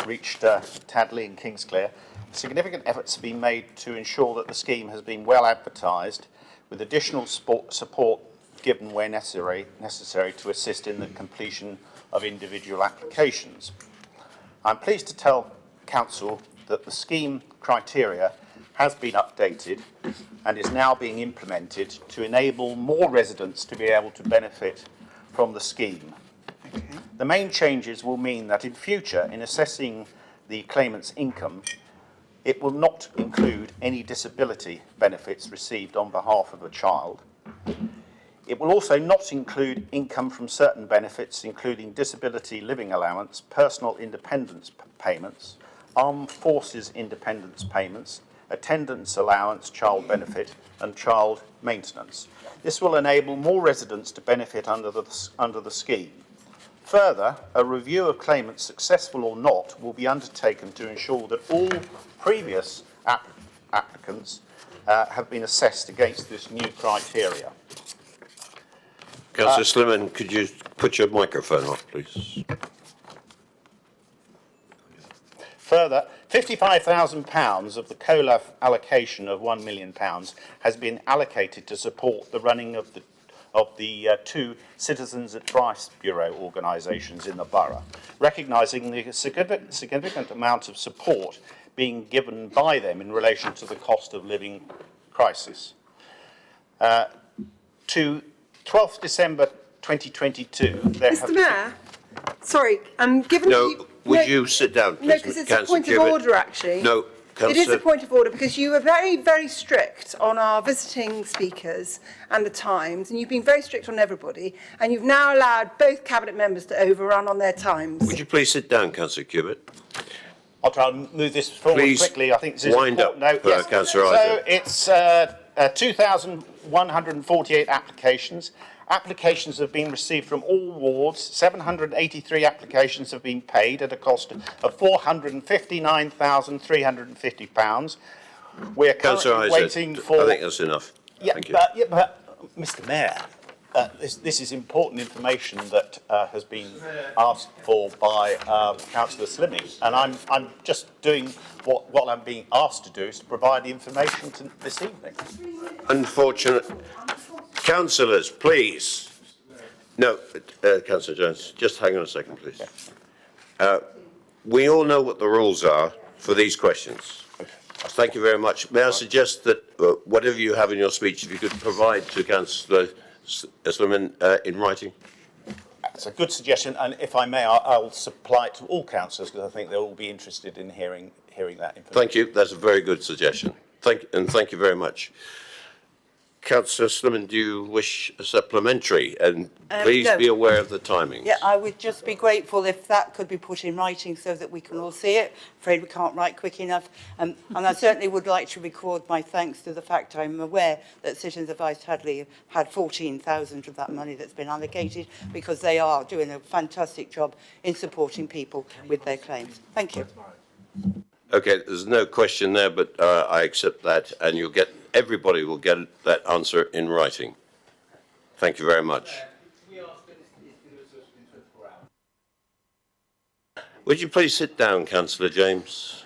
reached Tadley and Kingsclere. Significant efforts have been made to ensure that the scheme has been well advertised, with additional support given where necessary to assist in the completion of individual applications. I'm pleased to tell Council that the scheme criteria has been updated and is now being implemented to enable more residents to be able to benefit from the scheme. The main changes will mean that in future, in assessing the claimant's income, it will not include any disability benefits received on behalf of a child. It will also not include income from certain benefits, including disability living allowance, personal independence payments, armed forces independence payments, attendance allowance, child benefit and child maintenance. This will enable more residents to benefit under the scheme. Further, a review of claimants, successful or not, will be undertaken to ensure that all previous applicants have been assessed against this new criteria. Councillor Slimmon, could you put your microphone off, please? Further, £55,000 of the COLAF allocation of £1 million has been allocated to support the running of the two Citizens Advice Bureau organisations in the borough, recognising the significant amount of support being given by them in relation to the cost of living crisis. To 12th December 2022, Mr. Mayor, sorry, given Would you sit down, please? No, because it's a point of order, actually. No, It is a point of order because you were very, very strict on our visiting speakers and the times, and you've been very strict on everybody, and you've now allowed both cabinet members to overrun on their times. Would you please sit down, Councillor Cubitt? I'll try and move this forward quickly. I think this is wind up, yes. Councillor So Isaac. it's 2,148 applications. Applications have been received from all wards. 783 applications have been paid at a cost of £459,350. We're currently waiting for... I think that's enough. Yeah, Thank you. but Mr. Mayor, this is important information that has been asked for by Councillor Slimming, and I'm just doing what I'm being asked to do is to provide the information this evening. Unfortunate. Councillors, please. No, Councillor Jones, just hang on a second, please. We all know what the rules are for these questions. Thank you very much. May I suggest that whatever you have in your speech, if you could provide to Councillor Slimmon in writing? That's a good suggestion, and if I may, I'll supply it to all councillors because I think they'll all be interested in hearing that information. Thank you. That's a very good suggestion. Thank you very much. Councillor Slimmon, do you wish a supplementary? And please no. be aware of the timings. Yeah, I would just be grateful if that could be put in writing so that we can all see it. Afraid we can't write quick enough. And I certainly would like to record my thanks to the fact I'm aware that Citizens Advice Hadley had 14,000 of that money that's been allocated because they are doing a fantastic job in supporting people with their claims. Thank you. Okay, there's no question there, but I accept that, and everybody will get that answer in writing. Thank you very much. Would you please sit down, Councillor James?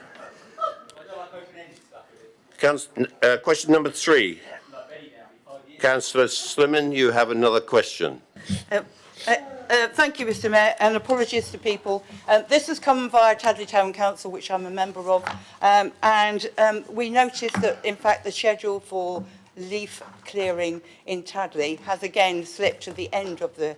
Question number 3. Councillor Slimmon, you have another question. Thank you, Mr. Mayor, and apologies to people. This has come via Tadley Town Council, which I'm a member of, and we noticed that, in fact, the schedule for leaf clearing in Tadley has again slipped to the end of the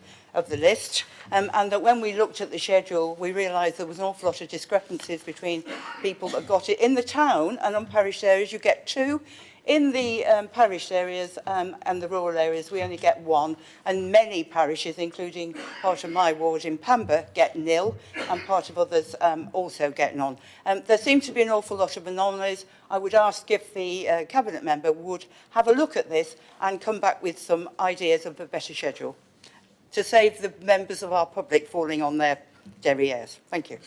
list, and that when we looked at the schedule, we realised there was an awful lot of discrepancies between people that got it. In the town and on parish areas, you get 2. In the parish areas and the rural areas, we only get 1, and many parishes, including part of my ward in Pamber, get 0, and part of others also get none. There seems to be an awful lot of anomalies. I would ask if the Cabinet member would have a look at this and come back with some ideas of a better schedule to save the members of our public falling on their derrieres. Thank you.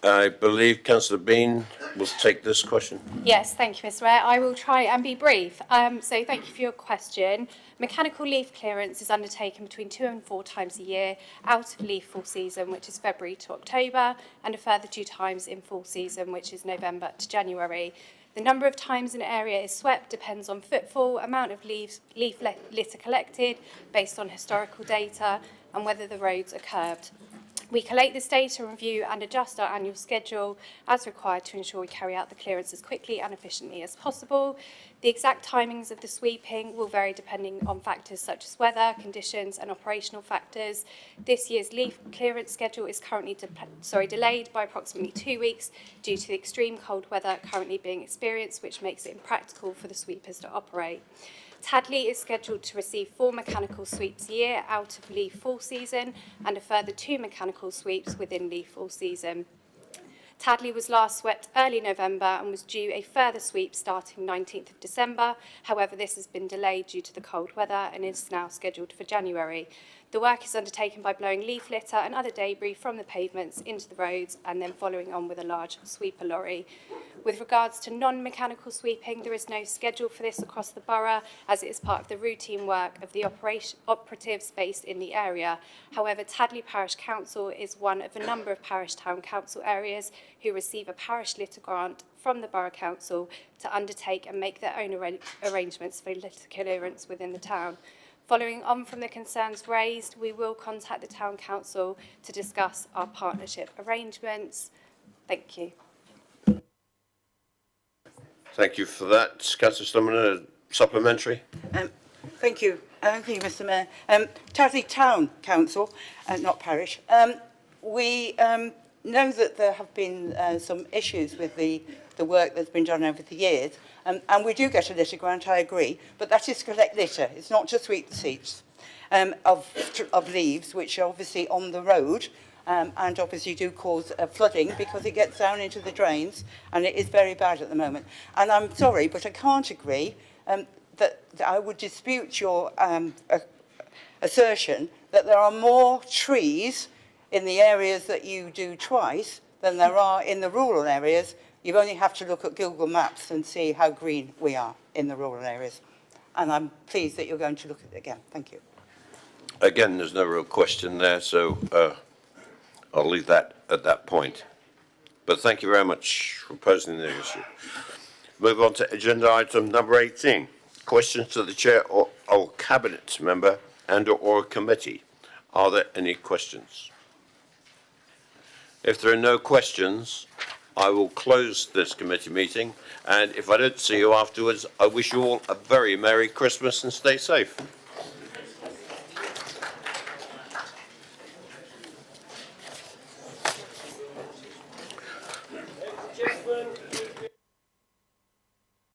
I believe Councillor Bean will take this question. Yes, thank you, Mr. Mayor. I will try and be brief. So thank you for your question. Mechanical leaf clearance is undertaken between 2 and 4 times a year out of leaf full season, which is February to October, and a further 2 times in full season, which is November to January. The number of times an area is swept depends on footfall, amount of leaf litter collected based on historical data, and whether the roads are curbed. We collate this data, review and adjust our annual schedule as required to ensure we carry out the clearance as quickly and efficiently as possible. The exact timings of the sweeping will vary depending on factors such as weather, conditions and operational factors. This year's leaf clearance schedule is currently delayed by approximately 2 weeks due to the extreme cold weather currently being experienced, which makes it impractical for the sweepers to operate. Tadley is scheduled to receive 4 mechanical sweeps a year out of leaf full season and a further 2 mechanical sweeps within leaf full season. Tadley was last swept early November and was due a further sweep starting 19th of December. However, this has been delayed due to the cold weather and is now scheduled for January. The work is undertaken by blowing leaf litter and other debris from the pavements into the roads and then following on with a large sweeper lorry. With regards to non-mechanical sweeping, there is no schedule for this across the borough as it is part of the routine work of the operatives based in the area. However, Tadley Parish Council is one of a number of parish town council areas who receive a parish litter grant from the Borough Council to undertake and make their own arrangements for litter clearance within the town. Following on from the concerns raised, we will contact the Town Council to discuss our partnership arrangements. Thank you. Thank you for that. Councillor Stumman, a supplementary? Thank you. Thank you, Mr Mayor. Tadley Town Council, not parish, we know that there have been some issues with the work that's been done over the years, and we do get a litter grant, I agree, but that is to collect litter. It's not to sweep the seats of leaves, which are obviously on the road, and obviously do cause flooding because it gets down into the drains, and it is very bad at the moment. And I'm sorry, but I can't agree that I would dispute your assertion that there are more trees in the areas that you do twice than there are in the rural areas. You only have to look at Google Maps and see how green we are in the rural areas. And I'm pleased that you're going to look at it again. Thank you. Again, there's no real question there, so I'll leave that at that point. But thank you very much for posing the issue. Move on to agenda item number 18. Questions to the Chair or Cabinet Member and or committee. Are there any questions? If there are no questions, I will close this committee meeting, and if I don't see you afterwards, I wish you all a very Merry Christmas and stay safe.